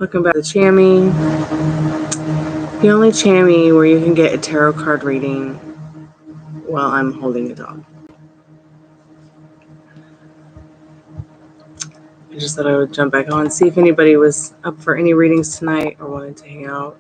Welcome back to Chammy. The only Chammy where you can get a tarot card reading while I'm holding a dog. I just thought I would jump back on and see if anybody was up for any readings tonight or wanted to hang out.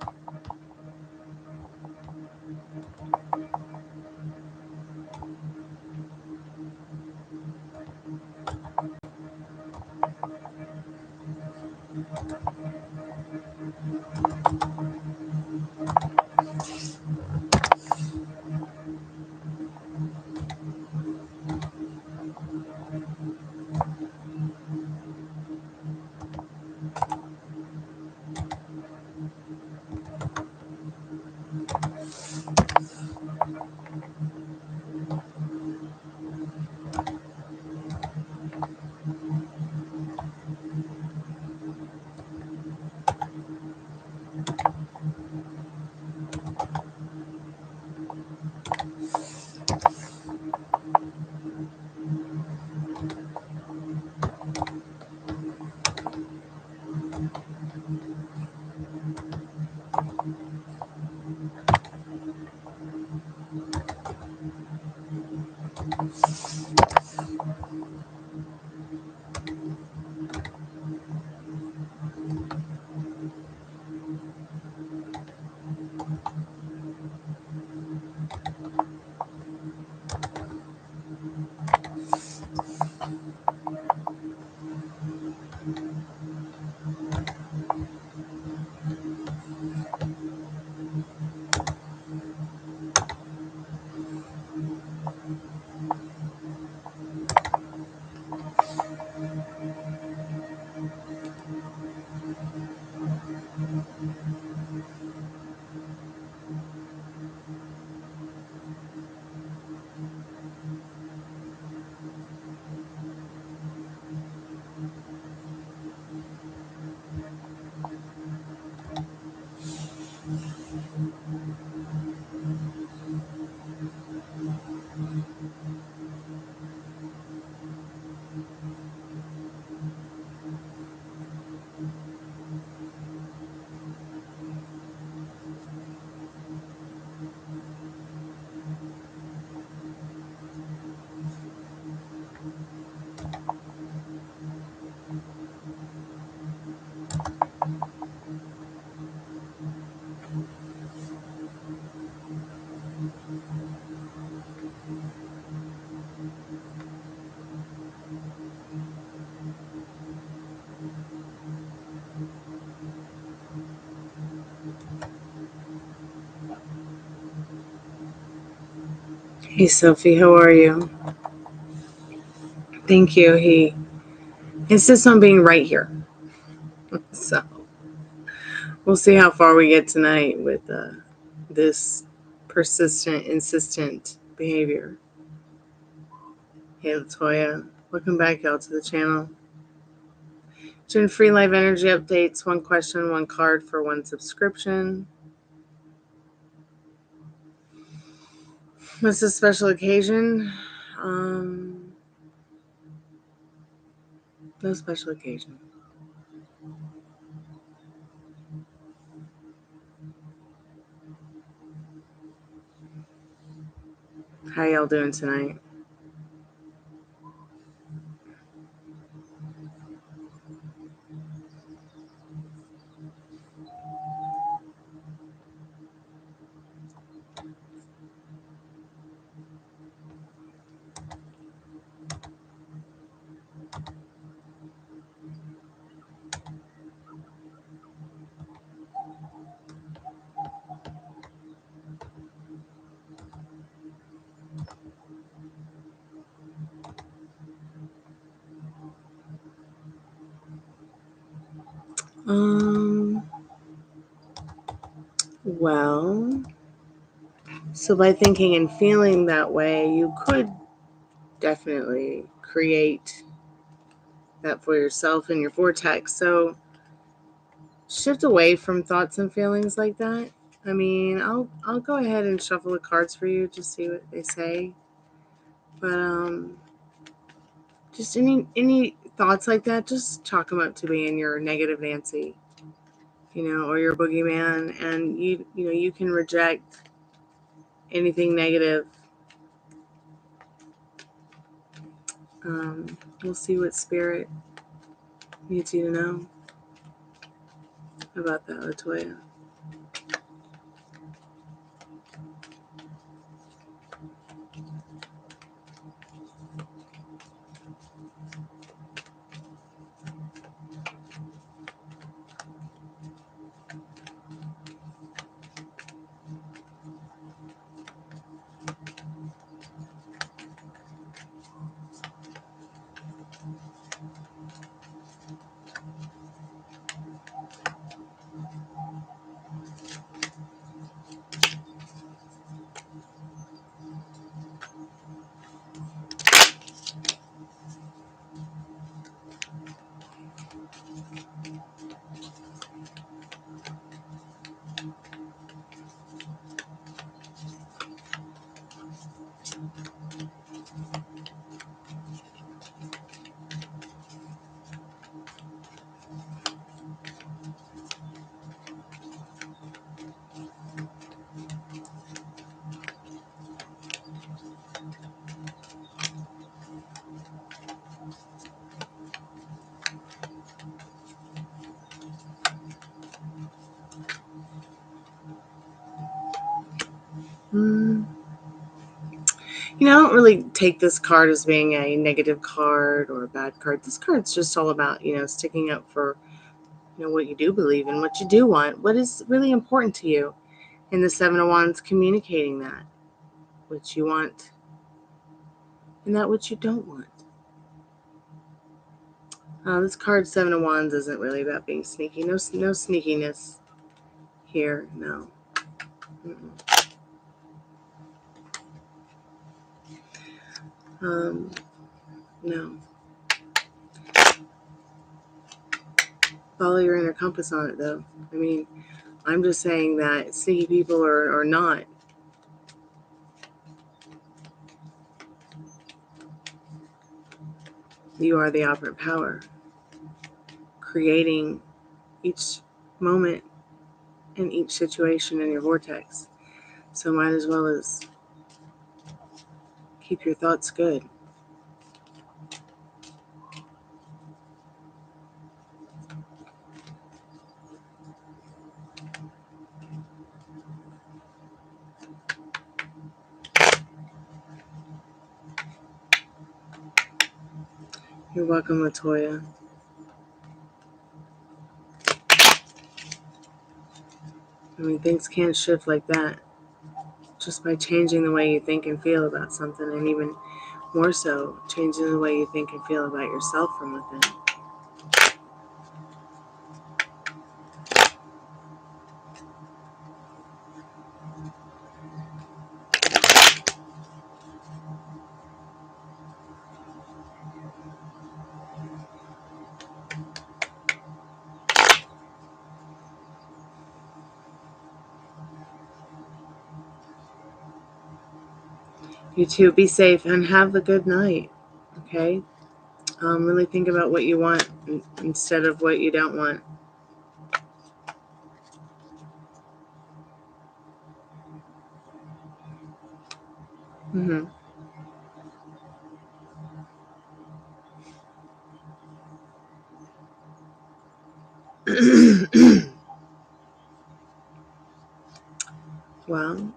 Hey Sophie, how are you? Thank you. He insists on being right here. So we'll see how far we get tonight with this persistent, insistent behavior. Hey Latoya, welcome back out to the channel. Doing free live energy updates, 1 question, 1 card for 1 subscription. What's a special occasion? No special occasion. How y'all doing tonight? Well, so by thinking and feeling that way, you could definitely create that for yourself in your vortex. So shift away from thoughts and feelings like that. I mean, I'll go ahead and shuffle the cards for you to see what they say. But just any thoughts like that, just chalk them up to being your negative Nancy. or your boogeyman, and you can reject anything negative. We'll see what spirit needs you to know about that, Latoya. I don't really take this card as being a negative card or a bad card. This card's just all about, sticking up for, what you do believe in, what you do want, what is really important to you. And the Seven of Wands communicating that, what you want and that what you don't want. This card, Seven of Wands, isn't really about being sneaky. No sneakiness here, no. No. Follow your inner compass on it, though. I mean, I'm just saying that sneaky people are not. You are the operant power, creating each moment and each situation in your vortex. So might as well as keep your thoughts good. You're welcome, Latoya. I mean, things can't shift like that just by changing the way you think and feel about something, and even more so, changing the way you think and feel about yourself from within. You too. Be safe and have a good night. Okay? Really think about what you want instead of what you don't want. Mm-hmm. Well,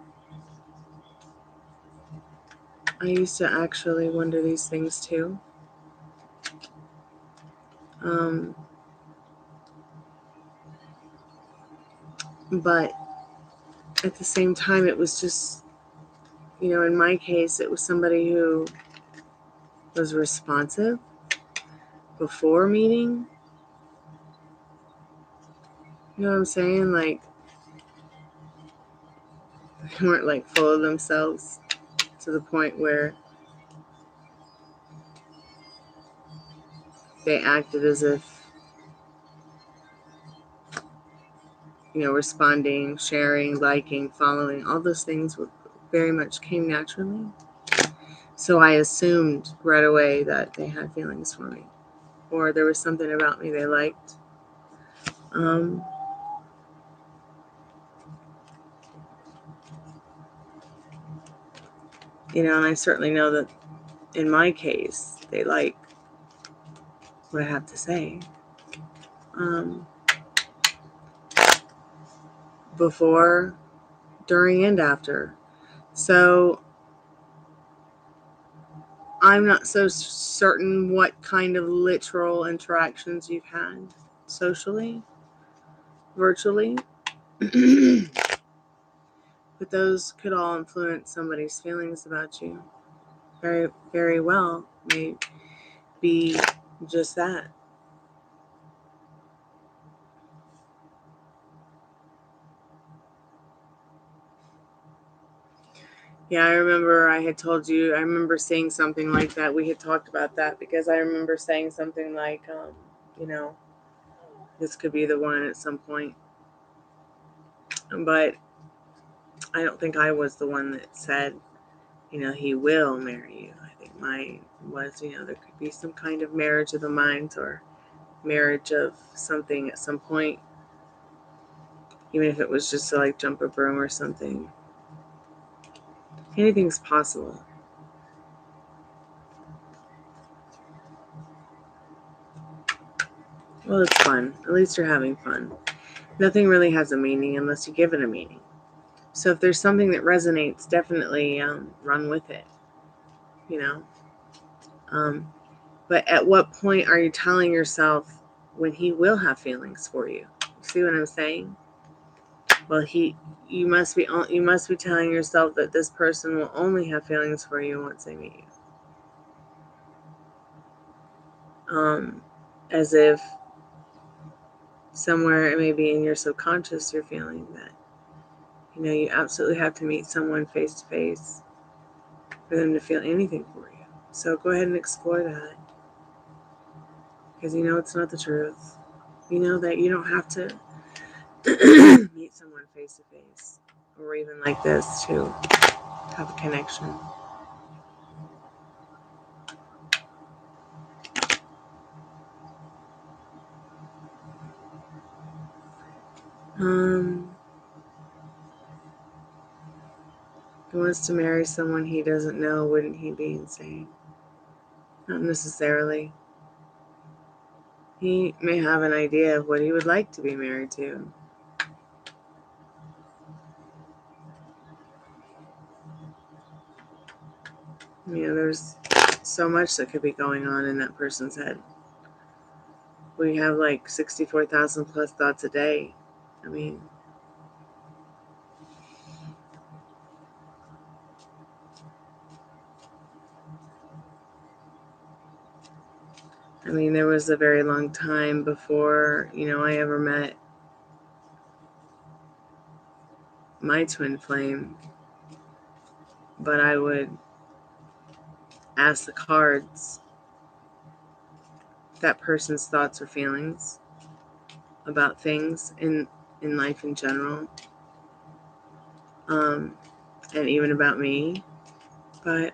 I used to actually wonder these things too. But at the same time, it was just, in my case, it was somebody who was responsive before meeting. You know what I'm saying? Like, they weren't like full of themselves to the point where they acted as if, responding, sharing, liking, following, all those things were very much came naturally. So I assumed right away that they had feelings for me, or there was something about me they liked. And I certainly know that in my case, they like what I have to say. Before, during, and after. So I'm not so certain what kind of literal interactions you've had socially, virtually. But those could all influence somebody's feelings about you. Very, very well may be just that. Yeah, I remember I had told you, I remember saying something like that. We had talked about that because I remember saying something like, this could be the one at some point. But I don't think I was the one that said, he will marry you. I think mine was, there could be some kind of marriage of the minds or marriage of something at some point. Even if it was just to like jump a broom or something. Anything's possible. Well, it's fun. At least you're having fun. Nothing really has a meaning unless you give it a meaning. So if there's something that resonates, definitely run with it. But at what point are you telling yourself when he will have feelings for you? See what I'm saying? Well, you must be telling yourself that this person will only have feelings for you once they meet you. As if somewhere maybe in your subconscious you're feeling that you absolutely have to meet someone face to face for them to feel anything for you. So go ahead and explore that, because it's not the truth. You know that you don't have to meet someone face to face or even like this to have a connection. He wants to marry someone he doesn't know. Wouldn't he be insane? Not necessarily. He may have an idea of what he would like to be married to. There's so much that could be going on in that person's head. We have like 64,000 plus thoughts a day. I mean, there was a very long time before, I ever met my twin flame, but I would ask the cards that person's thoughts or feelings about things in life in general, and even about me. But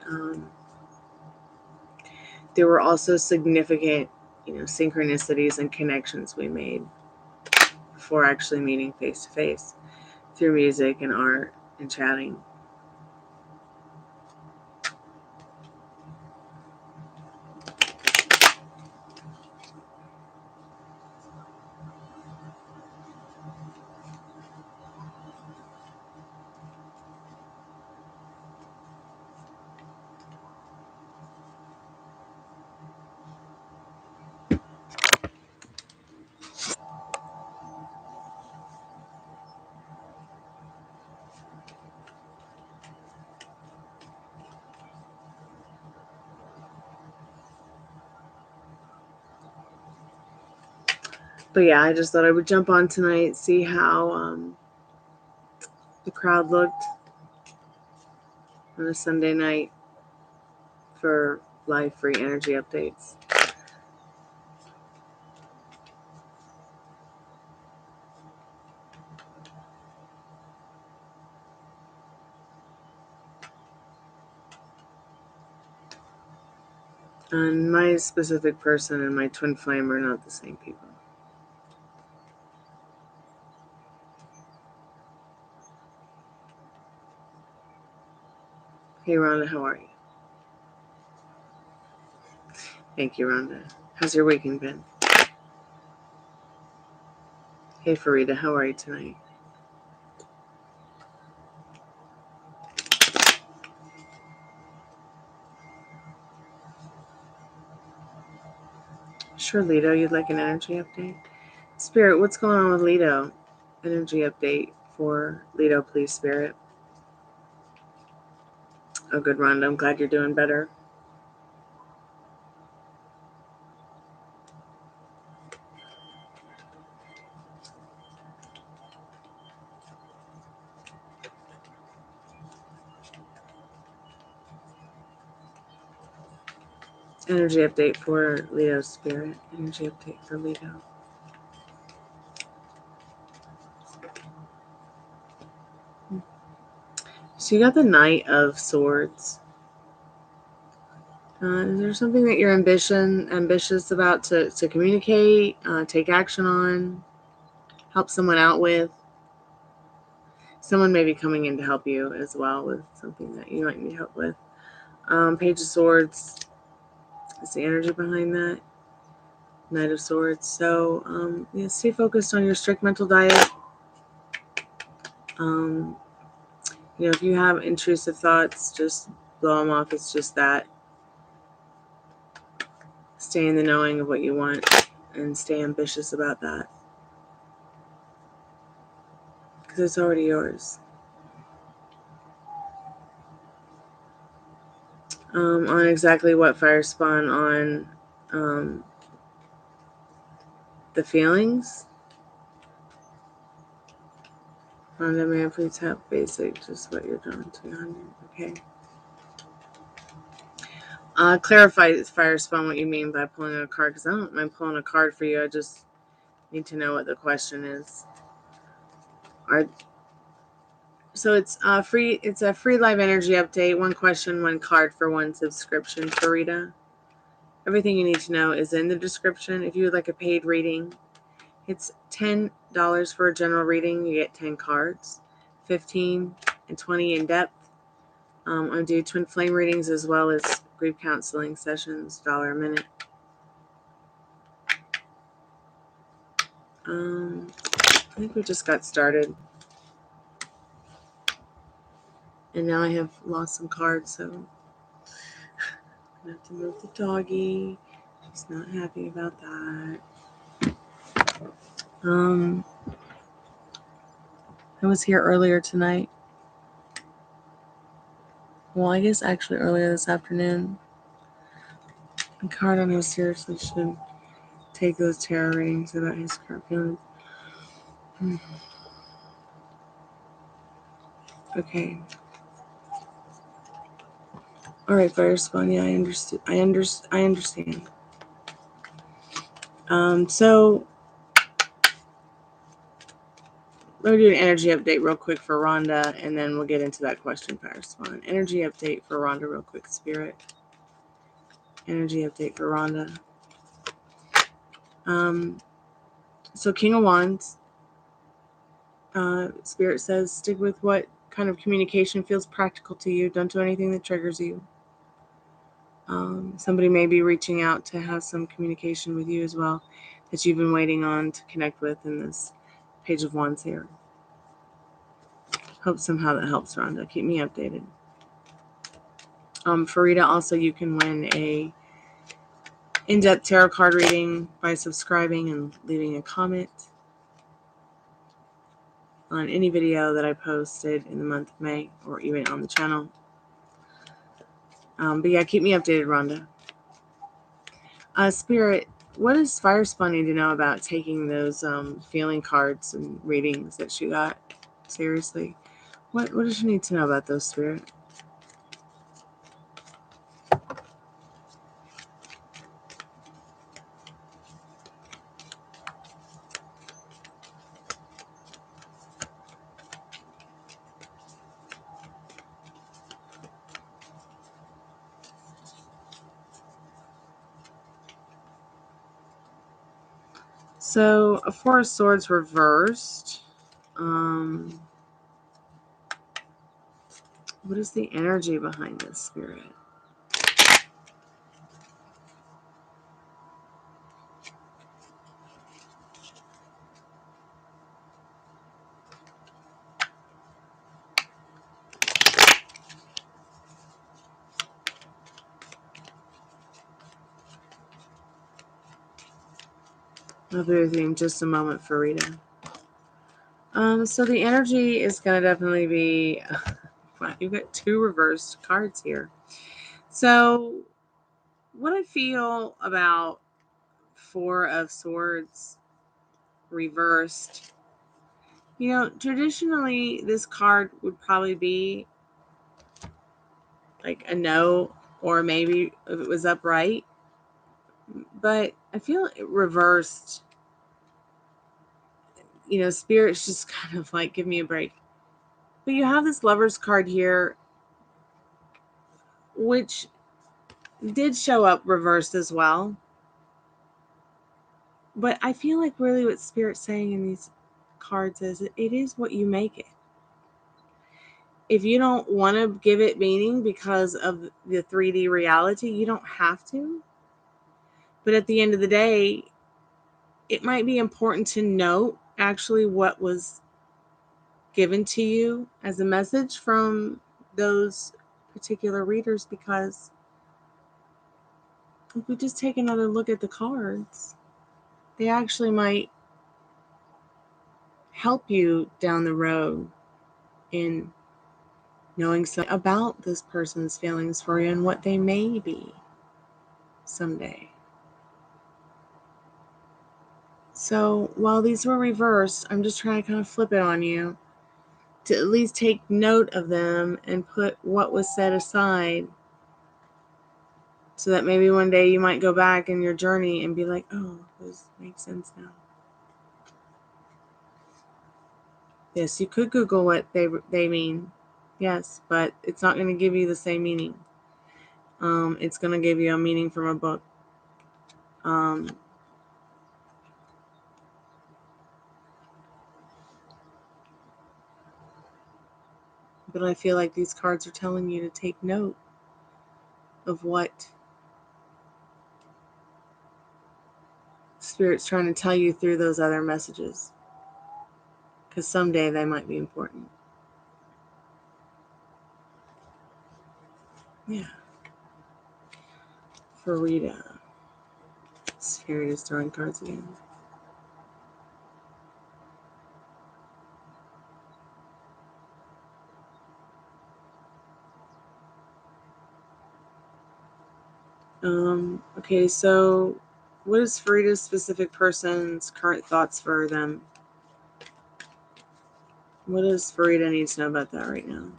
there were also significant, synchronicities and connections we made before actually meeting face to face through music and art and chatting. But yeah, I just thought I would jump on tonight, see how the crowd looked on a Sunday night for live free energy updates. And my specific person and my twin flame are not the same people. Hey, Rhonda, how are you? Thank you, Rhonda. How's your weekend been? Hey, Farida, how are you tonight? Sure, Lido, you'd like an energy update? Spirit, what's going on with Lido? Energy update for Lido, please, Spirit. Oh, good, Rhonda. I'm glad you're doing better. Energy update for Lido, Spirit. Energy update for Lido. So you got the Knight of Swords. Is there something that you're ambitious about to communicate, take action on, help someone out with? Someone may be coming in to help you as well with something that you might need help with. Page of Swords is the energy behind that. Knight of Swords. So stay focused on your strict mental diet. If you have intrusive thoughts, just blow them off. It's just that. Stay in the knowing of what you want and stay ambitious about that. Because it's already yours. On exactly what fire spawn on the feelings. Rhonda, may I please have basic, just what you're drawn to, honey? Okay. Clarify, fire spawn, what you mean by pulling a card, because I don't mind pulling a card for you. I just need to know what the question is. So it's free. It's a free live energy update. One question, one card for one subscription, Farida. Everything you need to know is in the description. If you would like a paid reading, it's $10 for a general reading. You get 10 cards, 15 and 20 in depth. I do twin flame readings as well as grief counseling sessions, $1 a minute. I think we just got started. And now I have lost some cards, so I'm gonna have to move the doggy. She's not happy about that. I was here earlier tonight. Well, I guess actually earlier this afternoon. And Cardano seriously should take those tarot readings about his current feelings. Okay. All right, Fire Spawn. Yeah, I understood. I understand. So let me do an energy update real quick for Rhonda, and then we'll get into that question, Fire Spawn. Energy update for Rhonda real quick, Spirit. Energy update for Rhonda. So King of Wands. Spirit says, stick with what kind of communication feels practical to you. Don't do anything that triggers you. Somebody may be reaching out to have some communication with you as well that you've been waiting on to connect with in this Page of Wands here. Hope somehow that helps, Rhonda. Keep me updated. Farida, also you can win a in-depth tarot card reading by subscribing and leaving a comment on any video that I posted in the month of May or even on the channel. But yeah, keep me updated, Rhonda. Spirit, what does Fire Spawn need to know about taking those feeling cards and readings that she got? Seriously, what does she need to know about those, Spirit? So a Four of Swords reversed. What is the energy behind this, Spirit? I'll be with you in just a moment, Farida. So the energy is going to definitely be... Wow, you've got 2 reversed cards here. So what I feel about 4 of Swords reversed, traditionally this card would probably be like a no, or maybe if it was upright. But I feel it reversed. Spirit's just kind of like, give me a break. But you have this Lover's card here, which did show up reversed as well. But I feel like really what Spirit's saying in these cards is it is what you make it. If you don't want to give it meaning because of the 3D reality, you don't have to. But at the end of the day, it might be important to note actually what was given to you as a message from those particular readers, because if we just take another look at the cards, they actually might help you down the road in knowing something about this person's feelings for you and what they may be someday. So while these were reversed, I'm just trying to kind of flip it on you to at least take note of them and put what was set aside, so that maybe one day you might go back in your journey and be like, oh, this makes sense now. Yes, you could Google what they mean. Yes, but it's not going to give you the same meaning. It's going to give you a meaning from a book. But I feel like these cards are telling you to take note of what Spirit's trying to tell you through those other messages, because someday they might be important. Yeah. Farida. Spirit is throwing cards again. Okay, so what is Farida's specific person's current thoughts for them? What does Farida need to know about that right now?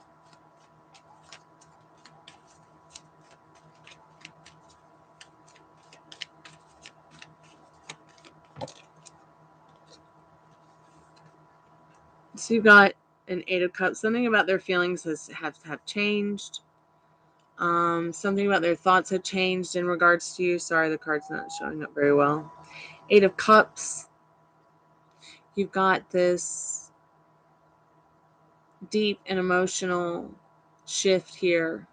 So you got an 8 of Cups. Something about their feelings have changed. Something about their thoughts have changed in regards to you. Sorry, the card's not showing up very well. 8 of Cups. You've got this deep and emotional shift here,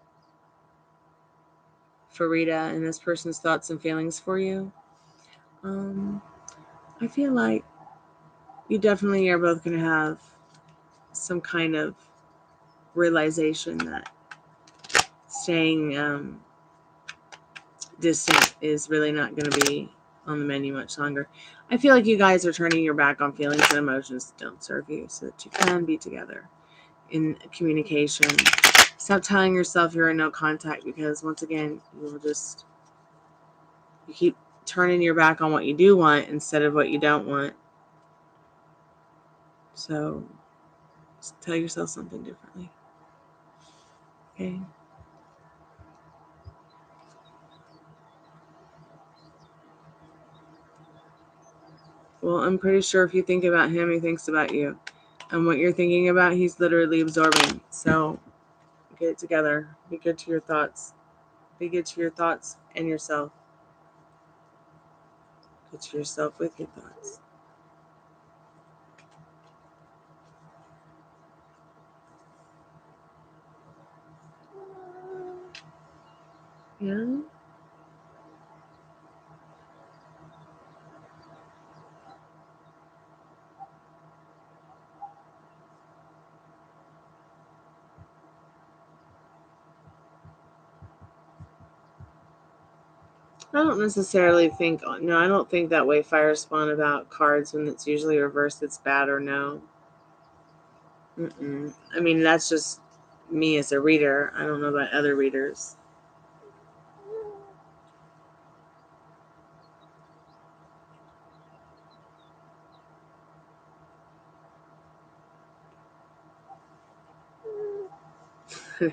Farida, and this person's thoughts and feelings for you. I feel like you definitely are both going to have some kind of realization that staying distant is really not going to be on the menu much longer. I feel like you guys are turning your back on feelings and emotions that don't serve you, so that you can be together in communication. Stop telling yourself you're in no contact, because once again, you keep turning your back on what you do want instead of what you don't want. So just tell yourself something differently. Okay. Well, I'm pretty sure if you think about him, he thinks about you. And what you're thinking about, he's literally absorbing. So get it together. Be good to your thoughts. Be good to your thoughts and yourself. Good to yourself with your thoughts. Yeah. I don't necessarily think, no, I don't think that way fire spawn about cards when it's usually reversed, it's bad or no. I mean, that's just me as a reader. I don't know about other readers.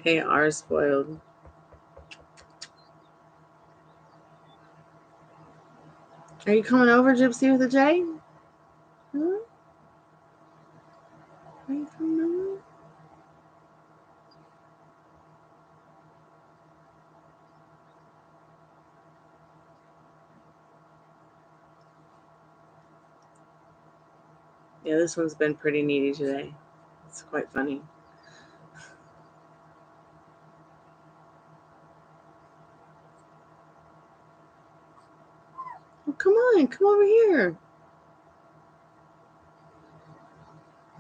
They are spoiled. Are you coming over, Gypsy with a J? Huh? Are you coming over? Yeah, this one's been pretty needy today. It's quite funny. Oh, come on. Come over here.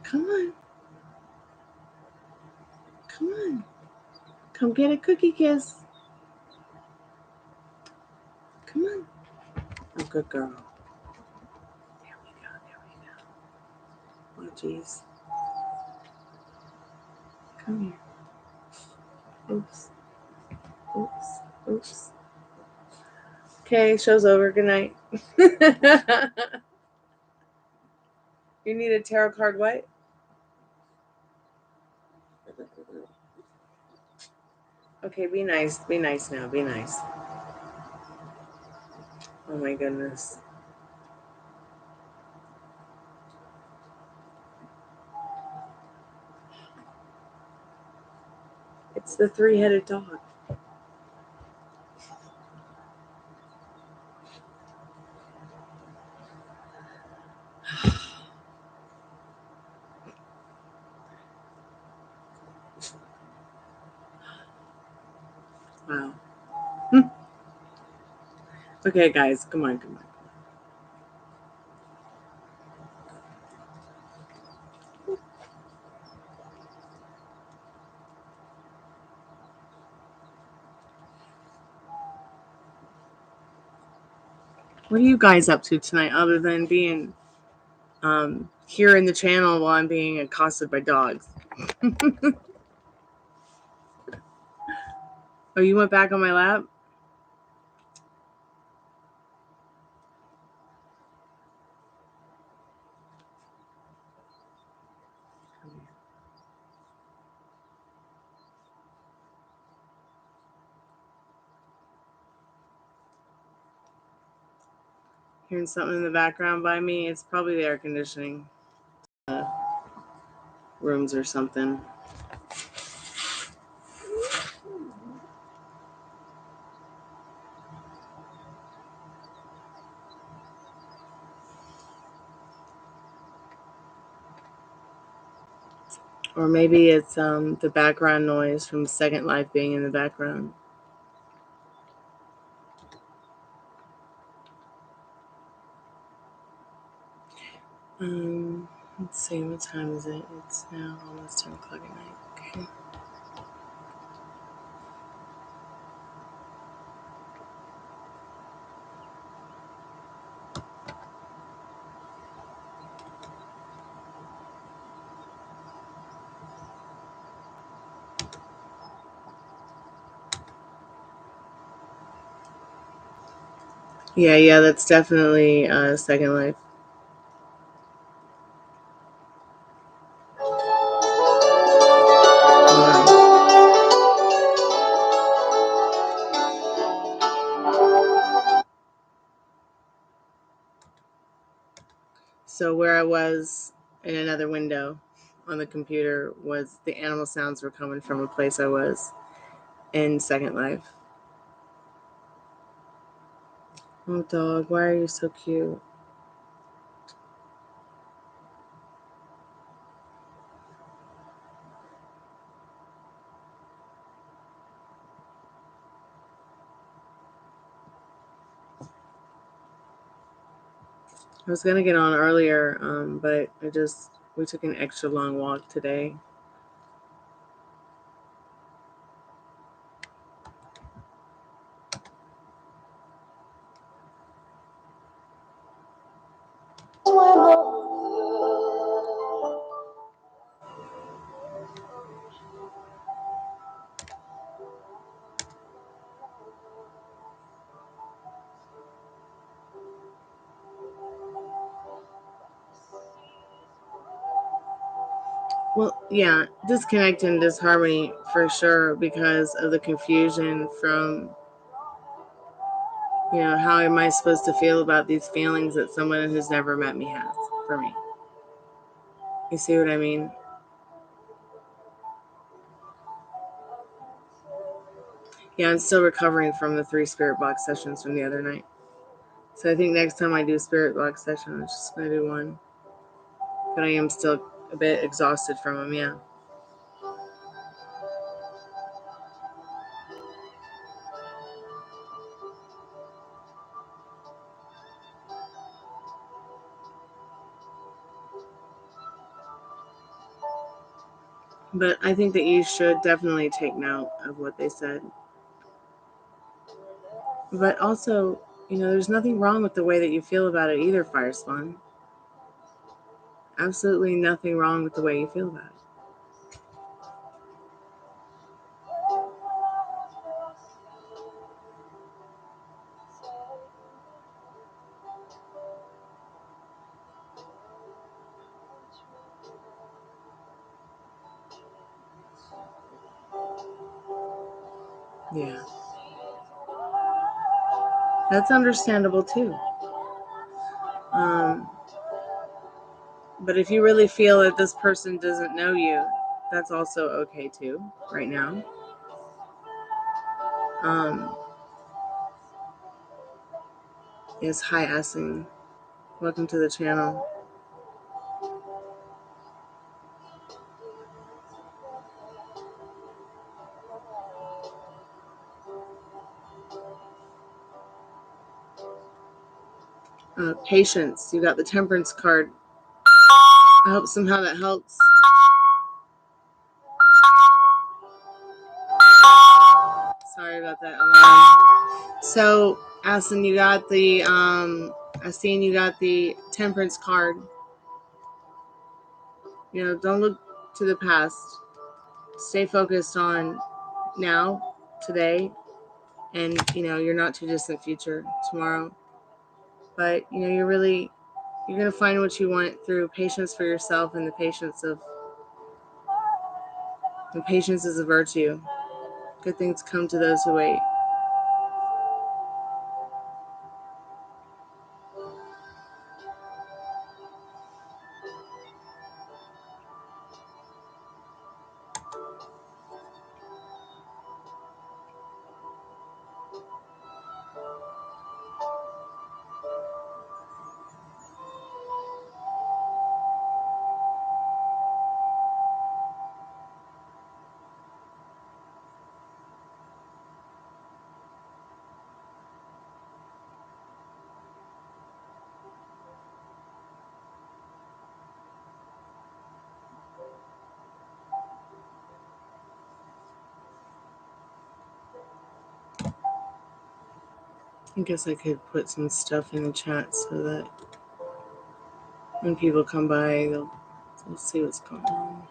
Come on. Come on. Come get a cookie kiss. Come on. Oh, good girl. There we go. There we go. Oh, jeez. Come here. Oops. Oops. Oops. Okay, show's over. Good night. You need a tarot card, what? Okay, be nice. Be nice now. Be nice. Oh my goodness. It's the three-headed dog. Wow. Okay, guys, come on, come on. What are you guys up to tonight other than being here in the channel while I'm being accosted by dogs? Oh, you went back on my lap? Hearing something in the background by me? It's probably the air conditioning rooms or something. Or maybe it's the background noise from Second Life being in the background. Let's see, what time is it? It's now almost 10 o'clock at night. Okay. Yeah, that's definitely Second Life. So where I was in another window on the computer was the animal sounds were coming from a place I was in Second Life. Oh, dog, why are you so cute? I was gonna get on earlier, but we took an extra long walk today. Well, yeah, disconnect and disharmony for sure because of the confusion from, how am I supposed to feel about these feelings that someone who's never met me has for me? You see what I mean? Yeah, I'm still recovering from the 3 spirit box sessions from the other night. So I think next time I do spirit box session, I'm just going to do one. But I am still a bit exhausted from them, yeah. But I think that you should definitely take note of what they said. But also, there's nothing wrong with the way that you feel about it either, Fire Spawn. Absolutely nothing wrong with the way you feel about it. Yeah. That's understandable too. But if you really feel that this person doesn't know you, that's also okay too, right now. Yes, hi Asin. Welcome to the channel. Patience. You got the Temperance card. I hope somehow that helps. Sorry about that alarm. So, Asin, you got the I seen you got the Temperance card. Don't look to the past. Stay focused on now, today, and your not too distant future, tomorrow. But you're gonna find what you want through patience for yourself, and the patience is a virtue. Good things come to those who wait. I guess I could put some stuff in the chat so that when people come by, they'll see what's going on.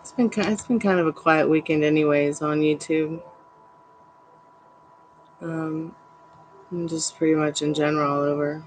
It's been kind of a quiet weekend, anyways, on YouTube. And just pretty much in general all over.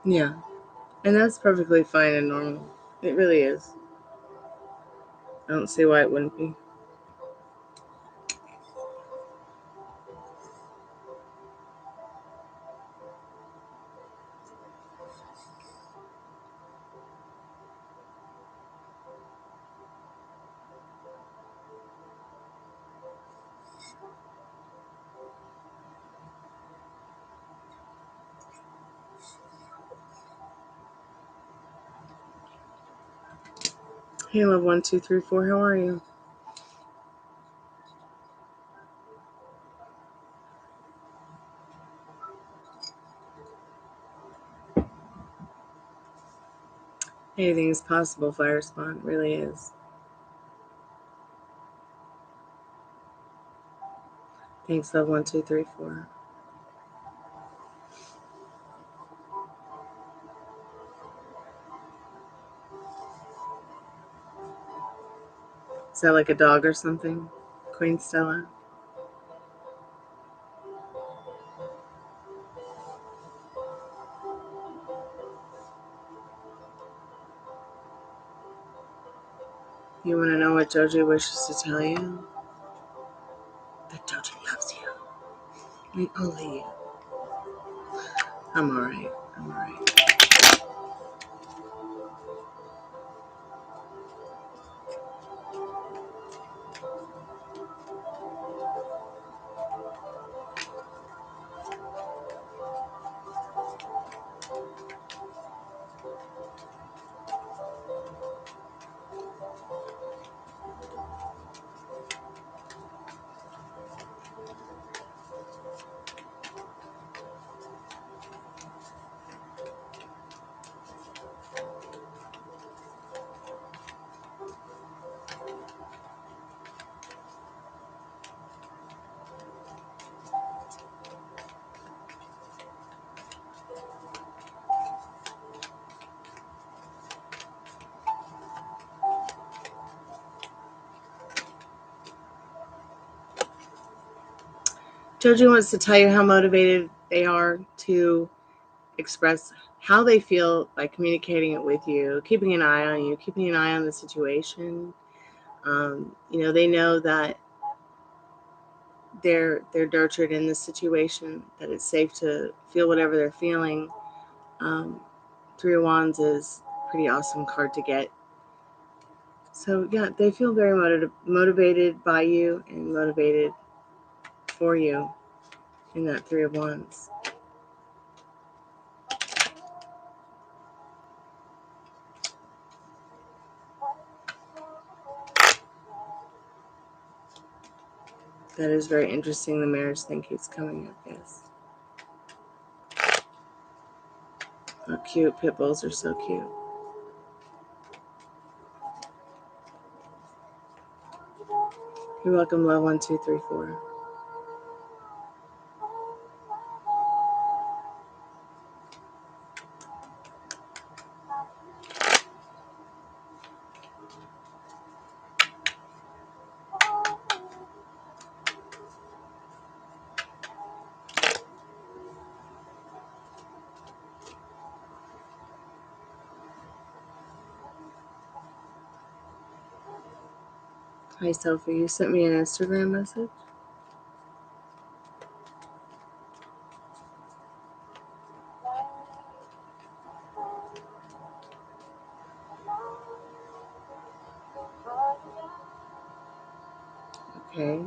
Yeah. And that's perfectly fine and normal. It really is. I don't see why it wouldn't be. Hey, love 1234, how are you? Anything is possible, fire spawn. It really is. Thanks, love 1234. Is that like a dog or something? Queen Stella? You want to know what Joji wishes to tell you? That Joji loves you. And only you. I'm alright. I'm alright. Joji wants to tell you how motivated they are to express how they feel by communicating it with you, keeping an eye on you, keeping an eye on the situation. They know that they're nurtured in this situation, that it's safe to feel whatever they're feeling. Three of Wands is a pretty awesome card to get. So yeah, they feel very motivated by you and motivated for you in that Three of Wands. That is very interesting. The marriage thing keeps coming up, yes. Oh, cute. Pit bulls are so cute. You're welcome, love 1234. Hi, Sophie. You sent me an Instagram message? Okay.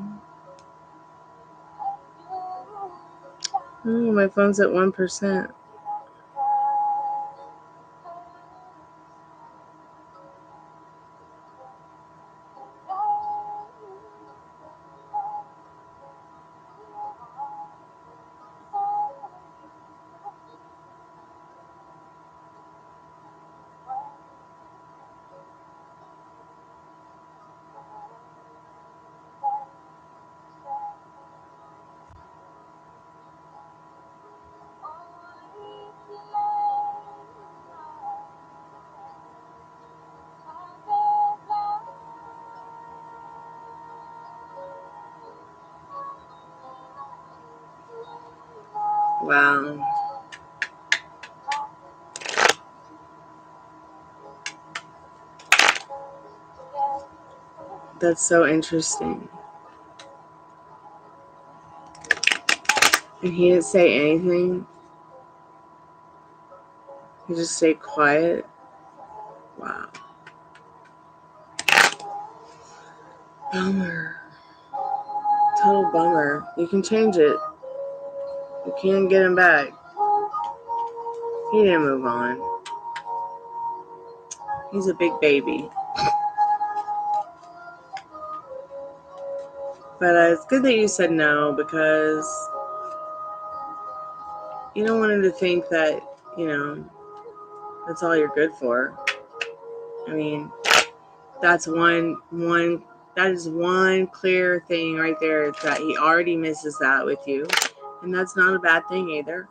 Oh, my phone's at 1%. Wow. That's so interesting. And he didn't say anything. He just stayed quiet. Wow. Bummer. Total bummer. You can change it. You can't get him back. He didn't move on. He's a big baby. But it's good that you said no, because you don't want him to think that, that's all you're good for. I mean, that is one clear thing right there, that he already misses that with you. And that's not a bad thing either.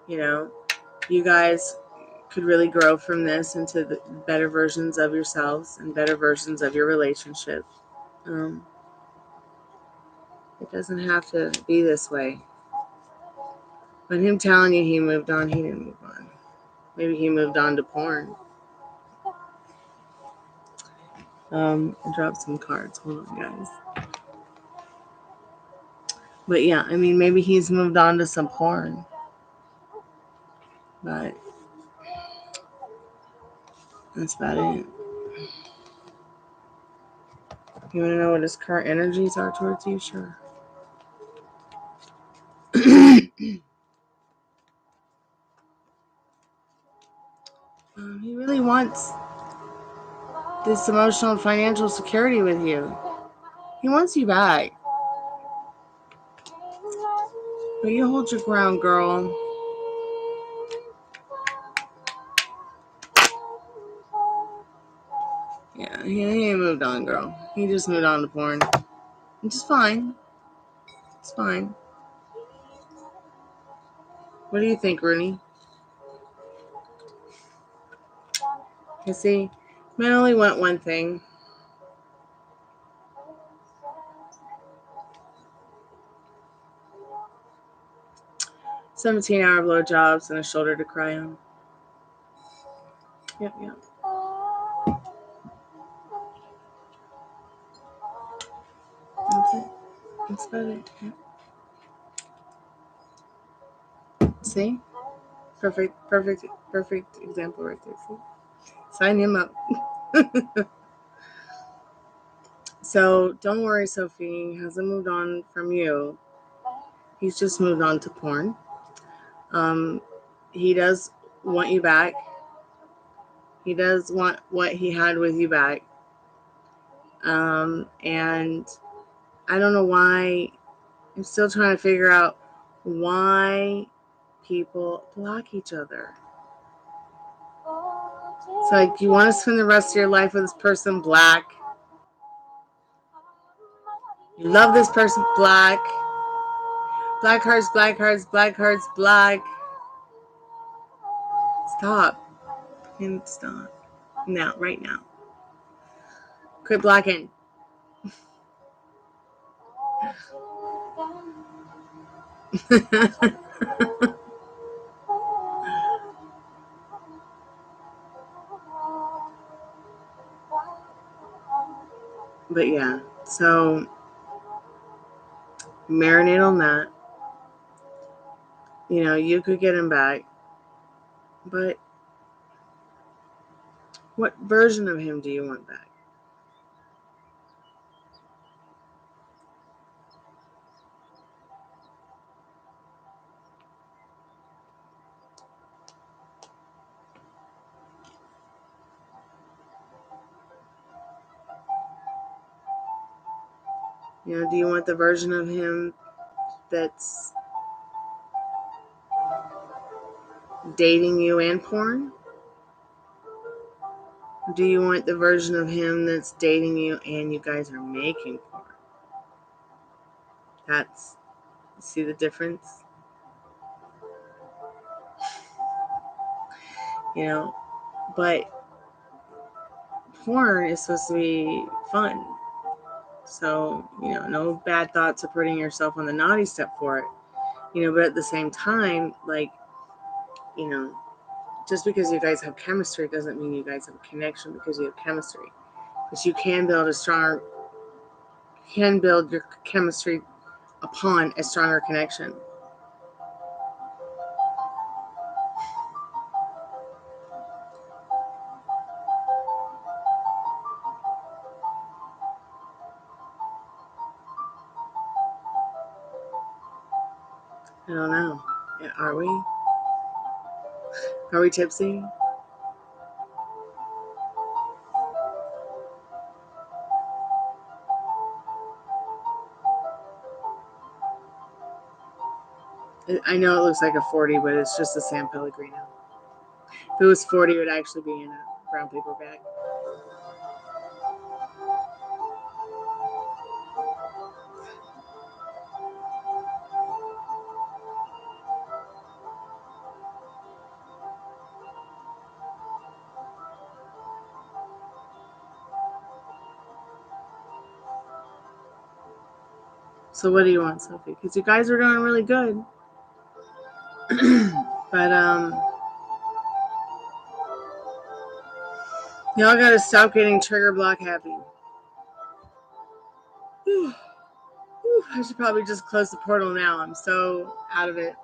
You guys could really grow from this into the better versions of yourselves and better versions of your relationship. It doesn't have to be this way. But him telling you he moved on, he didn't move on. Maybe he moved on to porn. I dropped some cards. Hold on, guys. But yeah, I mean, maybe he's moved on to some porn. But that's about it. You want to know what his current energies are towards you? Sure. He really wants this emotional and financial security with you. He wants you back. But you hold your ground, girl. Yeah, he ain't moved on, girl. He just moved on to porn. Which is fine. It's fine. What do you think, Rooney? You see, men only want one thing. $17-hour blowjobs and a shoulder to cry on. Yep. That's it. That's about it. Yep. See? Perfect example right there. See? Sign him up. So don't worry, Sophie. He hasn't moved on from you. He's just moved on to porn. He does want you back. He does want what he had with you back. And I don't know why. I'm still trying to figure out why people block each other. It's like, you want to spend the rest of your life with this person black. You love this person black. Black hearts, black hearts, black hearts, black. Stop. And stop. Now, right now. Quit blacking. But yeah, so marinate on that. You could get him back. But what version of him do you want back? Do you want the version of him that's dating you and porn? Do you want the version of him that's dating you and you guys are making porn? See the difference? But porn is supposed to be fun. So, no bad thoughts of putting yourself on the naughty step for it. But at the same time, just because you guys have chemistry doesn't mean you guys have a connection because you have chemistry. But you can build a strong can build your chemistry upon a stronger connection. I don't know. Are we? Are we tipsy? I know it looks like a 40, but it's just a San Pellegrino. If it was 40, it would actually be in a brown paper bag. So what do you want, Sophie? Because you guys are doing really good. But y'all gotta stop getting trigger block happy. I should probably just close the portal now. I'm so out of it.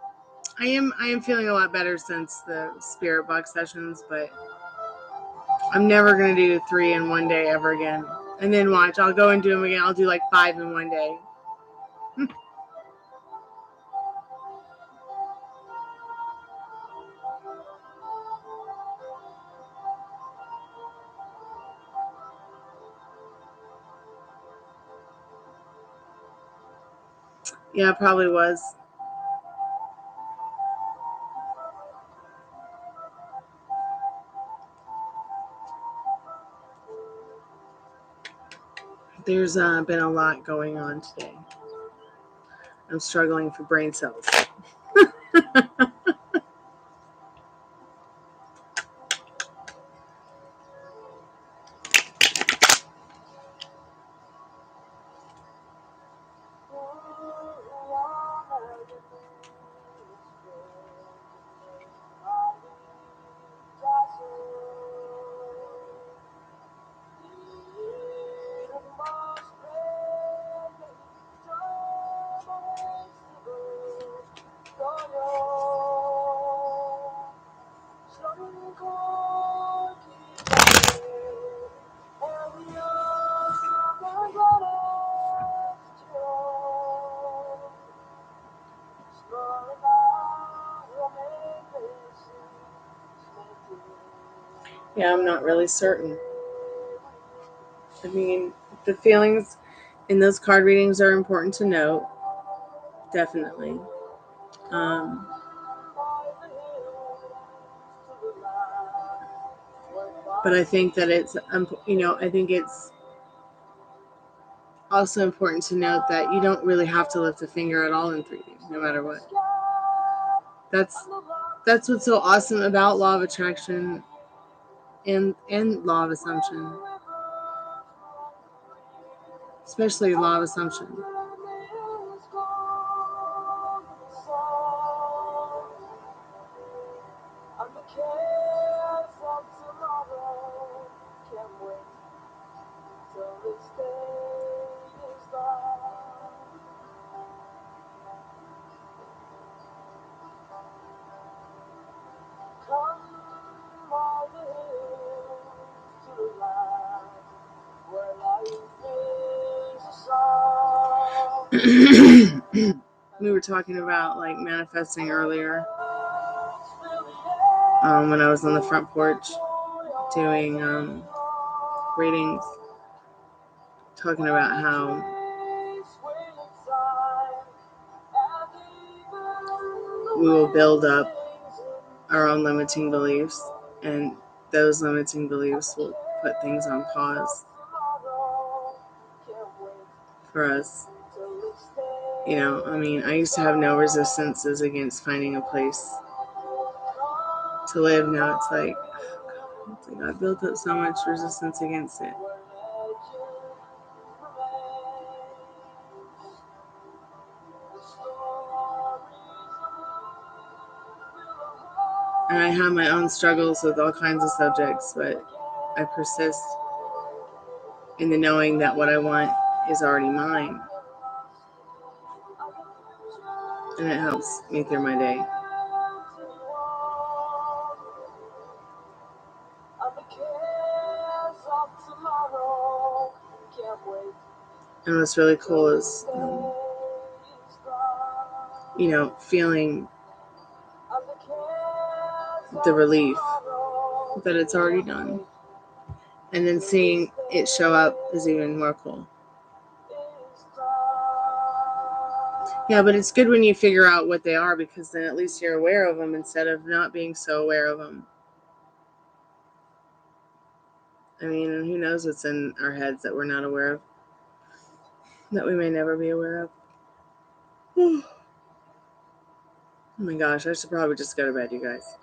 I am feeling a lot better since the spirit box sessions, but I'm never gonna do 3 in one day ever again. And then watch, I'll go and do them again. I'll do like 5 in one day. Yeah, it probably was. There's been a lot going on today. I'm struggling for brain cells. Yeah, I'm not really certain. I mean, the feelings in those card readings are important to note. Definitely. But I think that it's, I think it's also important to note that you don't really have to lift a finger at all in 3D, no matter what. That's what's so awesome about law of attraction and law of assumption. Especially law of assumption. We were talking about like manifesting earlier when I was on the front porch doing readings, talking about how we will build up our own limiting beliefs, and those limiting beliefs will put things on pause for us. I used to have no resistances against finding a place to live. Now it's like I built up so much resistance against it. And I have my own struggles with all kinds of subjects, but I persist in the knowing that what I want is already mine. And it helps me through my day. And what's really cool is, feeling the relief that it's already done. And then seeing it show up is even more cool. Yeah, but it's good when you figure out what they are, because then at least you're aware of them instead of not being so aware of them. I mean, who knows what's in our heads that we're not aware of, that we may never be aware of. Oh my gosh, I should probably just go to bed, you guys.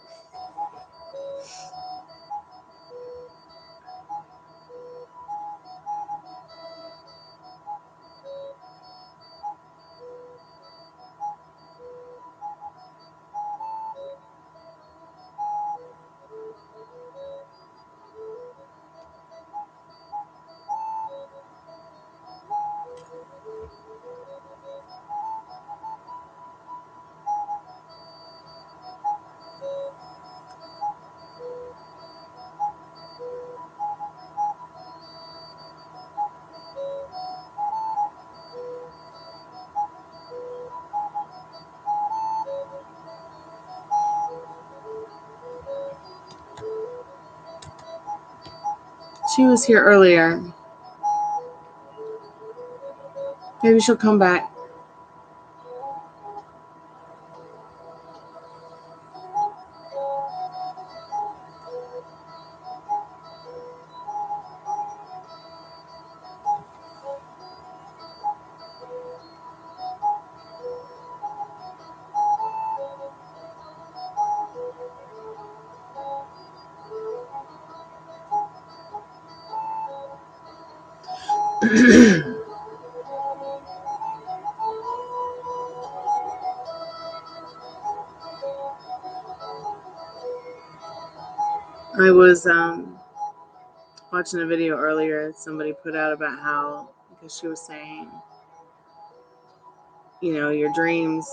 She was here earlier. Maybe she'll come back. I was watching a video earlier that somebody put out about how, because she was saying, your dreams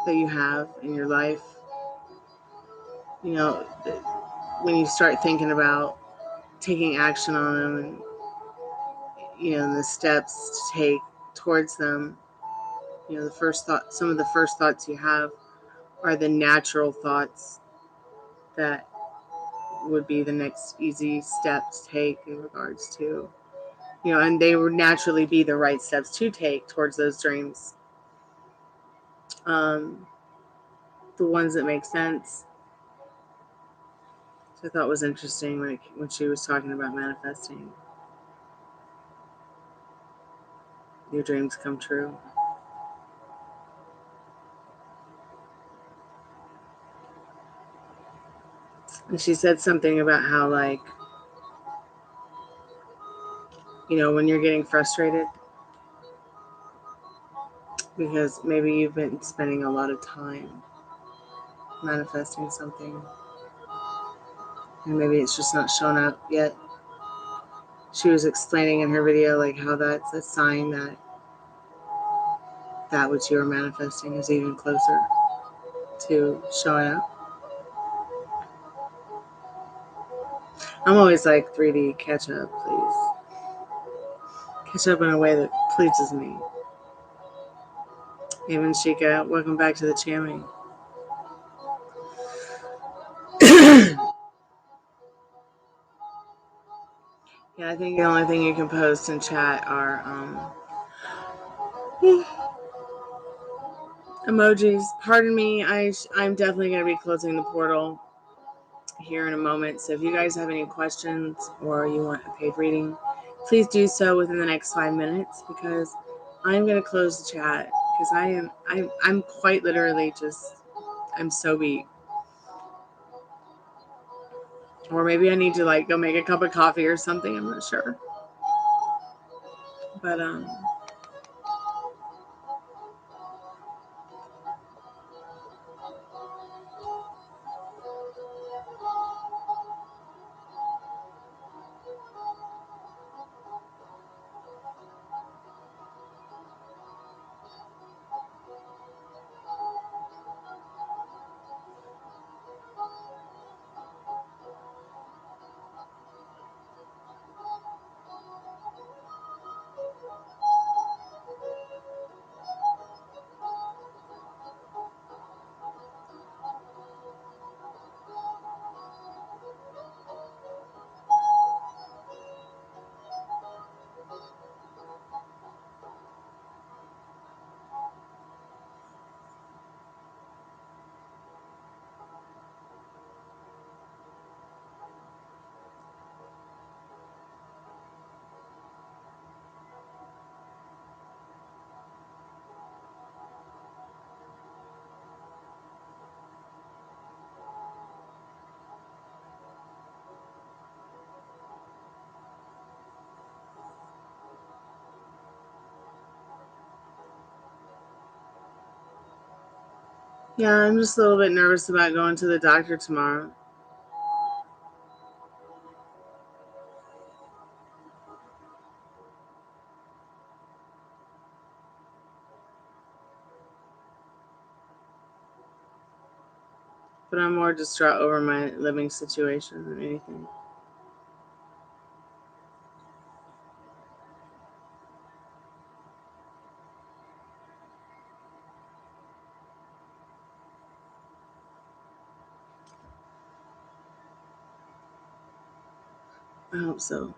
that you have in your life, when you start thinking about taking action on them and, and the steps to take towards them, some of the first thoughts you have are the natural thoughts that would be the next easy step to take in regards to, and they would naturally be the right steps to take towards those dreams. The ones that make sense. So I thought was interesting when she was talking about manifesting. Your dreams come true. And she said something about how, when you're getting frustrated, because maybe you've been spending a lot of time manifesting something, and maybe it's just not shown up yet. She was explaining in her video, how that's a sign that which you are manifesting is even closer to showing up. I'm always like, 3D, catch up, please. Catch up in a way that pleases me. Even Shika, welcome back to the chamming. Yeah, I think the only thing you can post in chat are emojis. Pardon me, I'm definitely going to be closing the portal here in a moment. So if you guys have any questions or you want a paid reading, please do so within the next 5 minutes, because I'm going to close the chat because I'm quite literally I'm so beat. Or maybe I need to go make a cup of coffee or something. I'm not sure. But Yeah, I'm just a little bit nervous about going to the doctor tomorrow. But I'm more distraught over my living situation than anything. I hope so.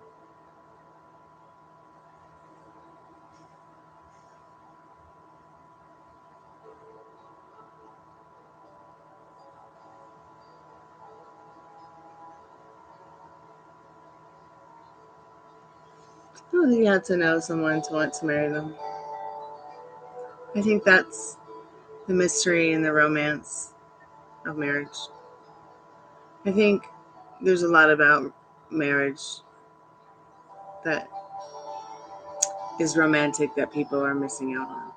I don't think you have to know someone to want to marry them. I think that's the mystery and the romance of marriage. I think there's a lot about marriage that is romantic that people are missing out on.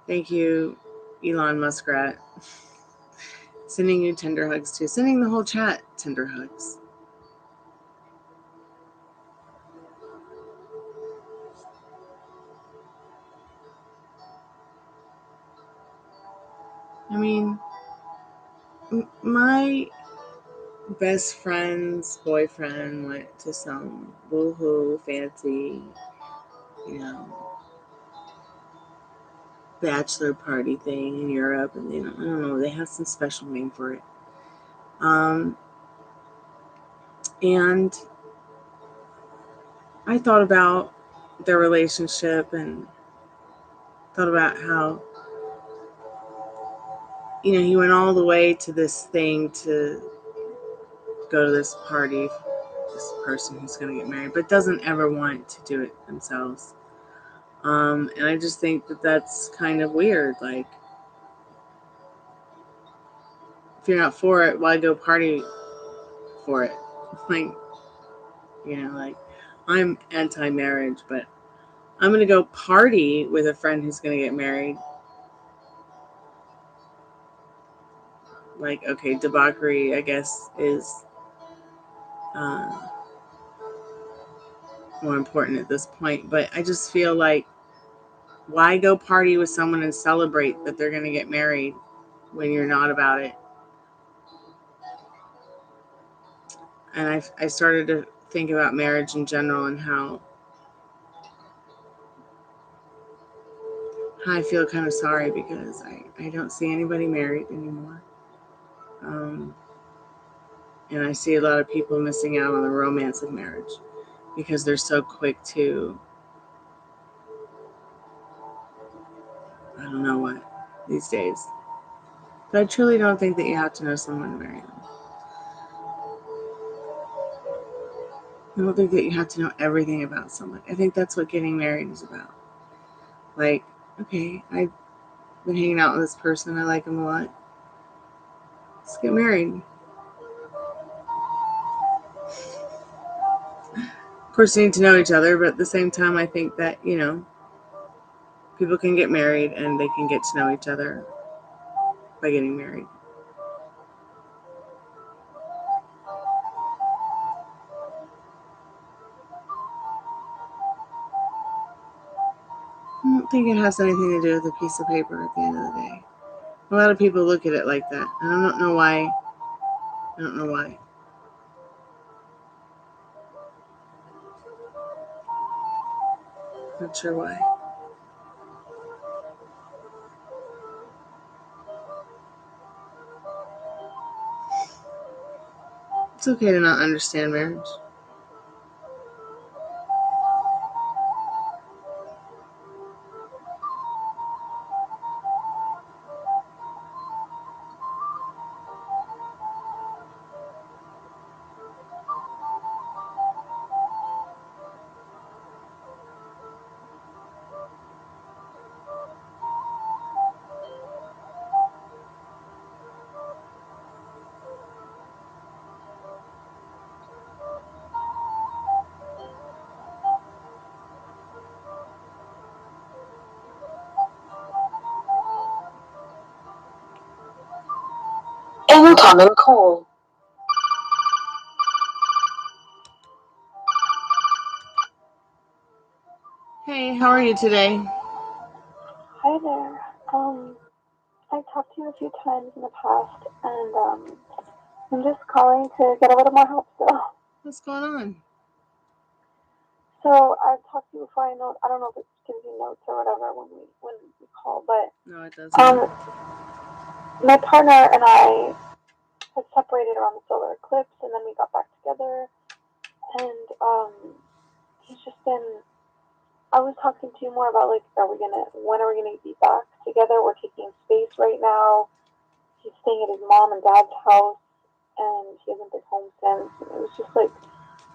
Thank you, Elon Muskrat. Sending you tender hugs too. Sending the whole chat tender hugs. I mean, my best friend's boyfriend went to some woohoo fancy, bachelor party thing in Europe, and I don't know, they have some special name for it. And I thought about their relationship and thought about how, he went all the way to this thing to go to this party, this person who's going to get married, but doesn't ever want to do it themselves. And I just think that that's kind of weird. Like, if you're not for it, why go party for it? Like, I'm anti-marriage, but I'm going to go party with a friend who's going to get married. Like, okay, debauchery, I guess, is more important at this point. But I just feel like, why go party with someone and celebrate that they're going to get married when you're not about it? And I started to think about marriage in general and how I feel kind of sorry because I don't see anybody married anymore. And I see a lot of people missing out on the romance of marriage because they're so quick to, I don't know what, these days. But I truly don't think that you have to know someone to marry them. I don't think that you have to know everything about someone. I think that's what getting married is about. Like, okay, I've been hanging out with this person. I like him a lot. Let's get married. Of course, you need to know each other, but at the same time, I think that, people can get married and they can get to know each other by getting married. I don't think it has anything to do with a piece of paper at the end of the day. A lot of people look at it like that, and I don't know why. Not sure why. It's okay to not understand marriage. Incoming call. Hey, how are you today? Hi there. I talked to you a few times in the past, and I'm just calling to get a little more help still. What's going on? So I've talked to you before. I don't know if it gives you notes or whatever when we call, but No, it doesn't. my partner and I had separated around the solar eclipse, and then we got back together, and he's just been. I was talking to you more about like, when are we gonna be back together? We're taking space right now. He's staying at his mom and dad's house, and he hasn't been home since. And it was just like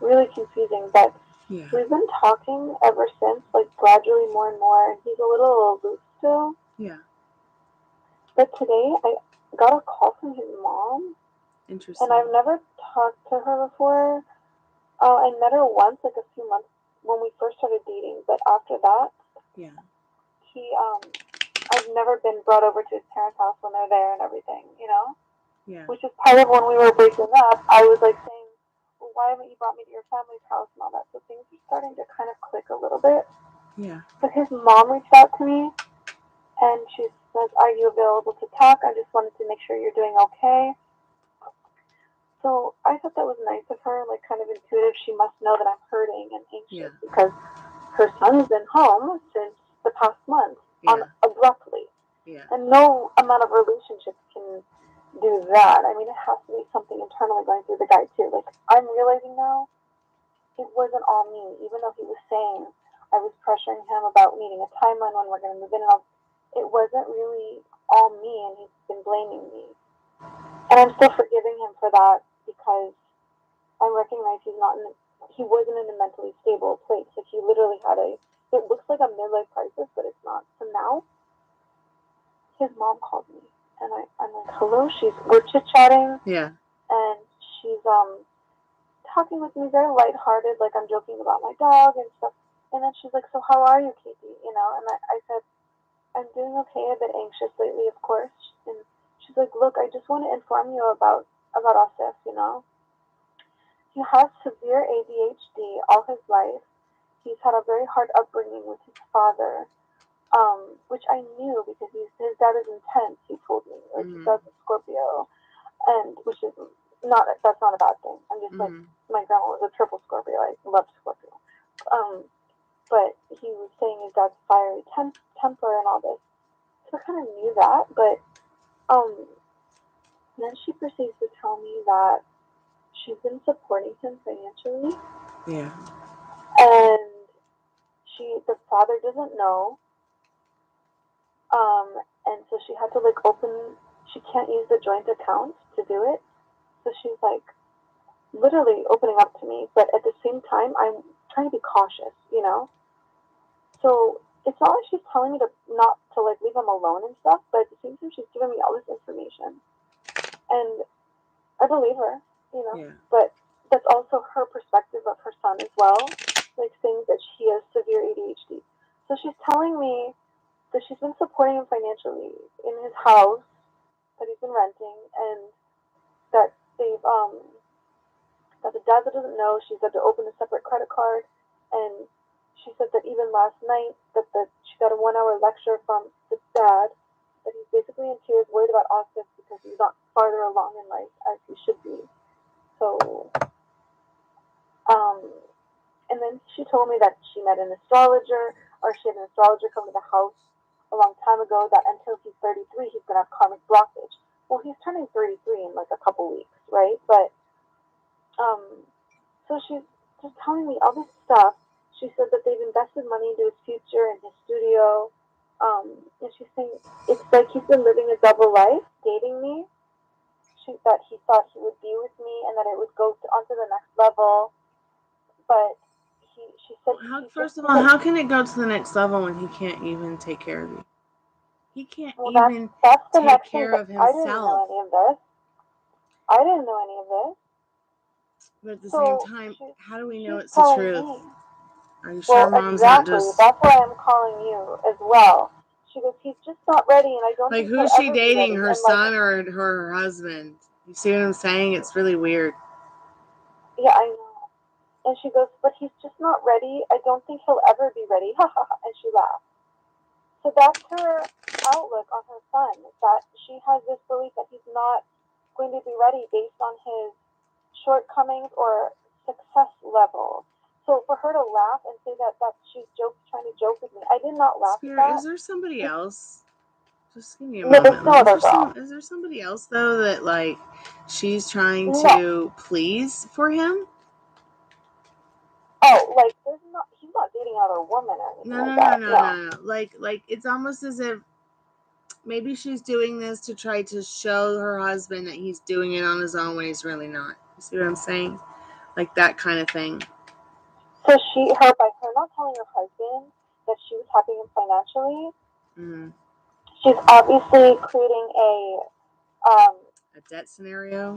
really confusing, but Yeah. we've been talking ever since, like gradually more and more, and he's a little aloof still. Yeah. But today I got a call from his mom. Interesting. And I've never talked to her before. I met her once, like a few months when we first started dating, but after that, yeah, I've never been brought over to his parents' house when they're there and everything, you know? Yeah. Which is part of when we were breaking up. I was like saying, well, why haven't you brought me to your family's house and all that? So things are starting to kind of click a little bit. Yeah. But his mom reached out to me, and she says, are you available to talk? I just wanted to make sure you're doing okay. So I thought that was nice of her, like kind of intuitive. She must know that I'm hurting and anxious because her son's been home since the past month, abruptly. Yeah. And no amount of relationship can do that. I mean, it has to be something internally going through the guy too. Like, I'm realizing now, it wasn't all me. Even though he was saying I was pressuring him about needing a timeline when we're going to move in and all, it wasn't really all me, and he's been blaming me. And I'm still forgiving him for that because I recognize he wasn't in a mentally stable place. Like, he literally had it looks like a midlife crisis, but it's not. So now, his mom called me, and I'm like, hello, we're chit-chatting. Yeah. And she's talking with me very lighthearted, like I'm joking about my dog and stuff. And then she's like, so how are you, Katie? You know, and I said, I'm doing okay, a bit anxious lately, of course. And she's like, look, I just want to inform you about Asif, you know. He has severe ADHD all his life. He's had a very hard upbringing with his father, which I knew because his dad is intense, he told me. Like, his dad's a Scorpio, and that's not a bad thing. I'm just like, my grandma was a triple Scorpio. I loved Scorpio. But he was saying his dad's fiery temper and all this. So I kind of knew that, but then she proceeds to tell me that she's been supporting him financially. Yeah. And the father doesn't know. And so she had to she can't use the joint account to do it. So she's like literally opening up to me, but at the same time, I'm trying to be cautious, you know? So it's not like she's telling me not to like leave him alone and stuff, but at the same time, she's giving me all this information. And I believe her, you know? Yeah. But that's also her perspective of her son as well, like saying that she has severe ADHD. So she's telling me that she's been supporting him financially in his house that he's been renting, and that that the dad doesn't know. She's had to open a separate credit card, and she said that even last night that she got a 1-hour lecture from the dad, that he's basically in tears, worried about Austin because he's not farther along in life as he should be. So, and then she told me that she met an astrologer, or she had an astrologer come to the house a long time ago, that until he's 33, he's going to have karmic blockage. Well, he's turning 33 in like a couple weeks, right? But, so she's just telling me all this stuff. She said that they've invested money into his future and his studio. And she's saying it's like he's been living a double life, dating me. That he thought he would be with me and that it would go onto the next level. But she said... First of all, how can it go to the next level when he can't even take care of you? He can't even take care of himself. I didn't know any of this. But at the same time, how do we know it's the truth? Are you sure Mom's not just... That's why I'm calling you as well. She goes, he's just not ready, and I don't think who's she dating, her son or her husband? You see what I'm saying? It's really weird. Yeah, I know. And she goes, but he's just not ready. I don't think he'll ever be ready. Ha ha ha. And she laughed. So that's her outlook on her son, that she has this belief that he's not going to be ready based on his shortcomings or success level. So for her to laugh and say that she's trying to joke with me, I did not laugh Spirit, at that. is there somebody else? Just give me a No, moment. there's no other girl. Is there somebody else though that like she's trying No. to please for him? Oh, like he's not dating another woman or anything like that. No. Like it's almost as if maybe she's doing this to try to show her husband that he's doing it on his own when he's really not. You see what I'm saying? Like that kind of thing. So by her not telling her husband that she was helping him financially, she's obviously creating a debt scenario.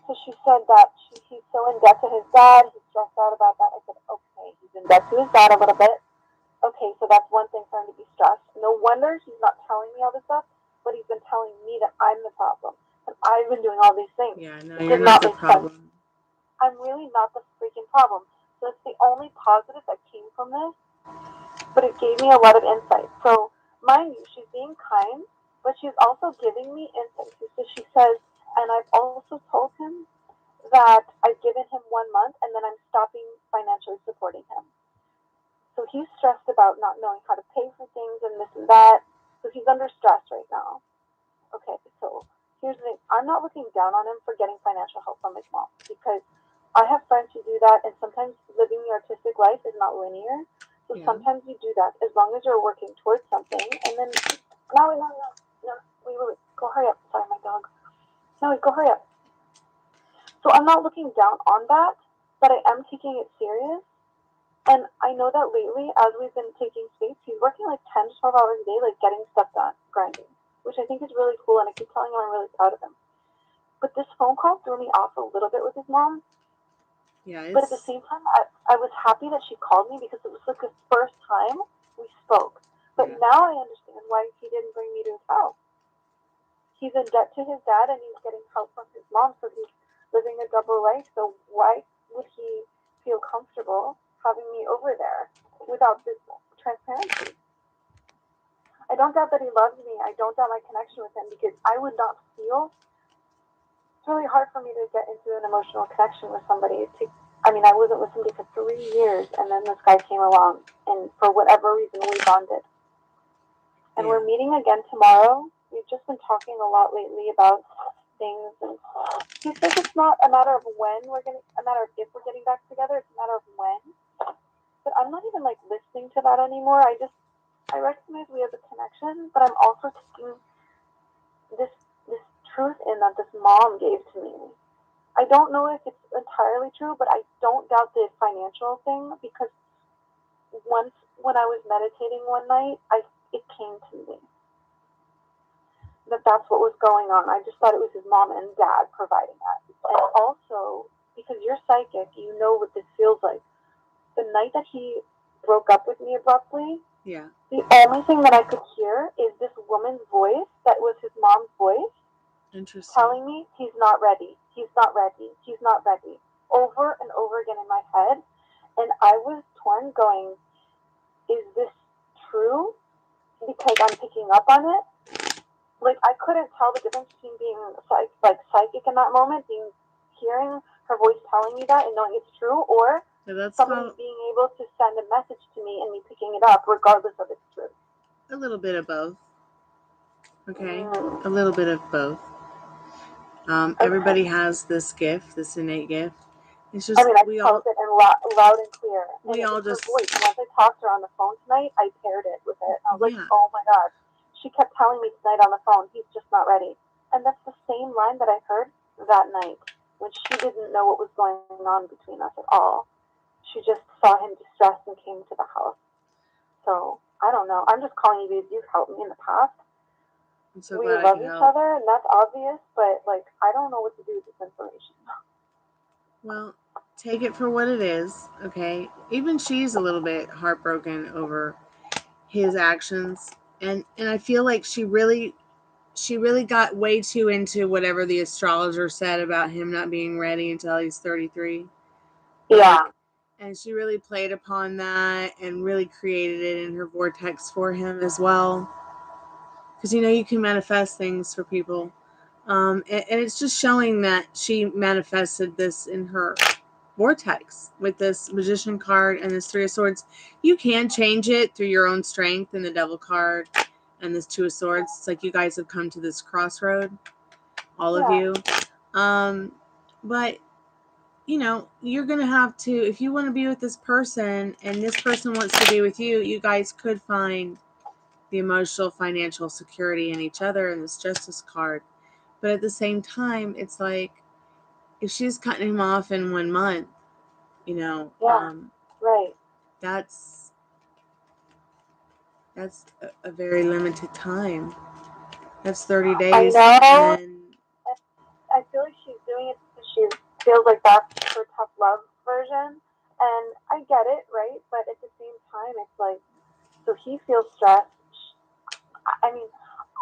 So she said that he's so in debt to his dad. He's stressed out about that. I said, okay, he's in debt to his dad a little bit. Okay, so that's one thing for him to be stressed. No wonder he's not telling me all this stuff, but he's been telling me that I'm the problem. And I've been doing all these things. Yeah, no, you're not the problem. Sense. I'm really not the freaking problem. So it's the only positive that came from this, but it gave me a lot of insight. So mind you, she's being kind, but she's also giving me insight. So she says, and I've also told him that I've given him 1 month and then I'm stopping financially supporting him. So he's stressed about not knowing how to pay for things and this and that. So he's under stress right now. Okay, so here's the thing. I'm not looking down on him for getting financial help from his mom, because I have friends who do that, and sometimes living the artistic life is not linear. So sometimes you do that as long as you're working towards something. And then, no, wait, go hurry up. Sorry, my dog. No, go hurry up. So I'm not looking down on that, but I am taking it serious. And I know that lately, as we've been taking space, he's working like 10 to 12 hours a day, like getting stuff done, grinding, which I think is really cool, and I keep telling him I'm really proud of him. But this phone call threw me off a little bit with his mom. Yeah. But at the same time, I was happy that she called me, because it was like the first time we spoke. But now I understand why he didn't bring me to his house. He's in debt to his dad, and he's getting help from his mom, so he's living a double life. So why would he feel comfortable having me over there without this transparency? I don't doubt that he loves me. I don't doubt my connection with him, because I would not feel. It's really hard for me to get into an emotional connection with somebody. I wasn't with somebody for 3 years, and then this guy came along, and for whatever reason, we bonded. And we're meeting again tomorrow. We've just been talking a lot lately about things, and he says it's not a matter of a matter of if we're getting back together. It's a matter of when. But I'm not even like listening to that anymore. I recognize we have a connection, but I'm also taking this truth in that this mom gave to me. I don't know if it's entirely true, but I don't doubt the financial thing, because once when I was meditating one night, it came to me that that's what was going on. I just thought it was his mom and dad providing that. And also, because you're psychic, you know what this feels like. The night that he broke up with me abruptly, the only thing that I could hear is this woman's voice that was his mom's voice. Interesting. Telling me he's not ready, over and over again in my head. And I was torn, going, is this true? Because I'm picking up on it. Like, I couldn't tell the difference between being psychic in that moment, hearing her voice telling me that and knowing it's true, or somebody being able to send a message to me and me picking it up regardless of its truth. A little bit of both. Okay? A little bit of both. Everybody has this gift, this innate gift. It's just, I felt it loud and clear. And we all just. Her voice. Once I talked to her on the phone tonight, I paired it with it. I was like, oh my God. She kept telling me tonight on the phone, he's just not ready. And that's the same line that I heard that night, when she didn't know what was going on between us at all. She just saw him distressed and came to the house. So, I don't know. I'm just calling you because you've helped me in the past. We love each other, and that's obvious, but I don't know what to do with this information. Well, take it for what it is, okay? Even she's a little bit heartbroken over his actions, and I feel like she really she really got way too into whatever the astrologer said about him not being ready until he's 33. Yeah. And she really played upon that and really created it in her vortex for him as well. Because, you can manifest things for people. And it's just showing that she manifested this in her vortex with this Magician card and this Three of Swords. You can change it through your own strength in the Devil card and this Two of Swords. It's like you guys have come to this crossroad, all of you. But you're going to have to, if you want to be with this person and this person wants to be with you, you guys could find the emotional, financial security in each other in this Justice card. But at the same time, it's like, if she's cutting him off in 1 month, right. That's a very limited time. That's 30 days. I know. And I feel like she's doing it because she feels like that's her tough love version. And I get it, right? But at the same time, it's like, so he feels stressed. I mean,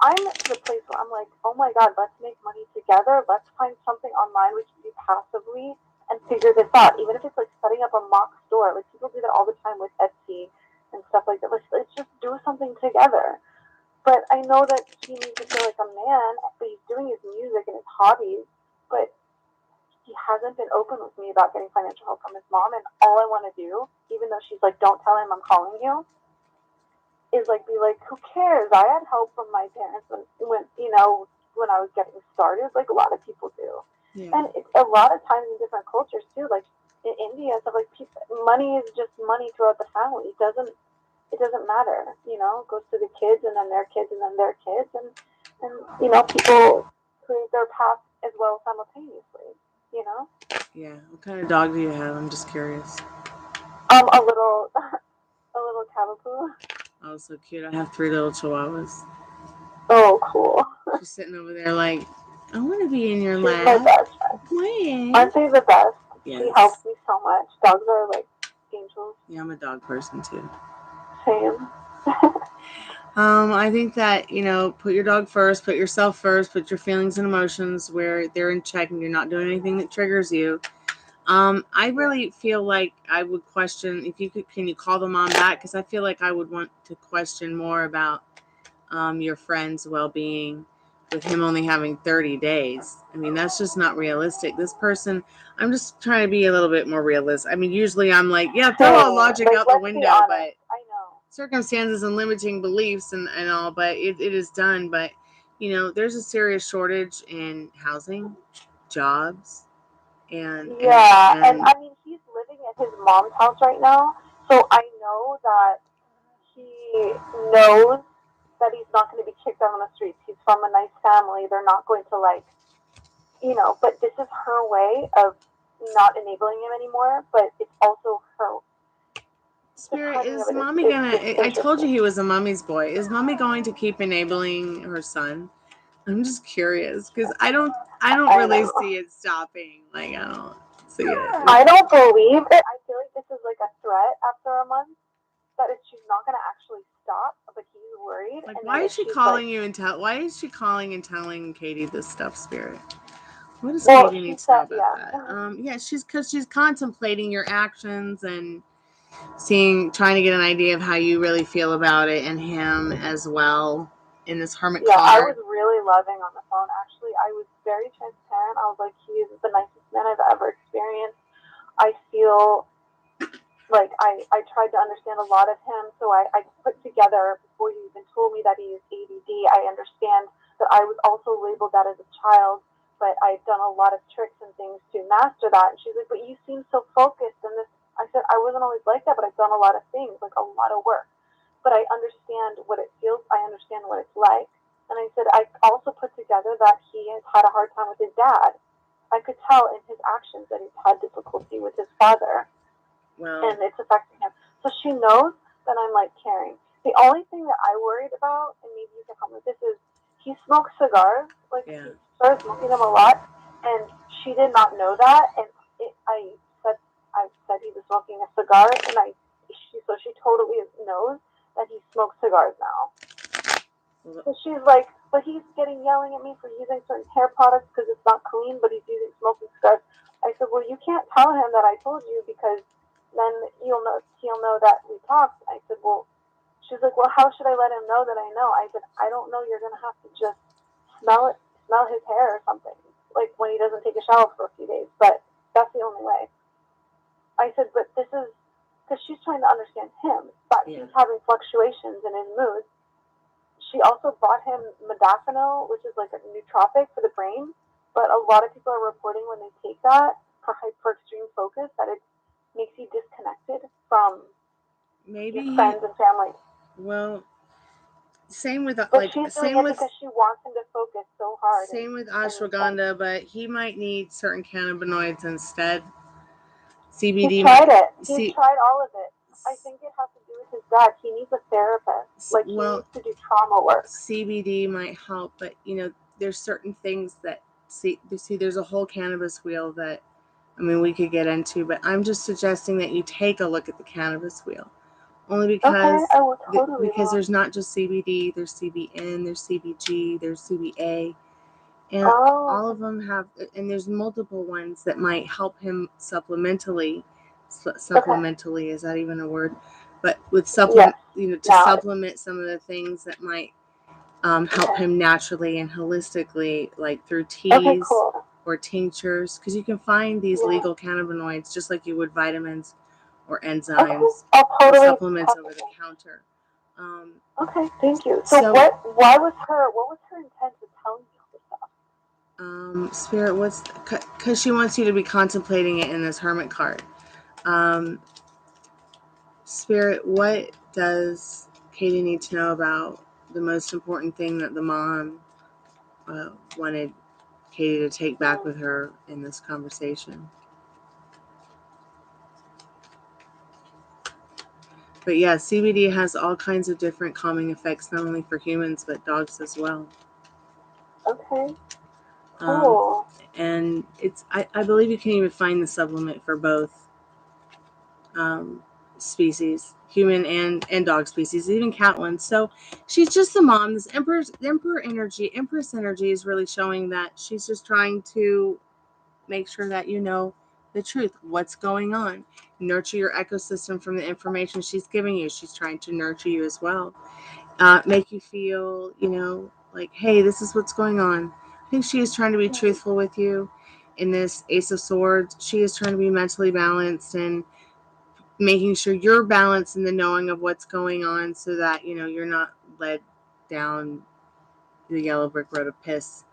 I'm at the place where I'm like, oh my God, let's make money together. Let's find something online we can do passively and figure this out. Even if it's like setting up a mock store. Like people do that all the time with Etsy and stuff like that. Let's just do something together. But I know that he needs to feel like a man, but he's doing his music and his hobbies. But he hasn't been open with me about getting financial help from his mom. And all I want to do, even though she's like, don't tell him I'm calling you, is like be like, who cares? I had help from my parents when I was getting started, like a lot of people do. Yeah. And it's a lot of times in different cultures too, like in India and stuff, like money is just money throughout the family. It doesn't matter, it goes to the kids and then their kids and then their kids, and people create their path as well simultaneously. Yeah. What kind of dog do you have? I'm just curious. A little cavapoo. Oh, so cute. I have 3 little chihuahuas. Oh, cool. She's sitting over there like, I want to be in your lap. My best friend. Aren't they the best? Yes. She helps me so much. Dogs are like angels. Yeah, I'm a dog person too. Same. I think that, put your dog first, put yourself first, put your feelings and emotions where they're in check and you're not doing anything that triggers you. I really feel like I would question, if you could, can you call the mom back? Because I feel like I would want to question more about your friend's well-being with him only having 30 days. I mean, that's just not realistic. This person, I'm just trying to be a little bit more realistic. I mean, usually I'm like, yeah, throw all logic out the window, but I know circumstances and limiting beliefs and all, but it is done. But, there's a serious shortage in housing, jobs, and I mean, he's living at his mom's house right now, so I know that he knows that he's not going to be kicked out on the streets. He's from a nice family. They're not going to but this is her way of not enabling him anymore, but it's also her. Spirit, is mommy I told you he was a mommy's boy. Is mommy going to keep enabling her son? I'm just curious because I don't really see it stopping. Like, I don't see it. I don't believe it. I feel like this is like a threat after a month. That she's not going to actually stop, but he's worried. Like, why is she calling you and why is she calling and telling Katie this stuff, Spirit? What does Katie need to know about that? Because she's contemplating your actions and trying to get an idea of how you really feel about it and him as well in this hermit card. I was really loving on the phone. Actually, I was very transparent. I was like, he is the nicest man I've ever experienced. I feel like I tried to understand a lot of him, so I put together, before he even told me that he is ADD, I understand that I was also labeled that as a child, but I've done a lot of tricks and things to master that. And she's like, but you seem so focused in this. I said, I wasn't always like that, but I've done a lot of things, like a lot of work. But I understand what it feels, I understand what it's like. And I said, I also put together that he has had a hard time with his dad. I could tell in his actions that he's had difficulty with his father. Wow. And it's affecting him. So she knows that I'm like caring. The only thing that I worried about, and maybe you can help with this, is he smokes cigars. Like, he started smoking them a lot, and she did not know that. And I said he was smoking a cigar, and she totally knows that he smokes cigars now. So she's like, but he's yelling at me for using certain hair products because it's not clean, but he's using smoking cigars. I said, well, you can't tell him that I told you because then he'll know that we talked. I said, well, she's like, well, how should I let him know that I know? I said, I don't know. You're gonna have to just smell his hair or something, like when he doesn't take a shower for a few days. But that's the only way. I said, but this is because she's trying to understand him, but he's having fluctuations in his mood. She also bought him modafinil, which is like a nootropic for the brain. But a lot of people are reporting when they take that for extreme focus that it makes you disconnected from your friends and family. Well, same with but she's doing it because she wants him to focus so hard. Same with ashwagandha, but he might need certain cannabinoids instead. CBD. He tried it. He tried all of it. I think it has to do with his dad. He needs a therapist. Like, he needs to do trauma work. CBD might help, but there's certain things that there's a whole cannabis wheel that we could get into, but I'm just suggesting that you take a look at the cannabis wheel. Only because because there's not just CBD, there's CBN, there's CBG, there's CBA, and all of them have, and there's multiple ones that might help him supplementally. Supplementally, is that even a word? But with supplement, supplement some of the things that might help him naturally and holistically, like through teas or tinctures, because you can find these legal cannabinoids just like you would vitamins or enzymes or supplements over the counter. Okay, thank you. So what was her intent with telling you all this stuff? Spirit, because she wants you to be contemplating it in this hermit card. Spirit, what does Katie need to know about the most important thing that the mom wanted Katie to take back with her in this conversation? But yeah, CBD has all kinds of different calming effects, not only for humans, but dogs as well. Okay. Cool. And I believe you can even find the supplement for both species, human and dog species, even cat ones. So she's just the mom. This Empress energy is really showing that she's just trying to make sure that you know the truth, what's going on. Nurture your ecosystem from the information she's giving you. She's trying to nurture you as well. Make you feel, like, hey, this is what's going on. I think she is trying to be truthful with you. In this Ace of Swords, she is trying to be mentally balanced and making sure you're balanced in the knowing of what's going on, so that you're not led down the yellow brick road of piss.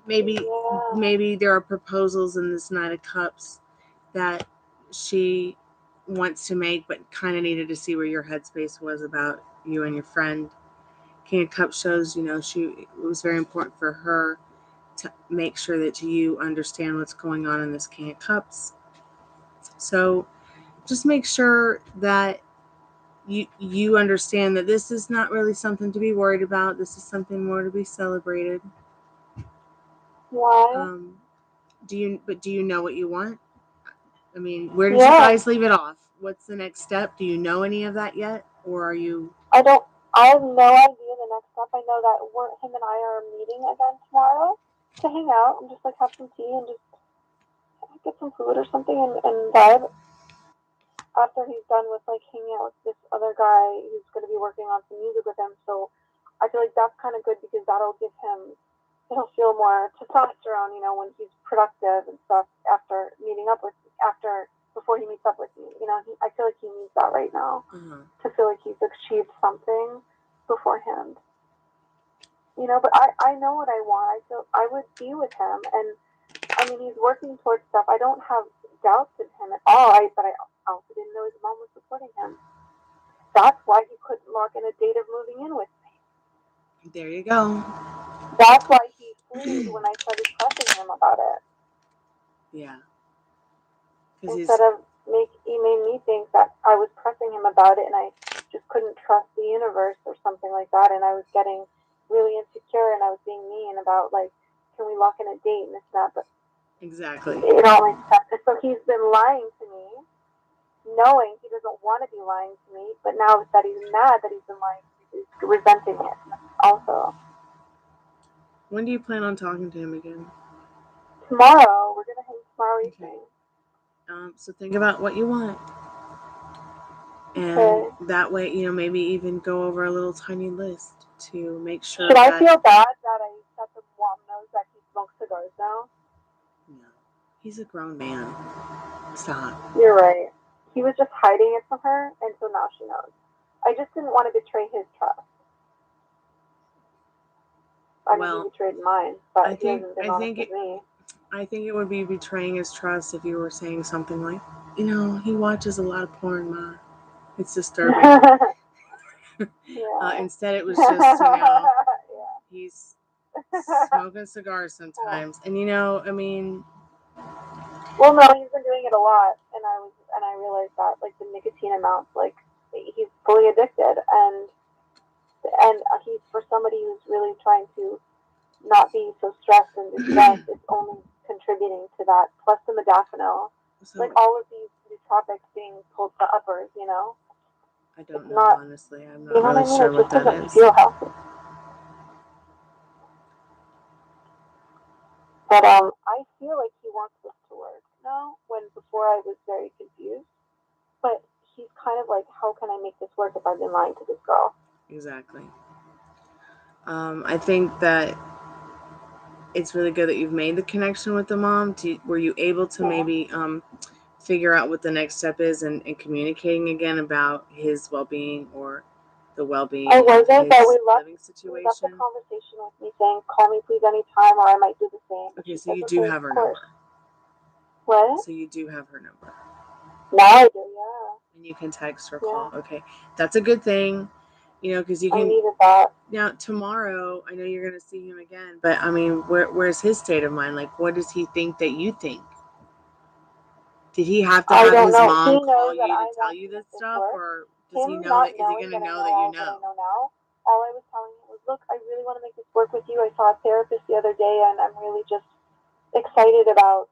Maybe there are proposals in this Knight of Cups that she wants to make, but kind of needed to see where your headspace was about you and your friend. King of Cups shows, it was very important for her to make sure that you understand what's going on in this King of Cups. So just make sure that you understand that this is not really something to be worried about. This is something more to be celebrated. Why? Do you know what you want? Where did you guys leave it off? What's the next step? Do you know any of that yet? Or are you... I have no idea the next step. I know that him and I are meeting again tomorrow to hang out and just have some tea and just get some food or something and vibe. After he's done with hanging out with this other guy who's going to be working on some music with him. So I feel like that's kind of good because that'll give him... He'll feel more testosterone, when he's productive and stuff before he meets up with me. I feel like he needs that right now to feel like he's achieved something beforehand. But I know what I want. I feel I would be with him, and he's working towards stuff. I don't have doubts in him at all. But I also didn't know his mom was supporting him. That's why he couldn't lock in a date of moving in with me. There you go. That's why he fled when I started pressing him about it. Yeah. Instead of he made me think that I was pressing him about it and I just couldn't trust the universe or something like that, and I was getting really insecure and I was being mean about can we lock in a date and this and that, but exactly. It all makes sense. So he's been lying to me, knowing he doesn't want to be lying to me, but now that he's mad that he's been lying to me, he's resenting it also. When do you plan on talking to him again? Tomorrow. We're gonna hang tomorrow evening. So think about what you want. And Okay. that way, maybe even go over a little tiny list to make sure Should I feel bad that I let the mom knows that he smokes cigars now? No. He's a grown man. Stop. You're right. He was just hiding it from her, and so now she knows. I just didn't want to betray his trust. I mean, he betrayed mine, but he hasn't been honest with me. I think it would be betraying his trust if you were saying something like, he watches a lot of porn, Ma. It's disturbing. Yeah. Instead, it was just, Yeah. he's smoking cigars sometimes. And, I mean... Well, no, he's been doing it a lot, and I realized that, like, the nicotine amounts, like, he's fully addicted, and he's, for somebody who's really trying to not be so stressed and distressed, it's only contributing to that, plus the modafinil. So, like, all of these nootropics being pulled to uppers, I don't know, honestly. I'm not really sure what that is. Feel healthy. But I feel like he wants this to work now, when before I was very confused. But he's kind of like, how can I make this work if I've been lying to this girl? Exactly. I think that it's really good that you've made the connection with the mom. Were you able to maybe figure out what the next step is and communicating again about his well-being or the well-being of his living situation? We left the conversation with me saying, call me please anytime or I might do the same. Okay, so you do have her number. What? So you do have her number. Now I do, yeah. And you can text or call. Okay, that's a good thing. Because you can. I needed that. Now tomorrow, I know you're going to see him again, but I mean, where's his state of mind? Like, what does he think that you think? Did he have to have his mom call you to tell you this stuff, or does he know that? Is he going to know that you know? All I was telling him was, look, I really want to make this work with you. I saw a therapist the other day, and I'm really just excited about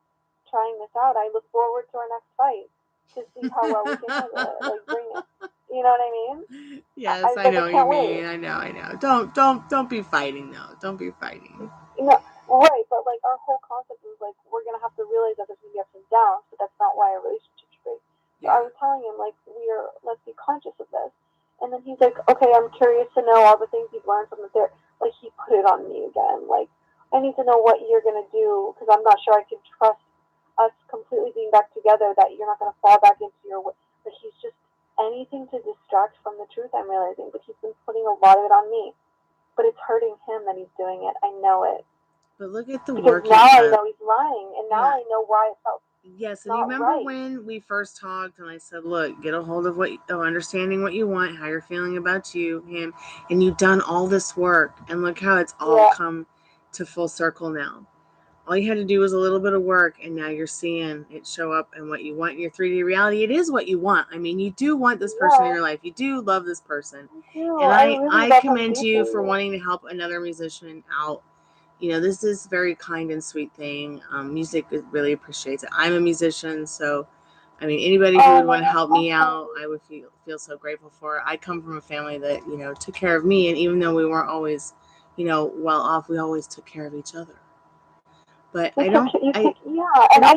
trying this out. I look forward to our next fight to see how well we can handle it. Like, bring it. You know what I mean? Yes, I know what you mean. I know. Don't be fighting though. Don't be fighting. Right, but like our whole concept is like we're gonna have to realize that there's gonna be ups and downs, but that's not why a relationship should be. So I was telling him like let's be conscious of this, and then he's like, okay, I'm curious to know all the things you've learned from the therapy. Like he put it on me again. Like I need to know what you're gonna do because I'm not sure I can trust us completely being back together. That you're not gonna fall back into your. But he's just anything to distract from the truth. I'm realizing, but he's been putting a lot of it on me. But it's hurting him that he's doing it. I know it. But look at the work. Now I know he's lying, and now I know why it felt. Yes, and you remember when we first talked, and I said, "Look, get a hold of understanding what you want, how you're feeling about you, him, and you've done all this work, and look how it's all come to full circle now. All you had to do was a little bit of work, and now you're seeing it show up and what you want in your 3D reality. It is what you want. I mean, you do want this person in your life. You do love this person, and I commend you for wanting to help another musician out. This is a very kind and sweet thing. Music really appreciates it. I'm a musician, so I mean, anybody who would want to help me out, I would feel so grateful for it. I come from a family that took care of me, and even though we weren't always well off, we always took care of each other. But I don't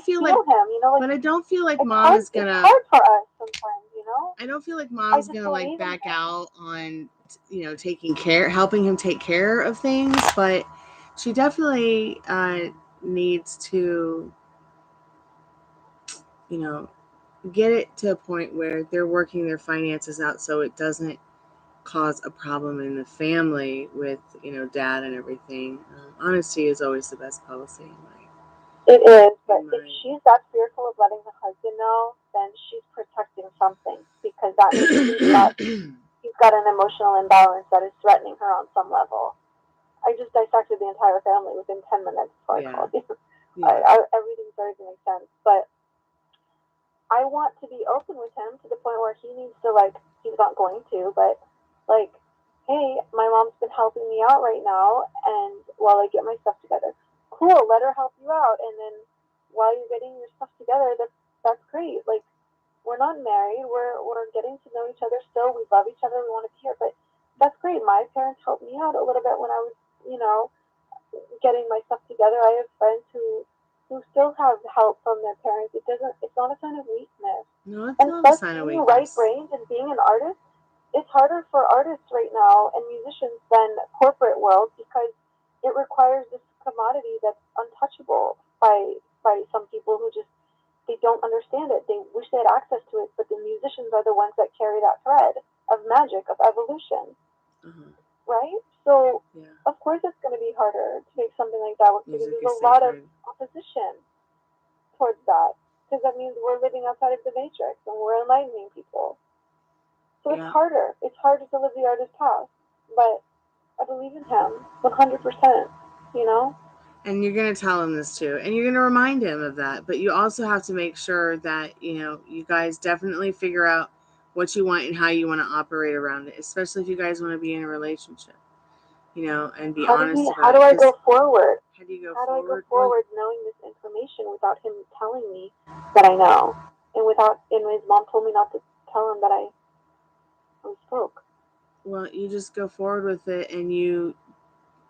feel like, but I don't feel like mom is gonna. It's hard for us sometimes, I don't feel like mom's gonna like back out on helping him take care of things, but she definitely needs to, get it to a point where they're working their finances out so it doesn't cause a problem in the family with, dad and everything. Honesty is always the best policy. It is, but if she's that fearful of letting the husband know, then she's protecting something because that means he's got an emotional imbalance that is threatening her on some level. I just dissected the entire family within 10 minutes before I called you. Everything started to make sense, but I want to be open with him to the point where he needs to, like, he's not going to, but, like, hey, my mom's been helping me out right now, and while I get my stuff together, cool, let her help you out, and then while you're getting your stuff together, that's great. Like, we're not married, we're getting to know each other still, we love each other, we want to be here, but that's great. My parents helped me out a little bit when I was, getting my stuff together. I have friends who still have help from their parents. It's not a sign of weakness. No, it's And not a plus, sign of being weakness. right-brained and being an artist, it's harder for artists right now and musicians than corporate world because it requires this commodity that's untouchable by some people who just, they don't understand it. They wish they had access to it, but the musicians are the ones that carry that thread of magic, of evolution. Right? So, of course it's going to be harder to make something like that work because there's a lot of opposition towards that. Because that means we're living outside of the matrix and we're enlightening people. So it's harder. It's harder to live the artist path. But I believe in him 100%, you know? And you're going to tell him this too. And you're going to remind him of that. But you also have to make sure that, you know, you guys definitely figure out what you want and how you want to operate around it, especially if you guys want to be in a relationship, you know, and be honest about it. How do I go forward? How do you go How forward? do I go forward knowing this information without him telling me that I know? And his mom told me not to tell him that I spoke. Well, you just go forward with it and you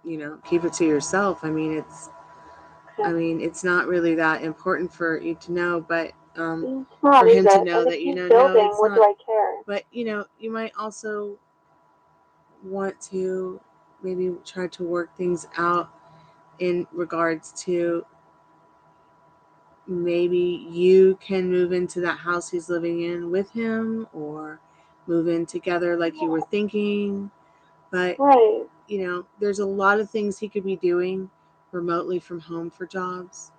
know, keep it to yourself. I mean, it's not really that important for you to know, but for him to know that, you know, no, it's what not. Do I care? But, you know, you might also want to maybe try to work things out in regards to maybe you can move into that house he's living in with him or move in together like you were thinking. But, you know, there's a lot of things he could be doing remotely from home for jobs.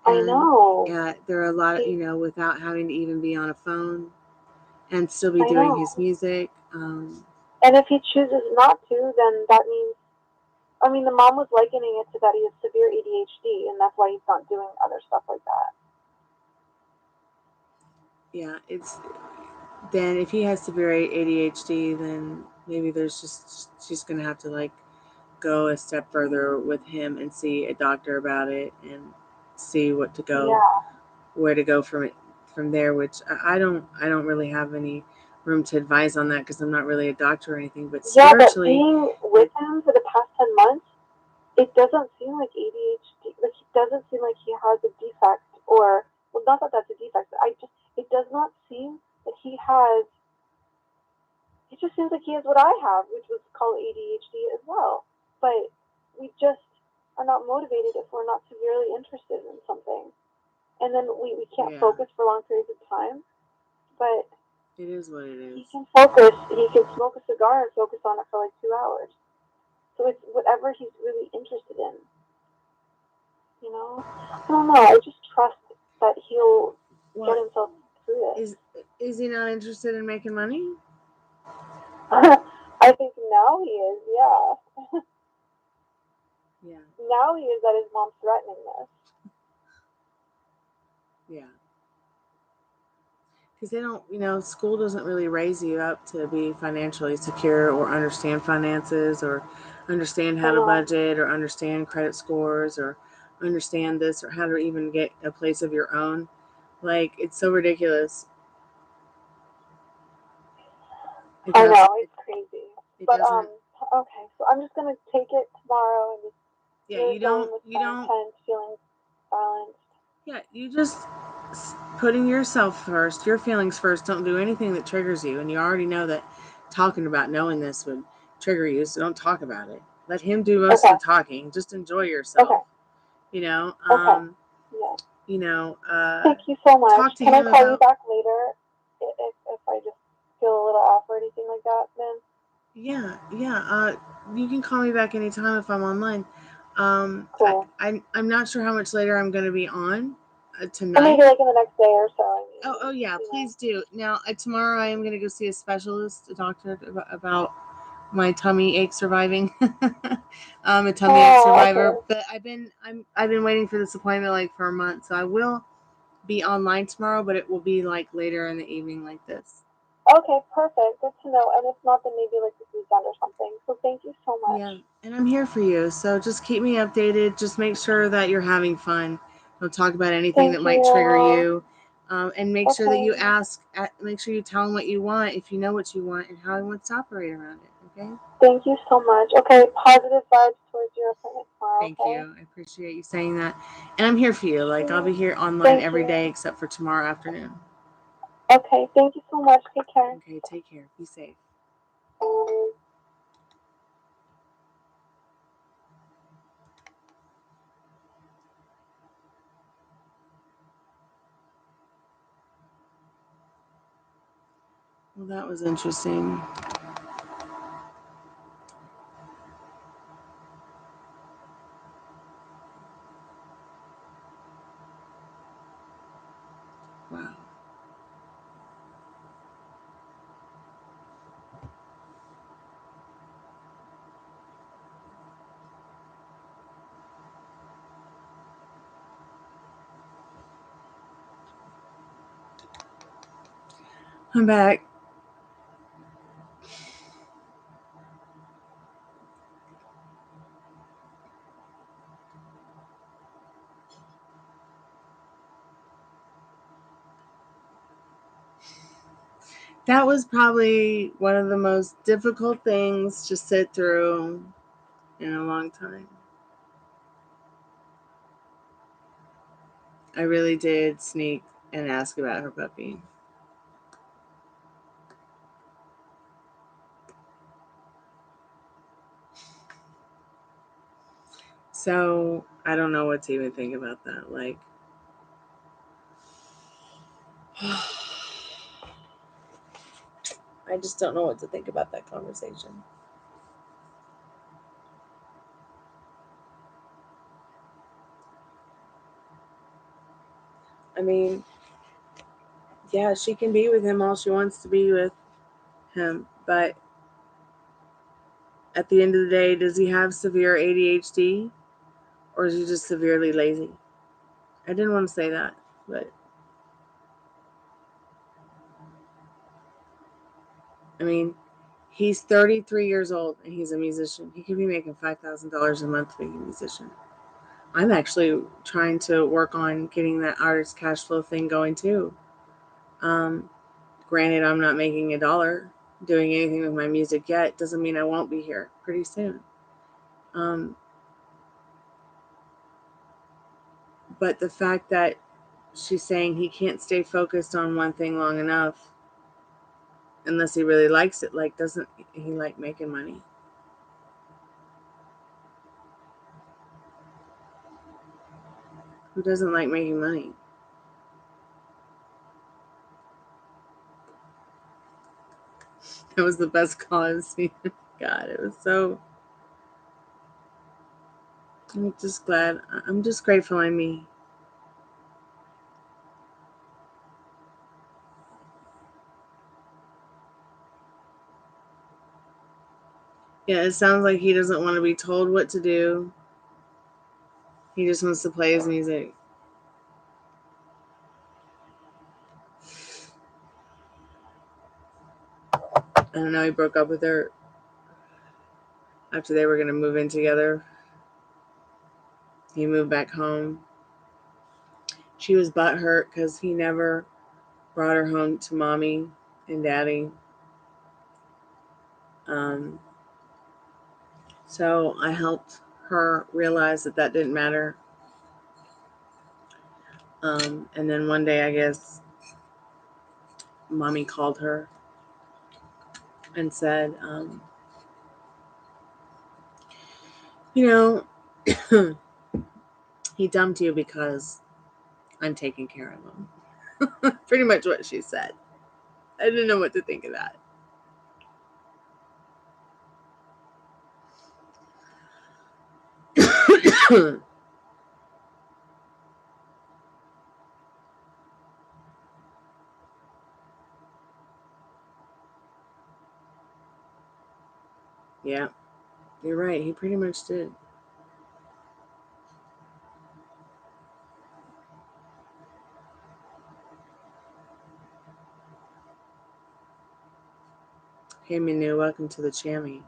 And, I know. Yeah, there are a lot of, you know, without having to even be on a phone and still be doing his music. And if he chooses not to, then that means, I mean, the mom was likening it to that he has severe ADHD, and that's why he's not doing other stuff like that. Yeah, then if he has severe ADHD, then maybe she's going to have to like go a step further with him and see a doctor about it and see where to go from there, which I don't really have any room to advise on that because I'm not really a doctor or anything, but spiritually, but being with him for the past 10 months, it doesn't seem like ADHD, like it doesn't seem like he has a defect or, well, not that that's a defect, but it does not seem that he has, it just seems like he has what I have, which was called ADHD as well. But we just are not motivated if we're not severely interested in something. And then we can't focus for long periods of time. But it is what it is. He can focus, he can smoke a cigar and focus on it for like 2 hours. So it's whatever he's really interested in. You know? I don't know. I just trust that he'll get himself through this. Is he not interested in making money? I think now he is, yeah. Yeah. Now he is that his mom's threatening this. Yeah. Because they don't, you know, school doesn't really raise you up to be financially secure or understand finances or understand how to budget or understand credit scores or understand this or how to even get a place of your own. Like, it's so ridiculous. I know, it's crazy. But okay, so I'm just gonna take it tomorrow and just you don't feeling balanced. Yeah, you just putting yourself first, your feelings first. Don't do anything that triggers you, and you already know that talking about knowing this would trigger you, so don't talk about it. Let him do most of the talking. Just enjoy yourself. Okay. You know. Yeah. You know. Thank you so much. Talk to Can him I call you back later if I just feel a little off or anything like that, then? Yeah. You can call me back anytime if I'm online. Cool. I'm not sure how much later I'm going to be on tonight. Or maybe like in the next day or so. I mean, oh yeah, please do. Now tomorrow I am going to go see a doctor about my tummy ache surviving. A tummy ache survivor. Okay. But I've been waiting for this appointment like for a month, so I will be online tomorrow, but it will be like later in the evening like this. Okay, perfect. Good to know. And if not, then maybe like this weekend or something. So thank you so much. Yeah, and I'm here for you. So just keep me updated. Just make sure that you're having fun. Don't talk about anything that might trigger you. And make sure that you ask. Make sure you tell him what you want if you know what you want and how he wants to operate around it. okay? Thank you so much. Okay, positive vibes towards your appointment tomorrow. Thank okay? you. I appreciate you saying that. And I'm here for you. Like, I'll be here online Thank every you. day except for tomorrow afternoon. Okay, thank you so much. Take care. Okay, take care. Be safe. Well, that was interesting. Wow. I'm back. That was probably one of the most difficult things to sit through in a long time. I really did sneak and ask about her puppy. So I don't know what to even think about that. Like, I just don't know what to think about that conversation. I mean, yeah, she can be with him all she wants to be with him, but at the end of the day, does he have severe ADHD or is he just severely lazy? I didn't want to say that, but I mean, he's 33 years old and he's a musician. He could be making $5,000 a month being a musician. I'm actually trying to work on getting that artist cash flow thing going too. Granted, I'm not making $1 doing anything with my music yet. Doesn't mean I won't be here pretty soon. But the fact that she's saying he can't stay focused on one thing long enough unless he really likes it. Like, doesn't he like making money? Who doesn't like making money? That was the best call I've seen. God, it was so. I'm just glad. I'm just grateful I'm me. Yeah, it sounds like he doesn't want to be told what to do. He just wants to play his music. I don't know. He broke up with her after they were going to move in together. He moved back home. She was butthurt because he never brought her home to mommy and daddy. So I helped her realize that didn't matter. And then one day, I guess, mommy called her and said, you know, he dumped you because I'm taking care of him. Pretty much what she said. I didn't know what to think of that. Yeah, you're right. He pretty much did. Hey, Minu, welcome to the Chammy.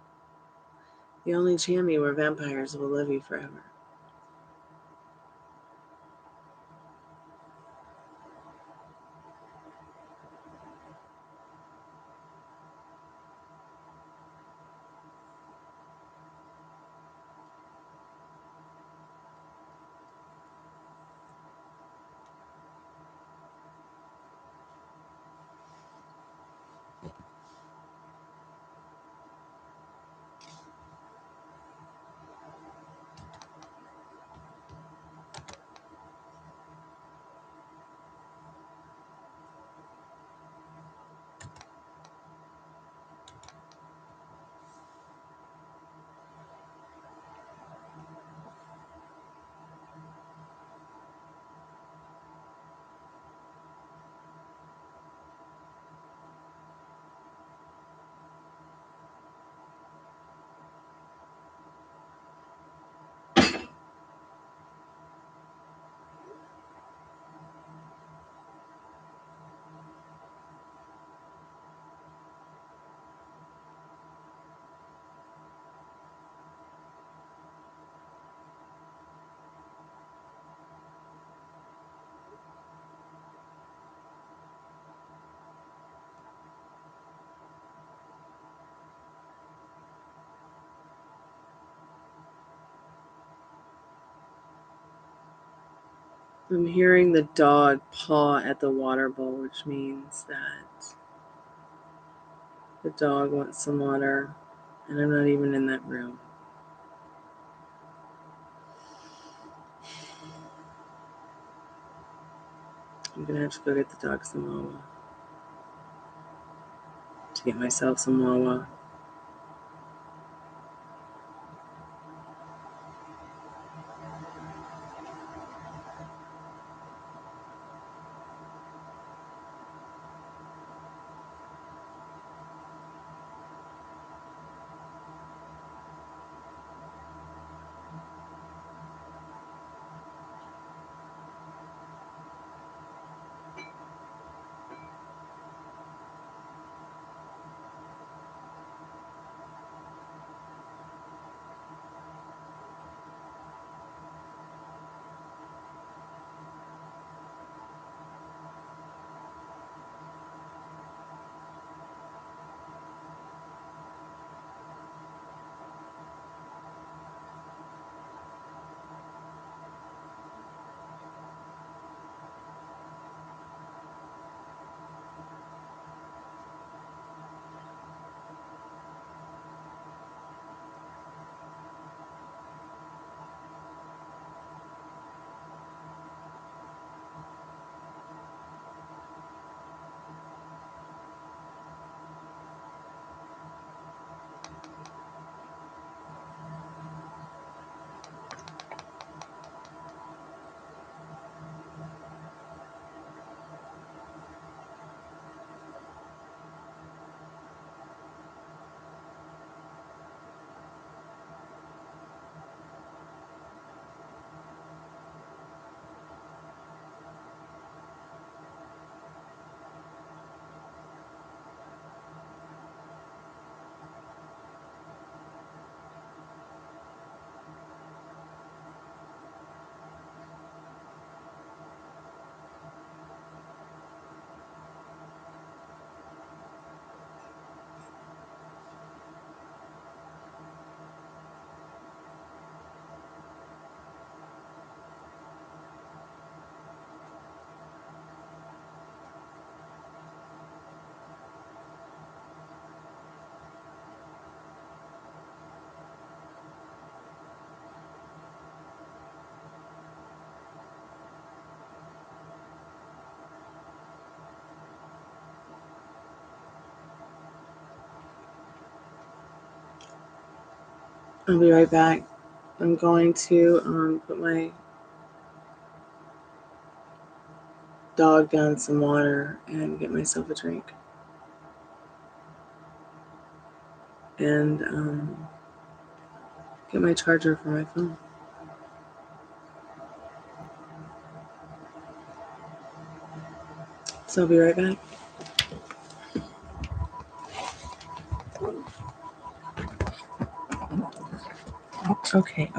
The only Chammy where vampires will live you forever. I'm hearing the dog paw at the water bowl, which means that the dog wants some water, and I'm not even in that room. I'm gonna have to go get the dog some Wawa. To get myself some Wawa. I'll be right back. I'm going to put my dog down some water and get myself a drink. And get my charger for my phone. So I'll be right back. Okay.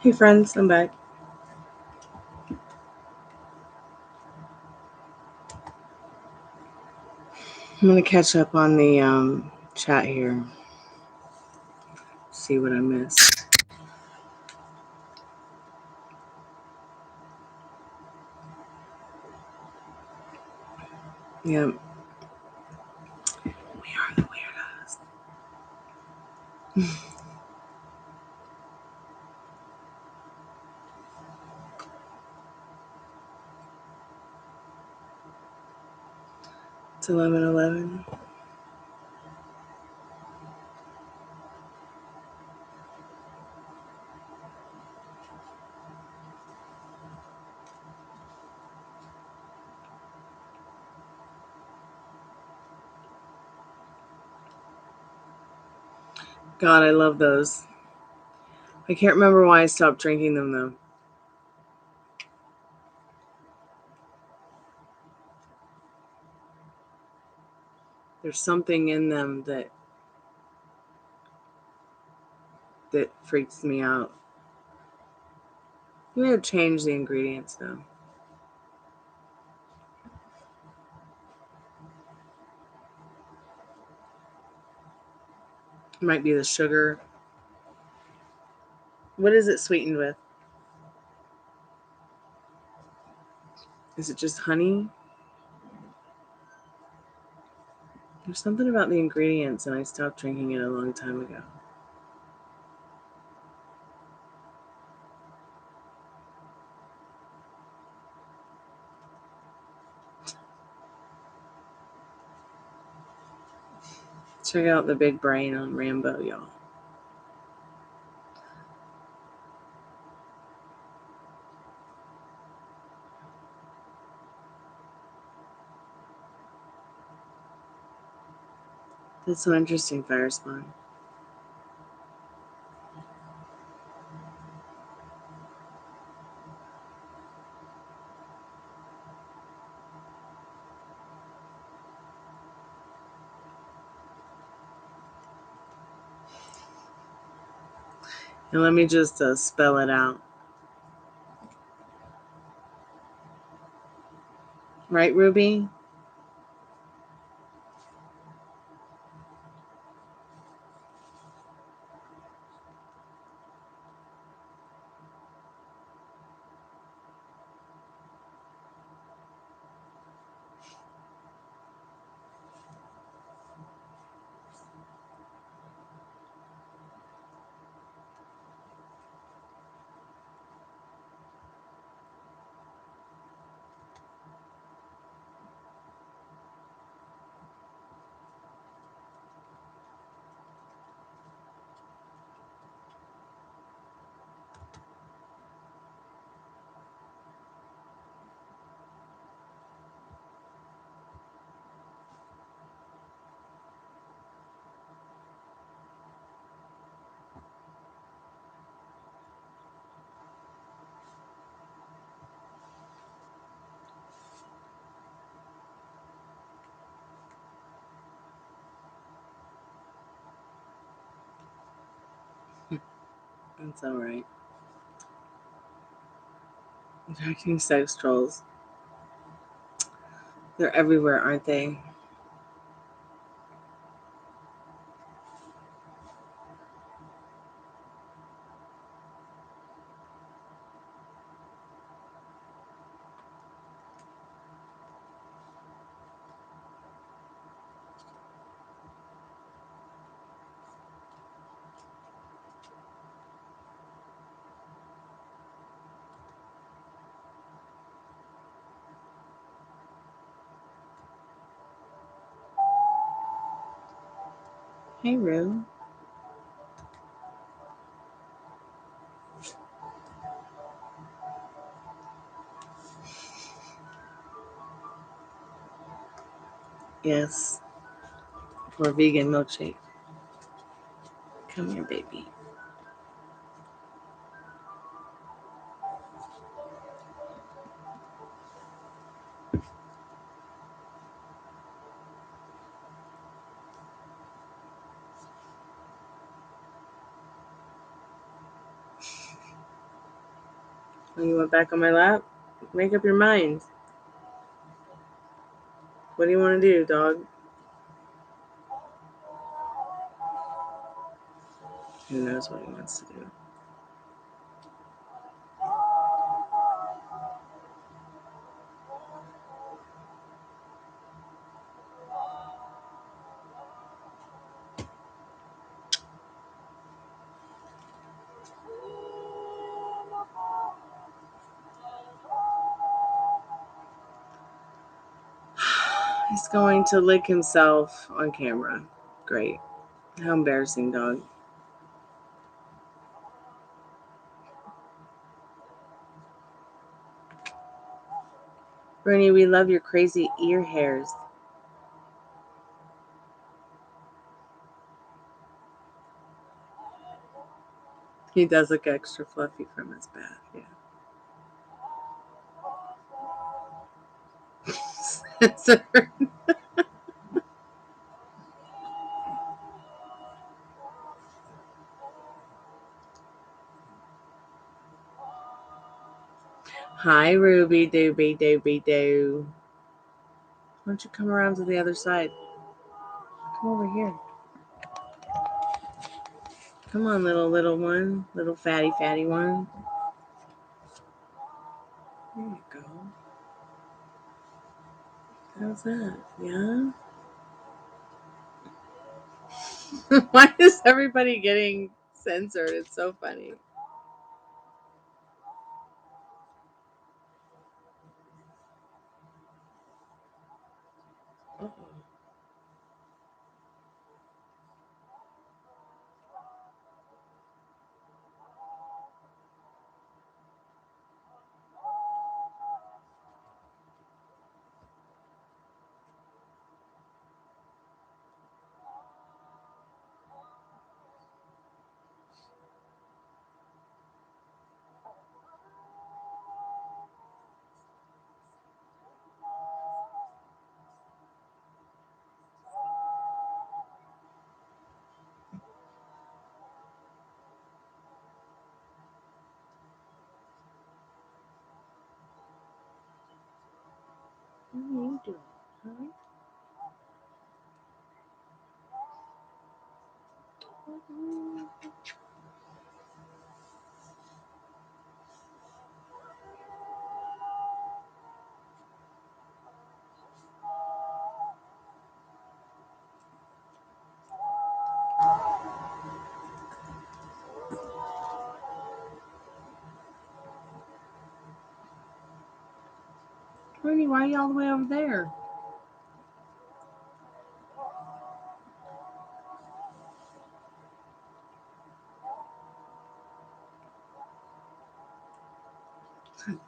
Hey friends, I'm back. I'm going to catch up on the chat here. See what I missed. Yep. We are the weirdos. It's 11:11. God, I love those. I can't remember why I stopped drinking them though. There's something in them that freaks me out. We have changed the ingredients though. It might be the sugar. What is it sweetened with? Is it just honey? There's something about the ingredients, and I stopped drinking it a long time ago. Check out the big brain on Rambo, y'all. That's so interesting, Fire Spawn. And let me just spell it out. Right, Ruby? That's all right. Attracting sex trolls. They're everywhere, aren't they? Hey, Rue. Yes. For a vegan milkshake. Come here, baby. When you went back on my lap, make up your mind. What do you want to do, dog? Who knows what he wants to do? He's going to lick himself on camera. Great. How embarrassing, dog. Bernie, we love your crazy ear hairs. He does look extra fluffy from his bath, yeah. Hi, Ruby Dooby Dooby Doo. Why don't you come around to the other side? Come over here. Come on, little one. Little fatty one. There you go. How's that? Yeah? Why is everybody getting censored? It's so funny. Uh-oh. What are you doing? Huh? Bernie, why are you all the way over there?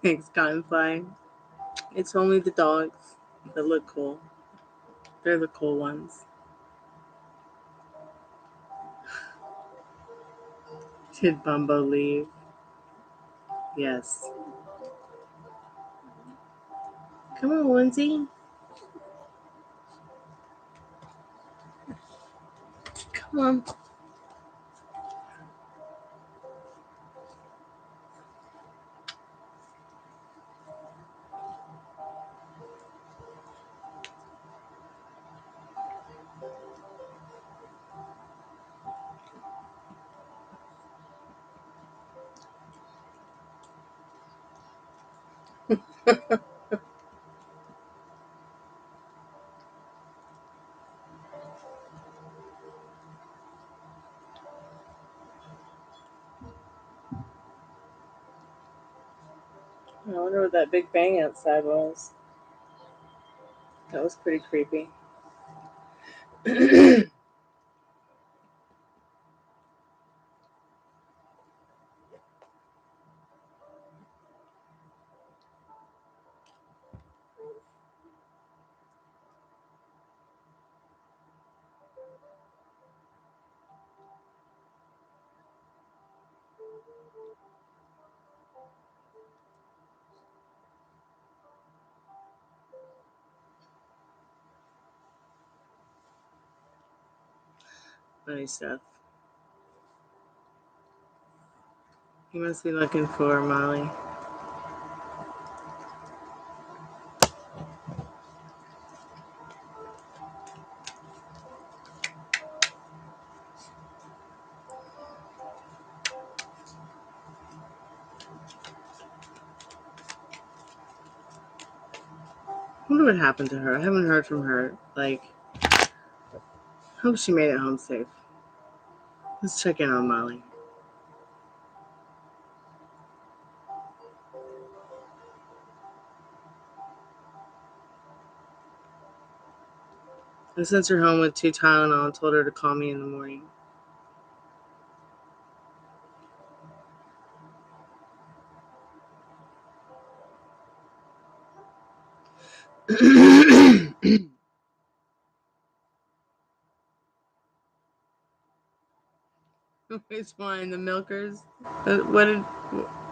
Thanks, Cottonfly. It's only the dogs that look cool. They're the cool ones. Did Bumbo leave? Yes. Come on, Lindsay. Come on. I wonder what that big bang outside was. That was pretty creepy. Funny stuff. You must be looking for Molly. wonder what happened to her. I haven't heard from her. Like, hope she made it home safe. Let's check in on Molly. I sent her home with 2 Tylenol and told her to call me in the morning. Which one? The milkers?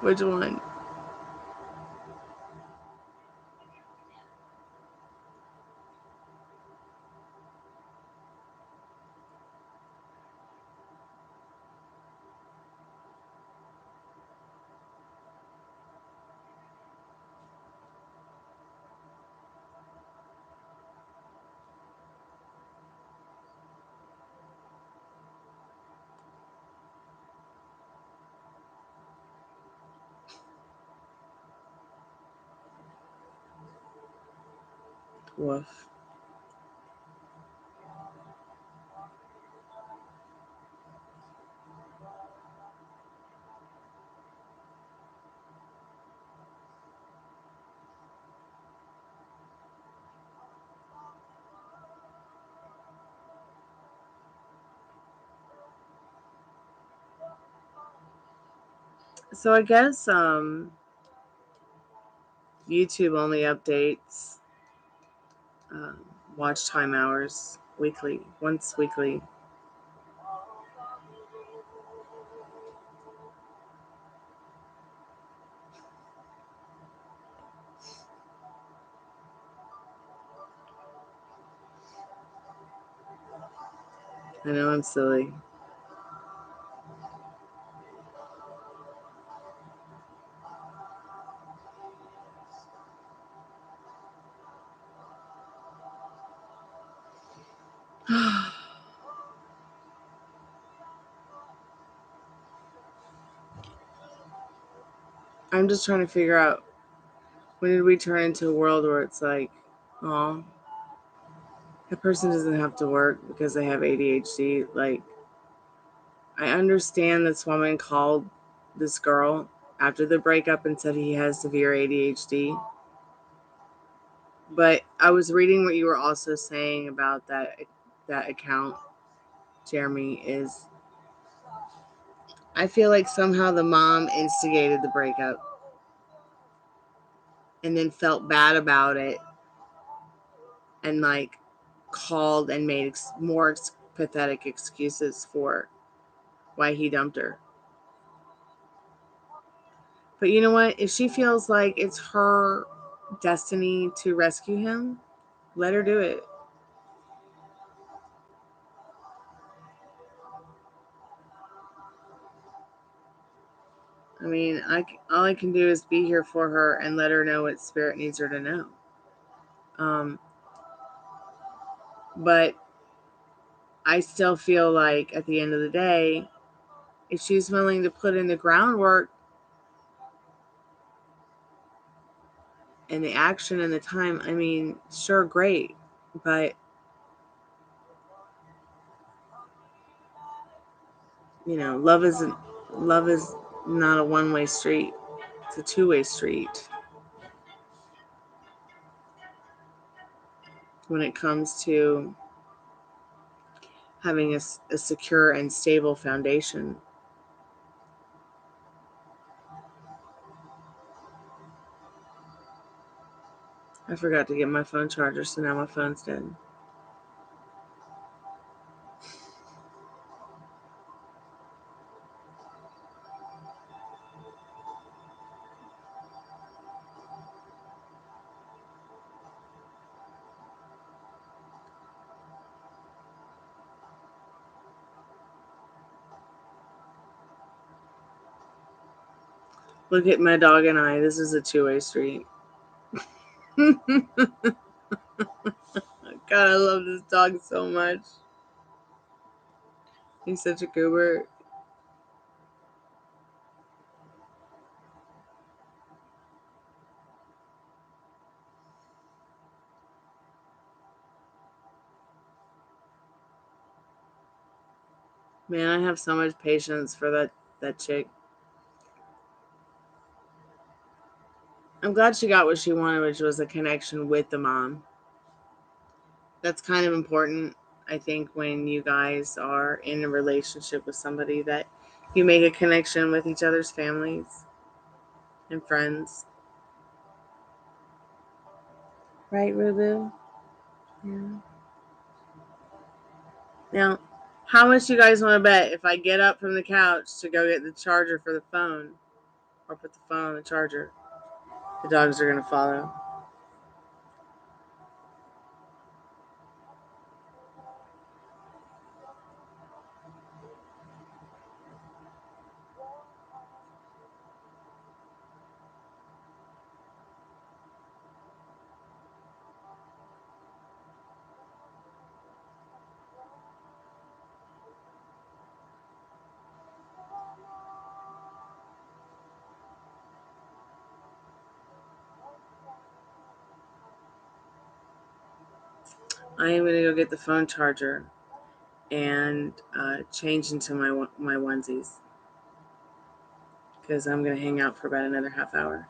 Which one? Woof. So I guess YouTube only updates watch time hours weekly, once weekly. I know I'm silly. I'm just trying to figure out, when did we turn into a world where it's like, oh, that person doesn't have to work because they have ADHD. Like, I understand this woman called this girl after the breakup and said he has severe ADHD. But I was reading what you were also saying about that account, Jeremy, is I feel like somehow the mom instigated the breakup and then felt bad about it and like called and made more pathetic excuses for why he dumped her. But you know what? If she feels like it's her destiny to rescue him, let her do it. I mean, all I can do is be here for her and let her know what Spirit needs her to know. But I still feel like at the end of the day, if she's willing to put in the groundwork and the action and the time, I mean, sure, great. But, you know, love is not a one-way street. It's a two-way street when it comes to having a secure and stable foundation. I forgot to get my phone charger, so now my phone's dead. Look at my dog and I. This is a two-way street. God, I love this dog so much. He's such a goober. Man, I have so much patience for that chick. I'm glad she got what she wanted, which was a connection with the mom. That's kind of important, I think, when you guys are in a relationship with somebody, that you make a connection with each other's families and friends. Right, Rubu? Yeah. Now, how much you guys want to bet if I get up from the couch to go get the charger for the phone, or put the phone on the charger, the dogs are going to follow? I am going to go get the phone charger and change into my onesies, because I'm going to hang out for about another half hour.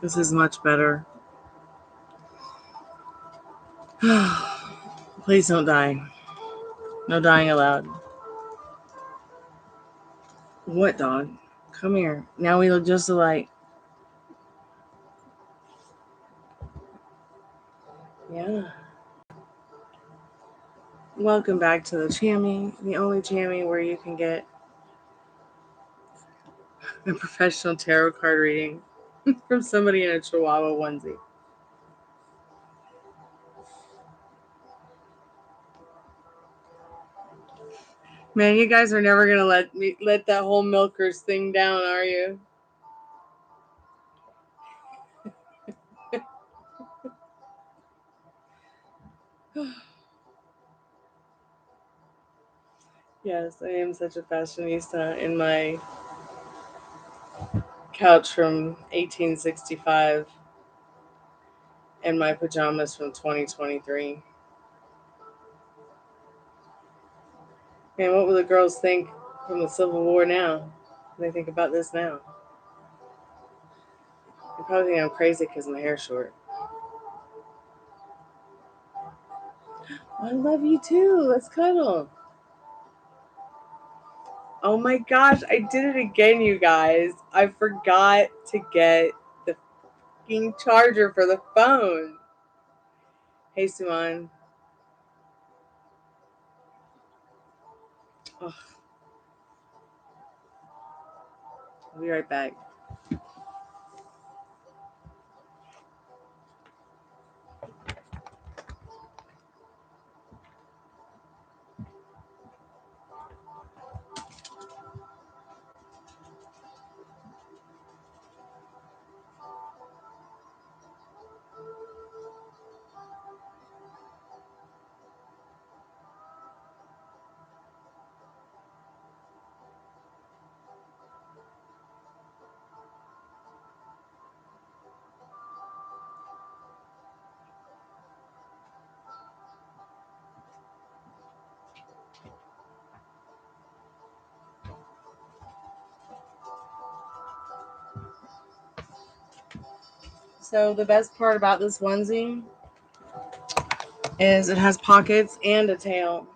This is much better. Please don't die. No dying allowed. What dog? Come here. Now we look just alike. Yeah. Welcome back to the Chammy, the only Chammy where you can get a professional tarot card reading from somebody in a Chihuahua onesie. Man, you guys are never gonna let that whole milkers thing down, are you? Yes, I am such a fashionista in my couch from 1865 and my pajamas from 2023. Man, what will the girls think from the Civil War now? What do they think about this now? They probably think I'm crazy because my hair's short. I love you too. Let's cuddle. Oh my gosh, I did it again, you guys. I forgot to get the fucking charger for the phone. Hey, Suman. Oh, I'll be right back. So the best part about this onesie is it has pockets and a tail.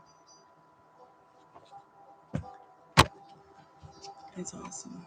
It's awesome.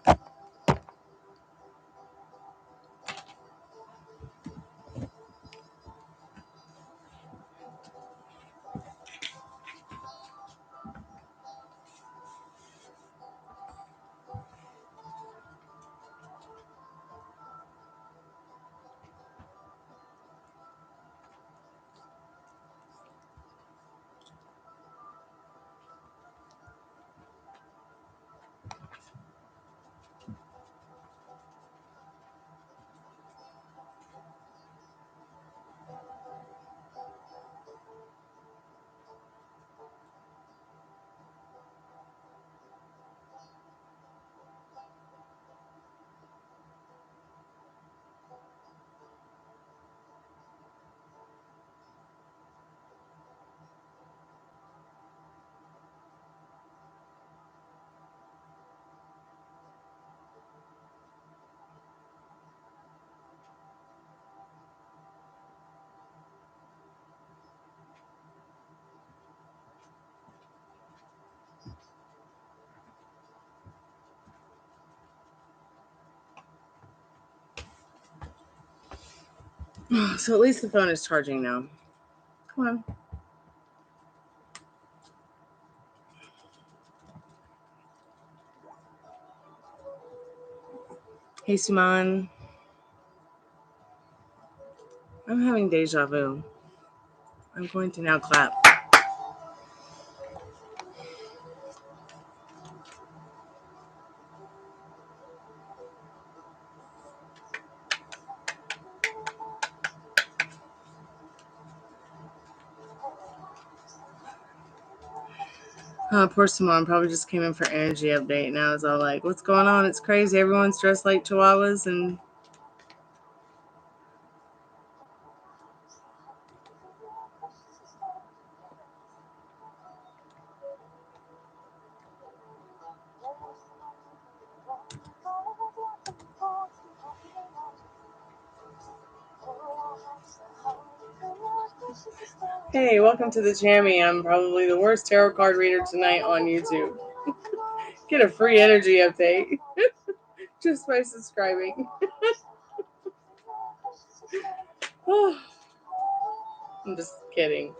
So at least the phone is charging now. Come on. Hey, Suman. I'm having deja vu. I'm going to now clap. Poor Simone probably just came in for energy update. Now it's all like, what's going on? It's crazy. Everyone's dressed like chihuahuas and Hey, welcome to the Jammy. I'm probably the worst tarot card reader tonight on YouTube. Get a free energy update just by subscribing. I'm just kidding.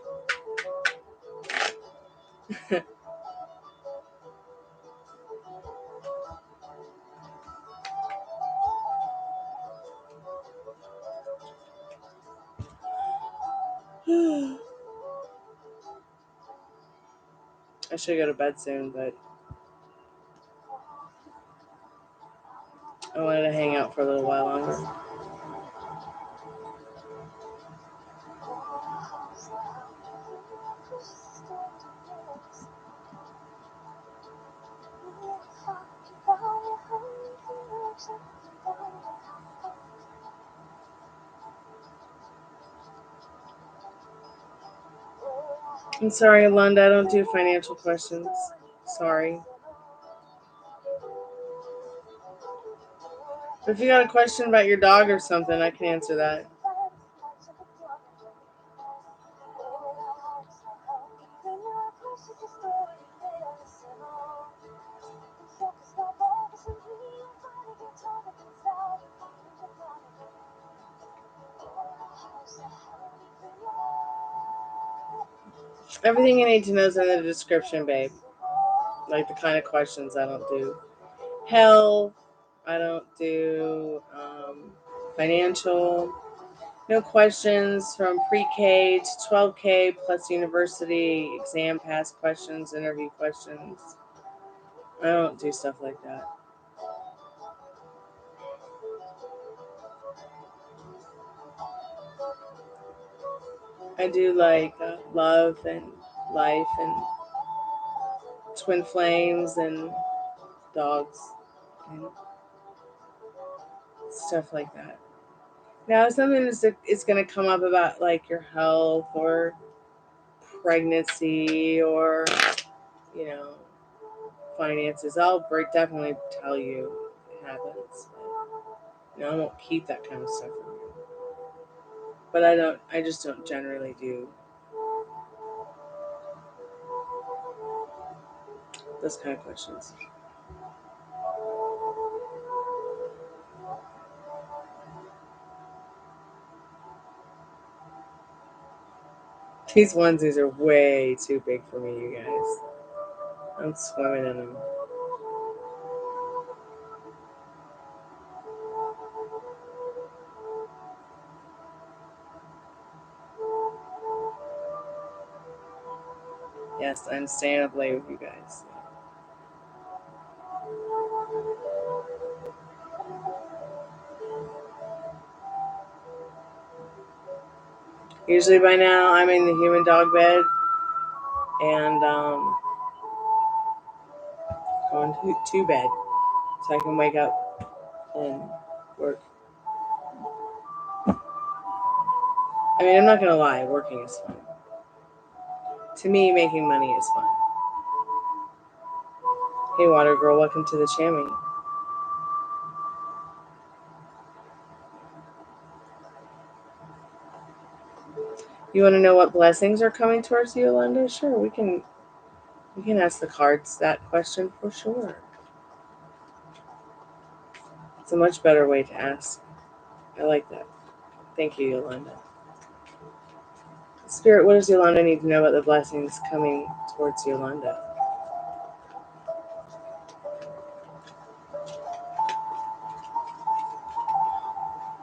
I should go to bed soon, but I wanted to hang out for a little while longer. I'm sorry, Alonda, I don't do financial questions. Sorry. But if you got a question about your dog or something, I can answer that. Everything you need to know is in the description, babe. Like the kind of questions I don't do. Health, I don't do financial. No questions from pre-K to 12K plus university, exam pass questions, interview questions. I don't do stuff like that. I do like love and life and twin flames and dogs and stuff like that. Now, if something is going to come up about like your health or pregnancy or, finances, I'll definitely tell you it happens. But, I won't keep that kind of stuff from you. But I just don't generally do those kind of questions. These onesies are way too big for me, you guys. I'm swimming in them. Yes, I'm staying up late with you guys. Usually by now I'm in the human dog bed and going to bed so I can wake up and work. I mean, I'm not going to lie, working is fun. To me, making money is fun. Hey, Water Girl, welcome to the Chammy. You want to know what blessings are coming towards you, Yolanda? Sure, we can ask the cards that question for sure. It's a much better way to ask. I like that. Thank you, Yolanda. Spirit, what does Yolanda need to know about the blessings coming towards Yolanda?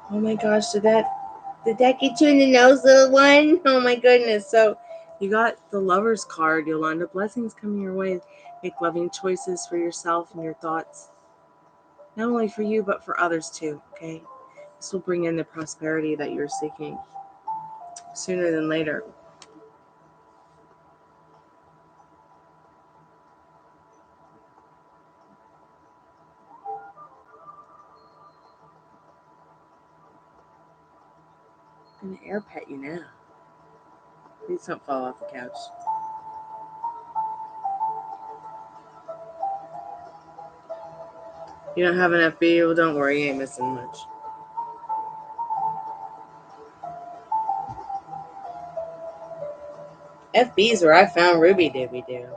Oh my gosh, did that get you in the nose, little one? Oh my goodness. So you got the Lover's card, Yolanda. Blessings coming your way. Make loving choices for yourself and your thoughts. Not only for you, but for others too, okay? This will bring in the prosperity that you're seeking sooner than later. I'm going to air pet you now. Please don't fall off the couch. You don't have an FB? Well, don't worry, you ain't missing much. FB's where I found Ruby Dooby Doo.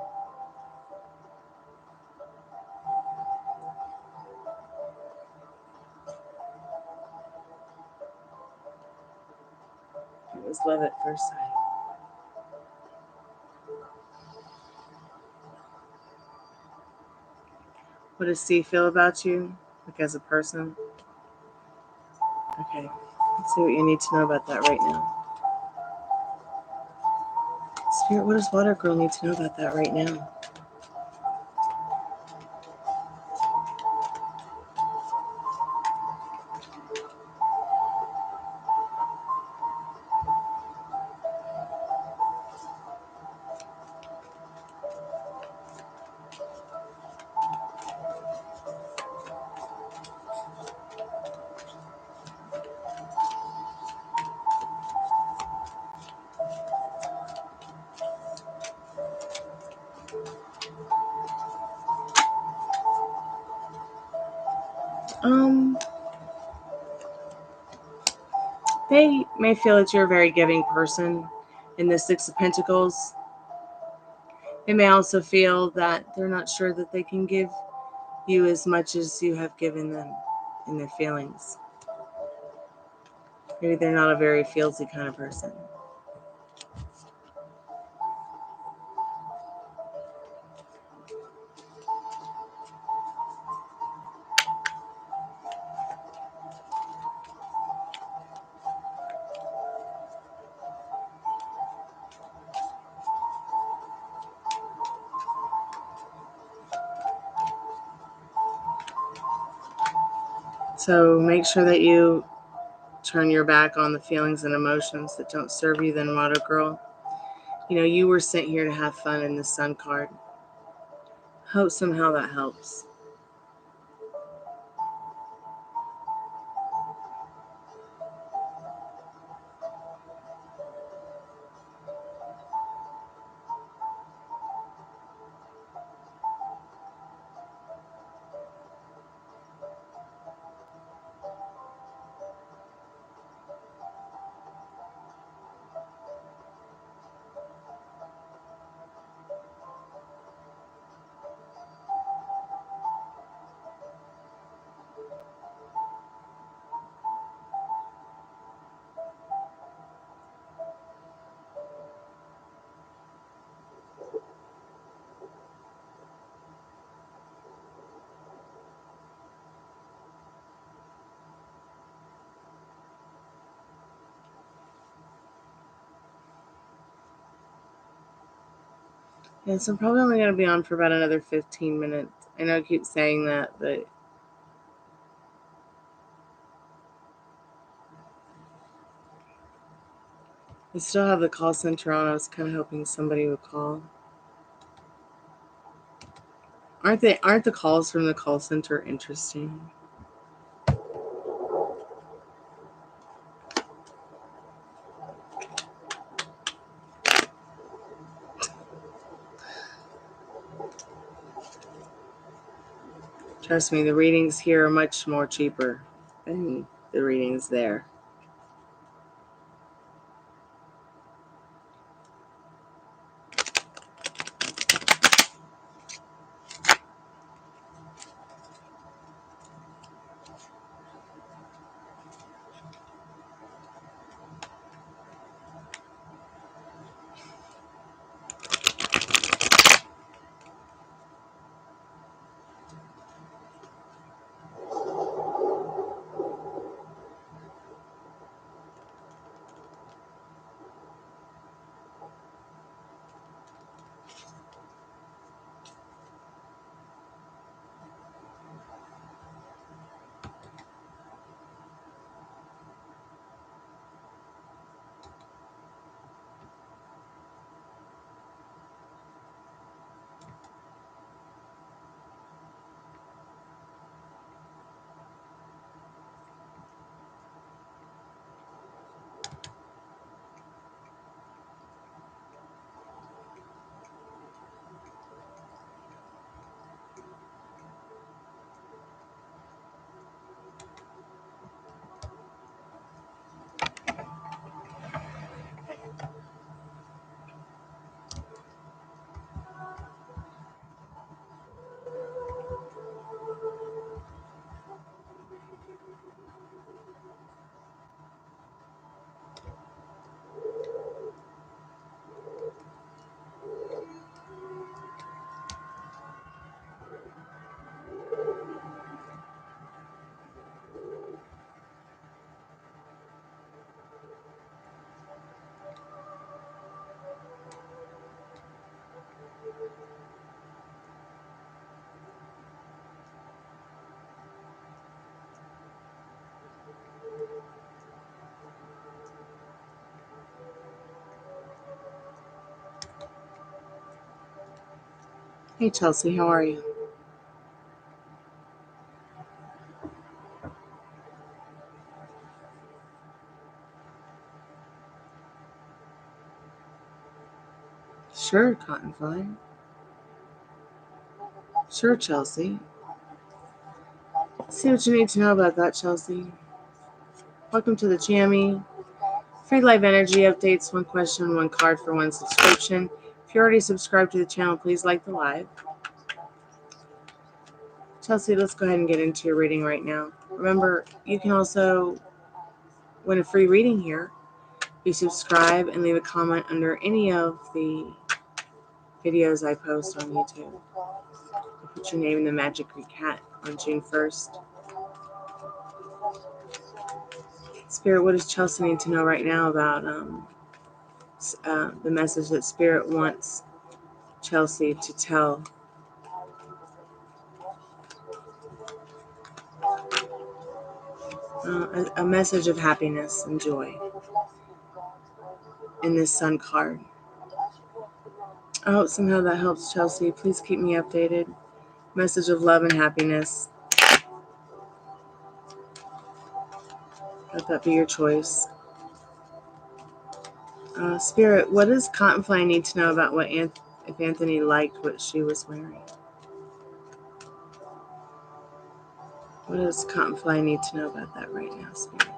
It was love at first sight. What does C feel about you? Like as a person? Okay. Let's see what you need to know about that right now. Spirit, what does Water Girl need to know about that right now? They may feel that you're a very giving person in the Six of Pentacles. They may also feel that they're not sure that they can give you as much as you have given them in their feelings. Maybe they're not a very feelsy kind of person. So make sure that you turn your back on the feelings and emotions that don't serve you, then Water Girl. You know, you were sent here to have fun in the Sun card. Hope somehow that helps. Yeah, so I'm probably only going to be on for about another 15 minutes. I know I keep saying that, but I still have the call center on. I was kind of hoping somebody would call. Aren't the calls from the call center interesting? Trust me, the readings here are much more cheaper than the readings there. Hey, Chelsea, how are you? Sure, Cottonfly. Sure, Chelsea. See what you need to know about that, Chelsea. Welcome to the Jammy. Free live energy updates, one question, one card for one subscription. If you're already subscribed to the channel, please like the live. Chelsea, let's go ahead and get into your reading right now. Remember, you can also win a free reading here. You subscribe and leave a comment under any of the videos I post on YouTube. You put your name in the Magic Greek Hat on June 1st. Spirit, what does Chelsea need to know right now about the message that Spirit wants Chelsea to tell? A message of happiness and joy in this Sun card. I hope somehow that helps, Chelsea. Please keep me updated. Message of love and happiness. Let that be your choice. Spirit, what does Cottonfly need to know about what if Anthony liked what she was wearing? What does Cottonfly need to know about that right now, Spirit?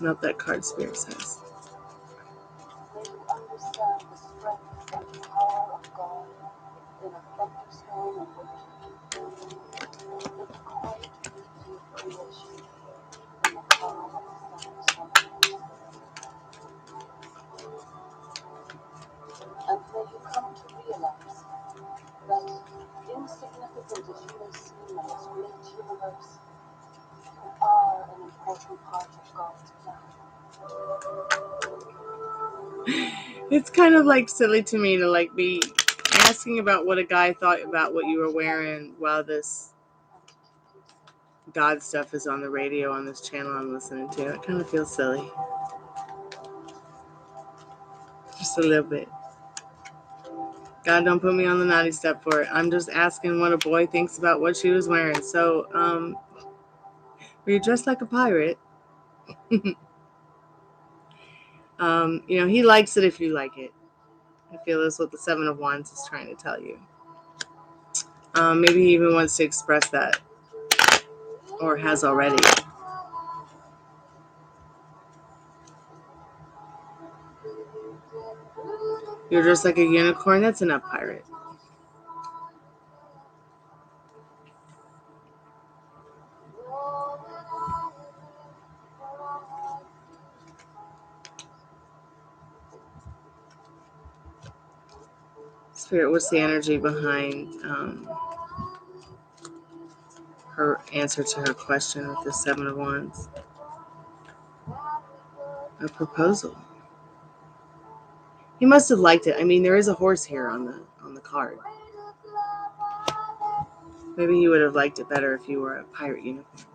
Not that card, Spirit says. It's kind of like silly to me to like be asking about what a guy thought about what you were wearing while this God stuff is on the radio on this channel I'm listening to. It kind of feels silly. Just a little bit. God, don't put me on the naughty step for it. I'm just asking what a boy thinks about what she was wearing. So, were you dressed like a pirate? He likes it if you like it. I feel that's what the Seven of Wands is trying to tell you. Maybe he even wants to express that, or has already. You're dressed like a unicorn. That's enough, pirate. Spirit, what's the energy behind her answer to her question with the Seven of Wands? A proposal. He must have liked it. I mean, there is a horse here on the card. Maybe he would have liked it better if you were a pirate unicorn.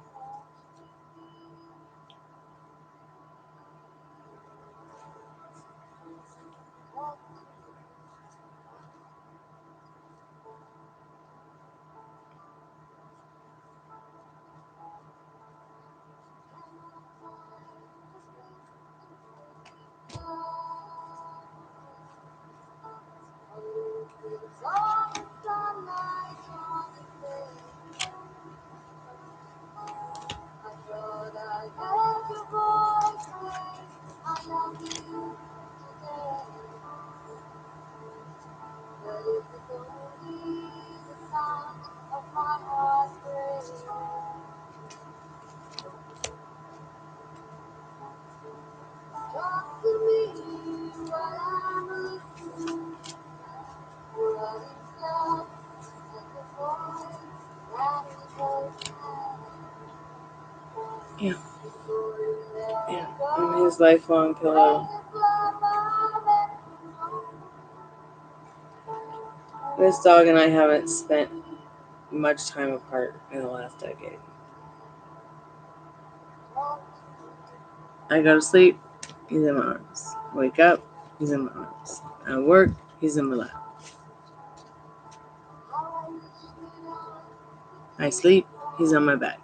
Yeah. And his lifelong pillow. This dog and I haven't spent much time apart in the last decade. I go to sleep, he's in my arms. Wake up, he's in my arms. I work, he's in my lap. I sleep, he's on my back.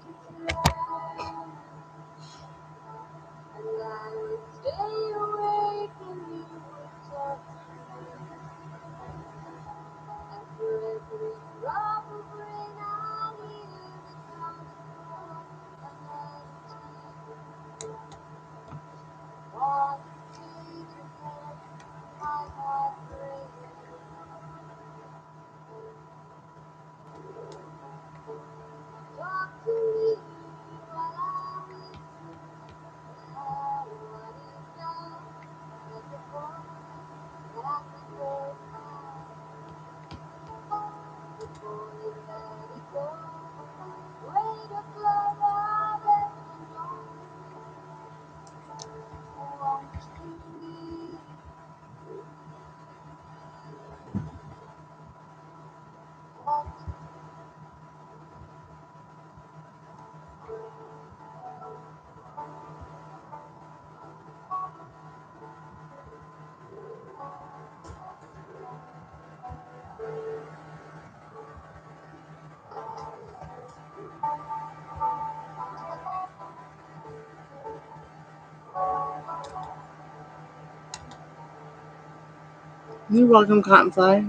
You're welcome, Cottonfly.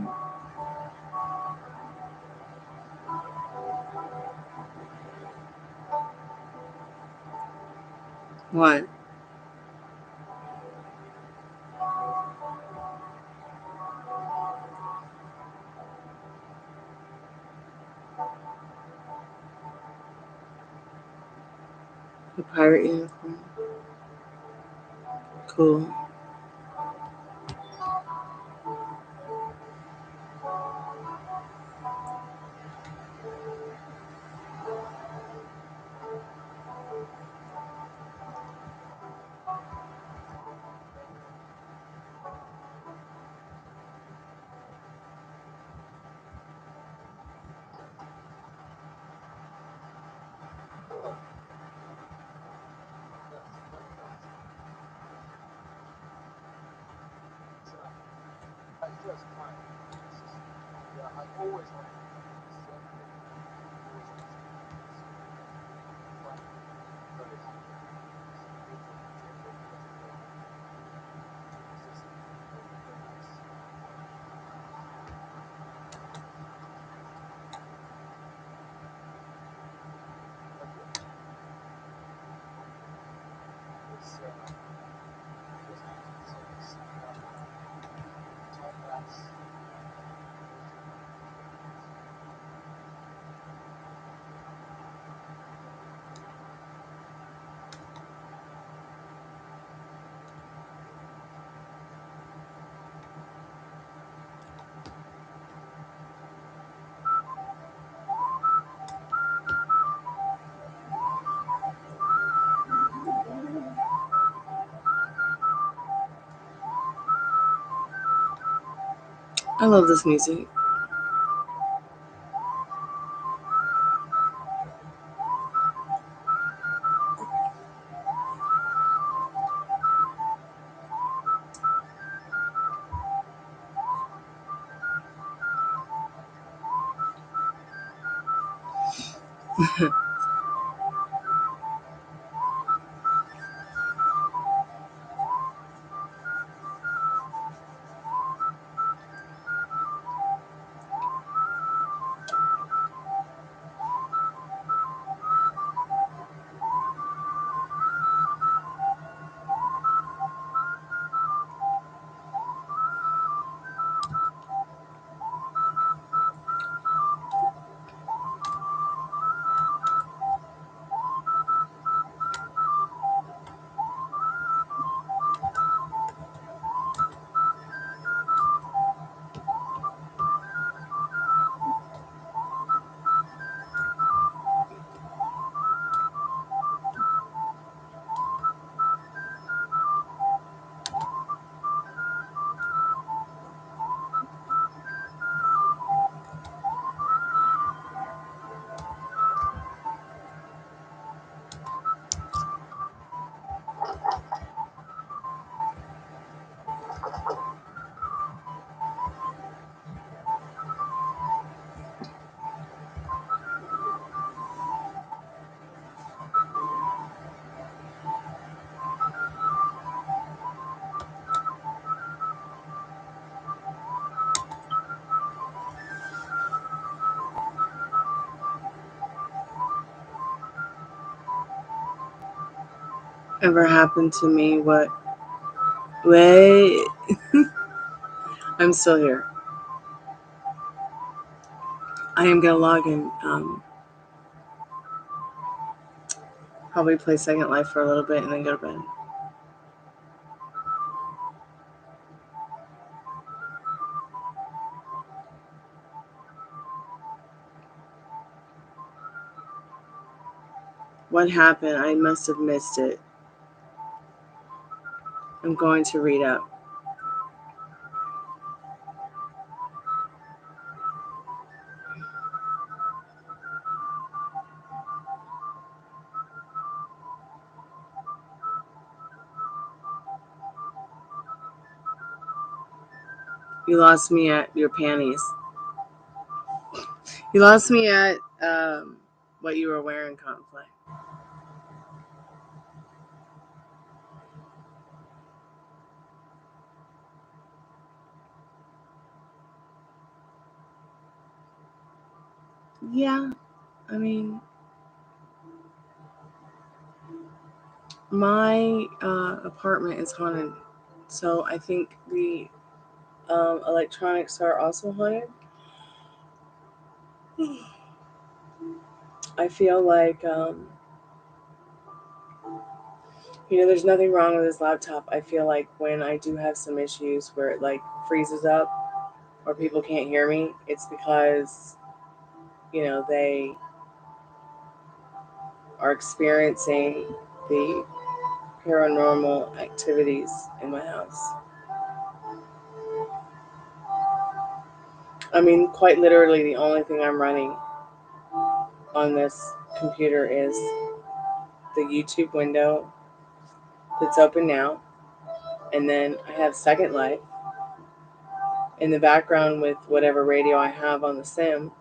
What? A pirate uniform. Cool. I love this music. ever happened to me, what? Wait. I'm still here. I am going to log in. Probably play Second Life for a little bit and then go to bed. What happened? I must have missed it. I'm going to read up. You lost me at your panties. You lost me at what you were wearing, Conflict. Yeah, I mean, my apartment is haunted, so I think the electronics are also haunted. I feel like, there's nothing wrong with this laptop. I feel like when I do have some issues where it like freezes up or people can't hear me, it's because, they are experiencing the paranormal activities in my house. I mean, quite literally, the only thing I'm running on this computer is the YouTube window that's open now. And then I have Second Life in the background with whatever radio I have on the sim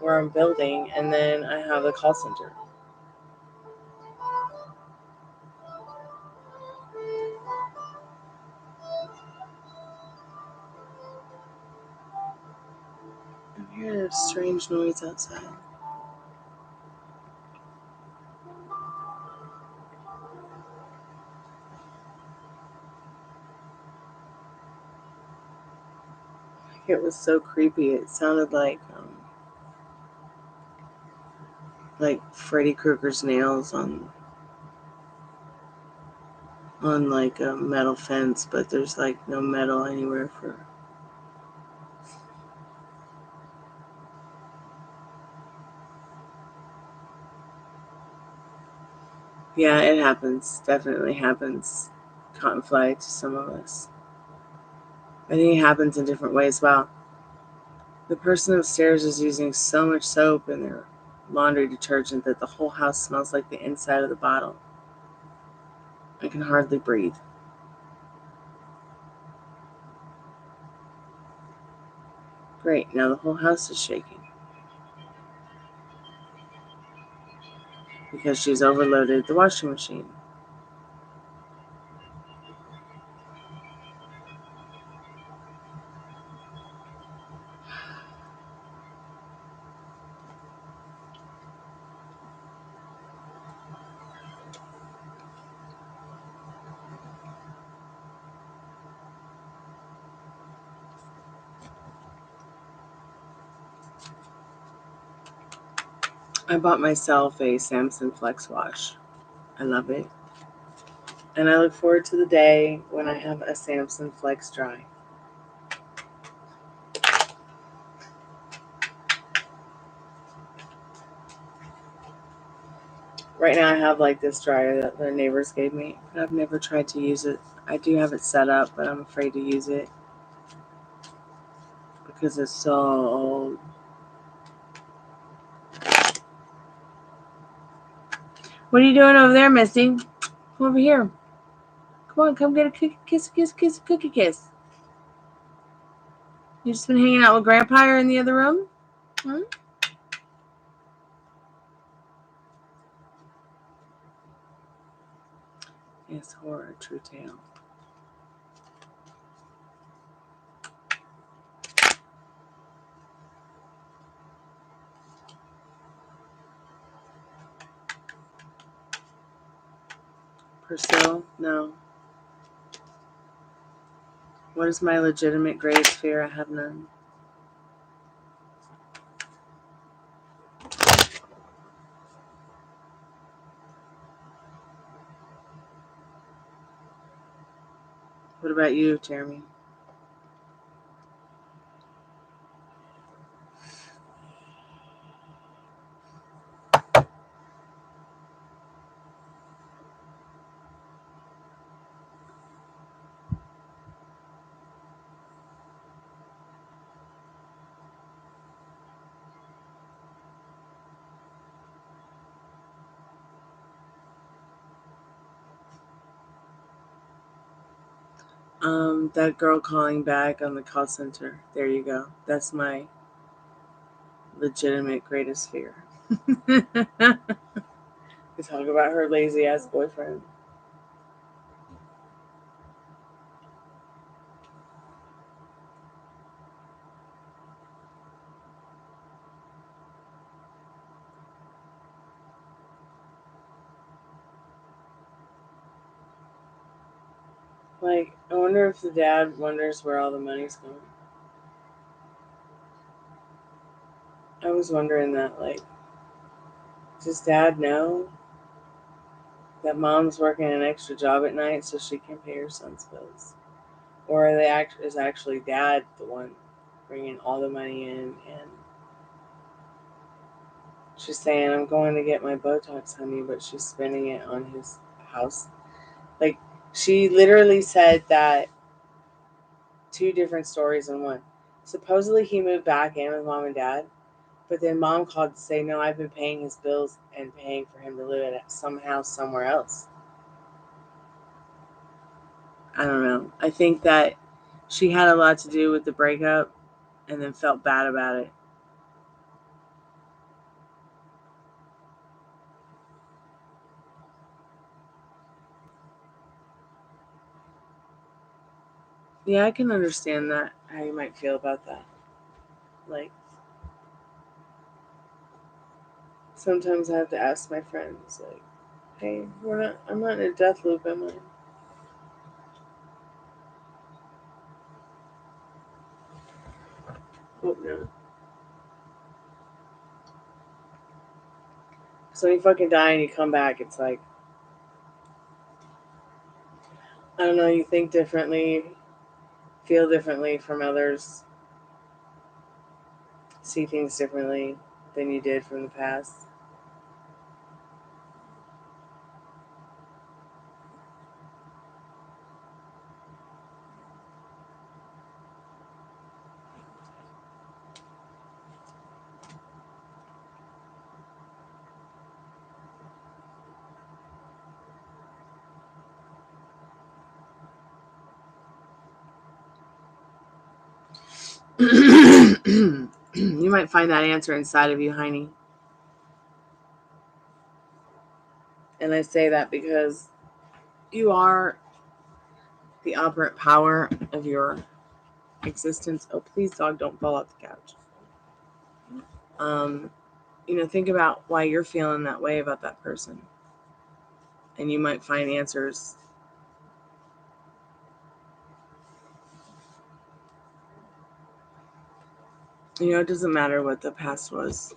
where I'm building. And then I have the call center. I'm hearing a strange noise outside. It was so creepy. It sounded like Freddy Krueger's nails on like a metal fence, but there's like no metal anywhere for. Yeah, it happens. Definitely happens. Cottonfly to some of us. I think it happens in different ways. Wow. The person upstairs is using so much soap in their laundry detergent that the whole house smells like the inside of the bottle. I can hardly breathe. Great, now the whole house is shaking. Because she's overloaded the washing machine. I bought myself a Samsung Flex Wash. I love it. And I look forward to the day when I have a Samsung Flex Dry. Right now I have like this dryer that the neighbors gave me, but I've never tried to use it. I do have it set up, but I'm afraid to use it because it's so old. What are you doing over there, Misty? Come over here. Come on, come get a cookie kiss, cookie kiss. You just been hanging out with Grandpa in the other room? Huh? Yes, horror, true tale. Priscilla? No. What is my legitimate greatest fear? I have none. What about you, Jeremy? That girl calling back on the call center. There you go. That's my legitimate greatest fear. We talk about her lazy ass boyfriend. Like, I wonder if the dad wonders where all the money's going. I was wondering that, like, does dad know that mom's working an extra job at night so she can pay her son's bills? Or is actually dad the one bringing all the money in, and she's saying, I'm going to get my Botox, honey, but she's spending it on his house. Like, she literally said that two different stories in one. Supposedly he moved back in with mom and dad, but then mom called to say, no, I've been paying his bills and paying for him to live at some house somewhere else. I don't know. I think that she had a lot to do with the breakup and then felt bad about it. Yeah, I can understand that, how you might feel about that. Like, sometimes I have to ask my friends, like, hey, I'm not in a death loop, am I? Hope not. So when you fucking die and you come back, it's like, I don't know, you think differently, feel differently from others, see things differently than you did from the past. You might find that answer inside of you, Heine. And I say that because you are the operant power of your existence. Oh, please, dog, don't fall off the couch. Think about why you're feeling that way about that person. And you might find answers. It doesn't matter what the past was.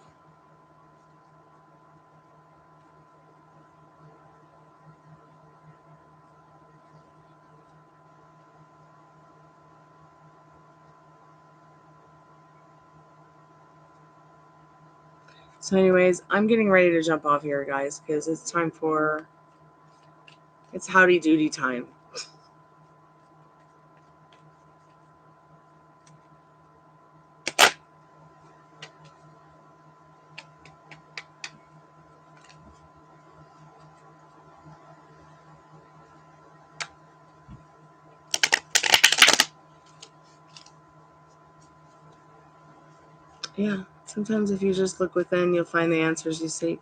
So anyways, I'm getting ready to jump off here, guys, because it's howdy doody time. Yeah, sometimes if you just look within, you'll find the answers you seek.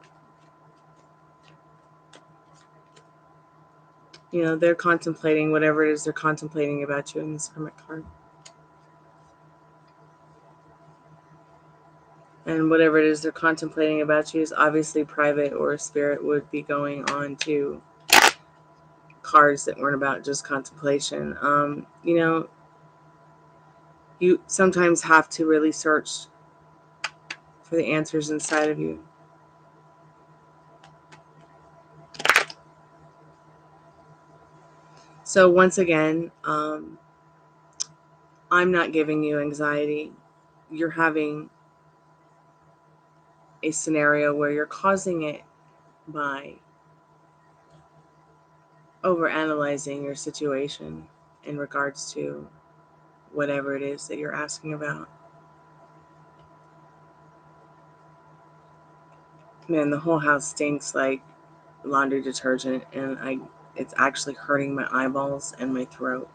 They're contemplating whatever it is they're contemplating about you in this Hermit card. And whatever it is they're contemplating about you is obviously private, or spirit would be going on to cards that weren't about just contemplation. You know, you sometimes have to really search for the answers inside of you. So once again, I'm not giving you anxiety. You're having a scenario where you're causing it by overanalyzing your situation in regards to whatever it is that you're asking about. Man, the whole house stinks like laundry detergent, and it's actually hurting my eyeballs and my throat.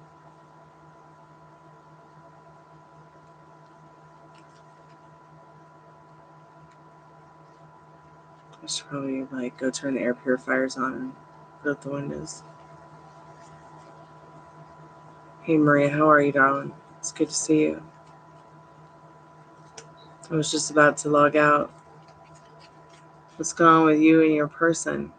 I should probably go turn the air purifiers on and put up the windows. Hey Maria, how are you, darling? It's good to see you. I was just about to log out. What's going on with you and your person?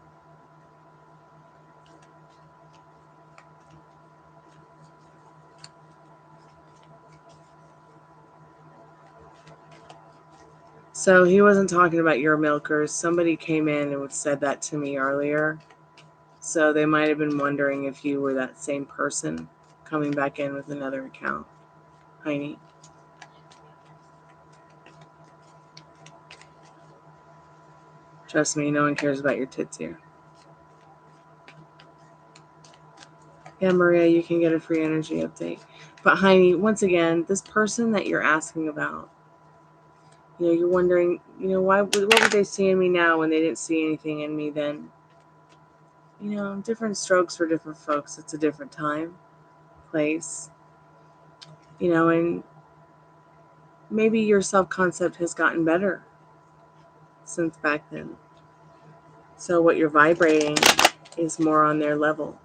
So he wasn't talking about your milkers. Somebody came in and said that to me earlier. So they might have been wondering if you were that same person coming back in with another account. Heine. Trust me, no one cares about your tits here. Yeah, Maria, you can get a free energy update. But Heine, once again, this person that you're asking about, you're wondering, what would they see in me now when they didn't see anything in me then? Different strokes for different folks. It's a different time, place, and maybe your self-concept has gotten better since back then. So what you're vibrating is more on their level.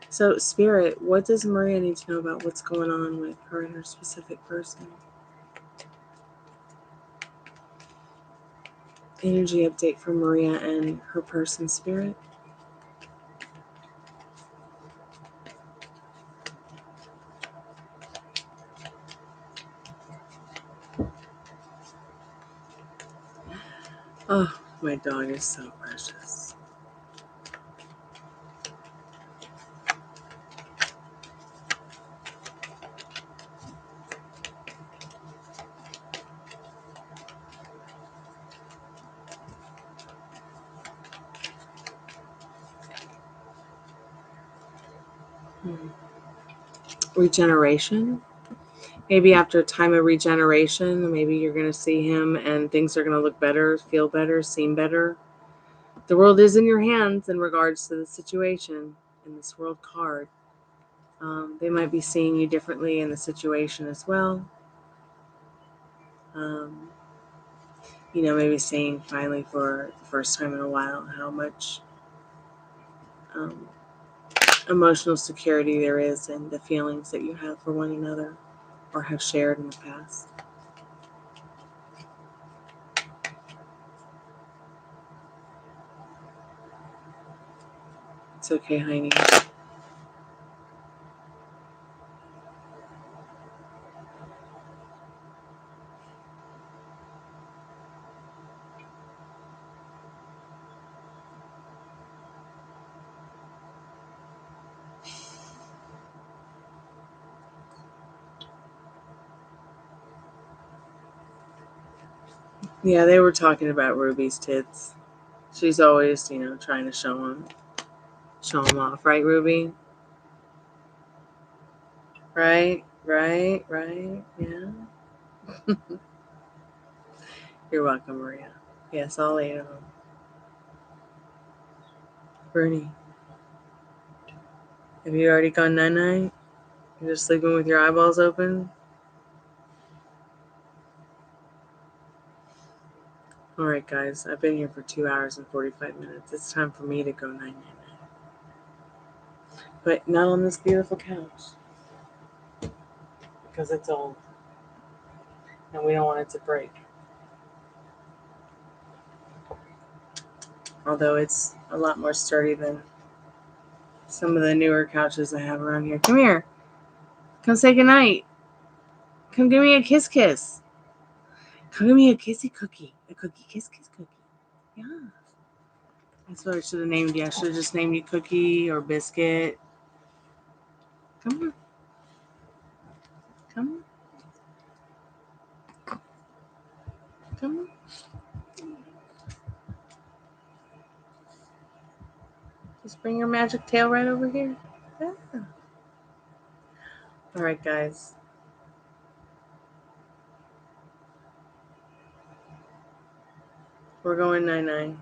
So Spirit, what does Maria need to know about what's going on with her and her specific person? Energy update for Maria and her person, Spirit. Oh, my dog is so precious. Regeneration. Maybe after a time of regeneration, maybe you're going to see him and things are going to look better, feel better, seem better. The world is in your hands in regards to the situation in this world card. They might be seeing you differently in the situation as well. Maybe seeing finally for the first time in a while how much emotional security there is in the feelings that you have for one another or have shared in the past. It's okay, Heine. Yeah, they were talking about Ruby's tits. She's always, trying to show them off, right, Ruby? Right, yeah. You're welcome, Maria. Yes, all 8 of them. Bernie, have you already gone night-night? You're just sleeping with your eyeballs open? All right, guys, I've been here for 2 hours and 45 minutes. It's time for me to go night-night. But not on this beautiful couch. Because it's old. And we don't want it to break. Although it's a lot more sturdy than some of the newer couches I have around here. Come here. Come say goodnight. Come give me a kiss kiss. Come give me a kissy cookie. A cookie kiss cookie. Yeah. That's what I should have named you. I should have just named you Cookie or Biscuit. Come on. Come on. Come on. Just bring your magic tail right over here. Yeah. All right, guys. We're going 9-9.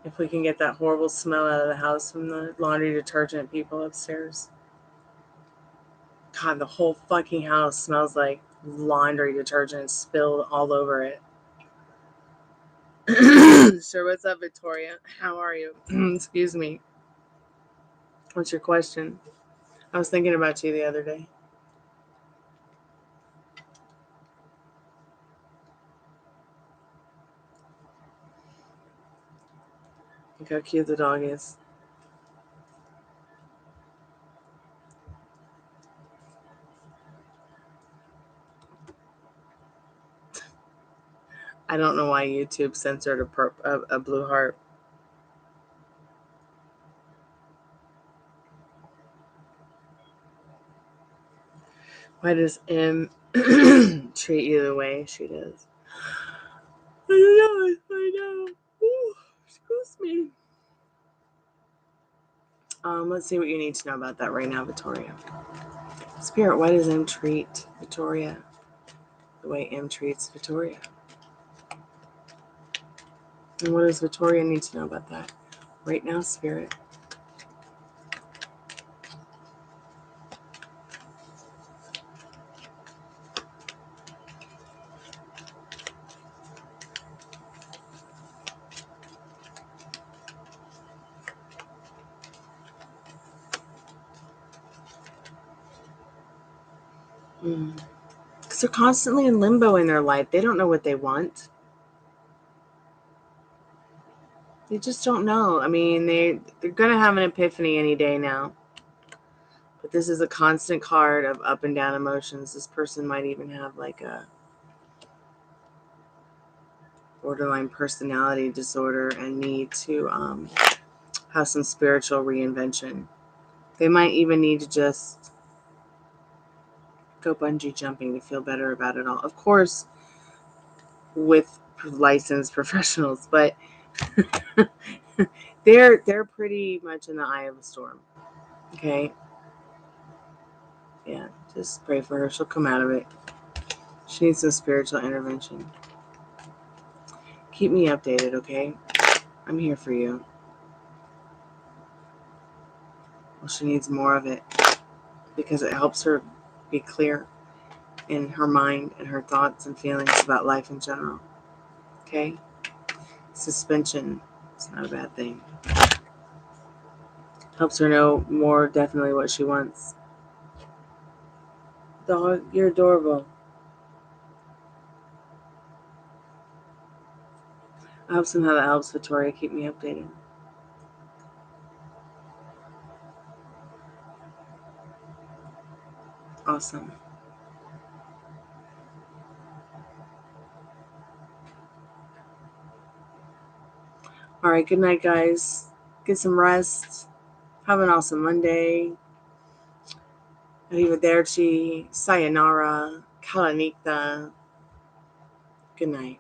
If we can get that horrible smell out of the house from the laundry detergent people upstairs. God, the whole fucking house smells like laundry detergent spilled all over it. Sure, what's up, Victoria? How are you? Excuse me. What's your question? I was thinking about you the other day. Look how cute the dog is. I don't know why YouTube censored a blue heart. Why does M treat you the way she does? I know. Ooh, excuse me. Let's see what you need to know about that right now, Victoria. Spirit, why does M treat Victoria the way M treats Victoria? And what does Victoria need to know about that right now, Spirit? Because they're constantly in limbo in their life. They don't know what they want. They just don't know. I mean, they're going to have an epiphany any day now. But this is a constant card of up and down emotions. This person might even have like a borderline personality disorder and need to have some spiritual reinvention. They might even need to just go bungee jumping to feel better about it all. Of course, with licensed professionals, but they're pretty much in the eye of the storm. Okay? Yeah, just pray for her. She'll come out of it. She needs some spiritual intervention. Keep me updated, okay? I'm here for you. Well, she needs more of it because it helps her be clear in her mind and her thoughts and feelings about life in general. Okay? Suspension. It's not a bad thing. Helps her know more definitely what she wants. Dog, you're adorable. I hope somehow that helps, Victoria. Keep me updated. Awesome. All right, good night, guys. Get some rest. Have an awesome Monday. Arrivederci. Sayonara. Kalanita. Good night.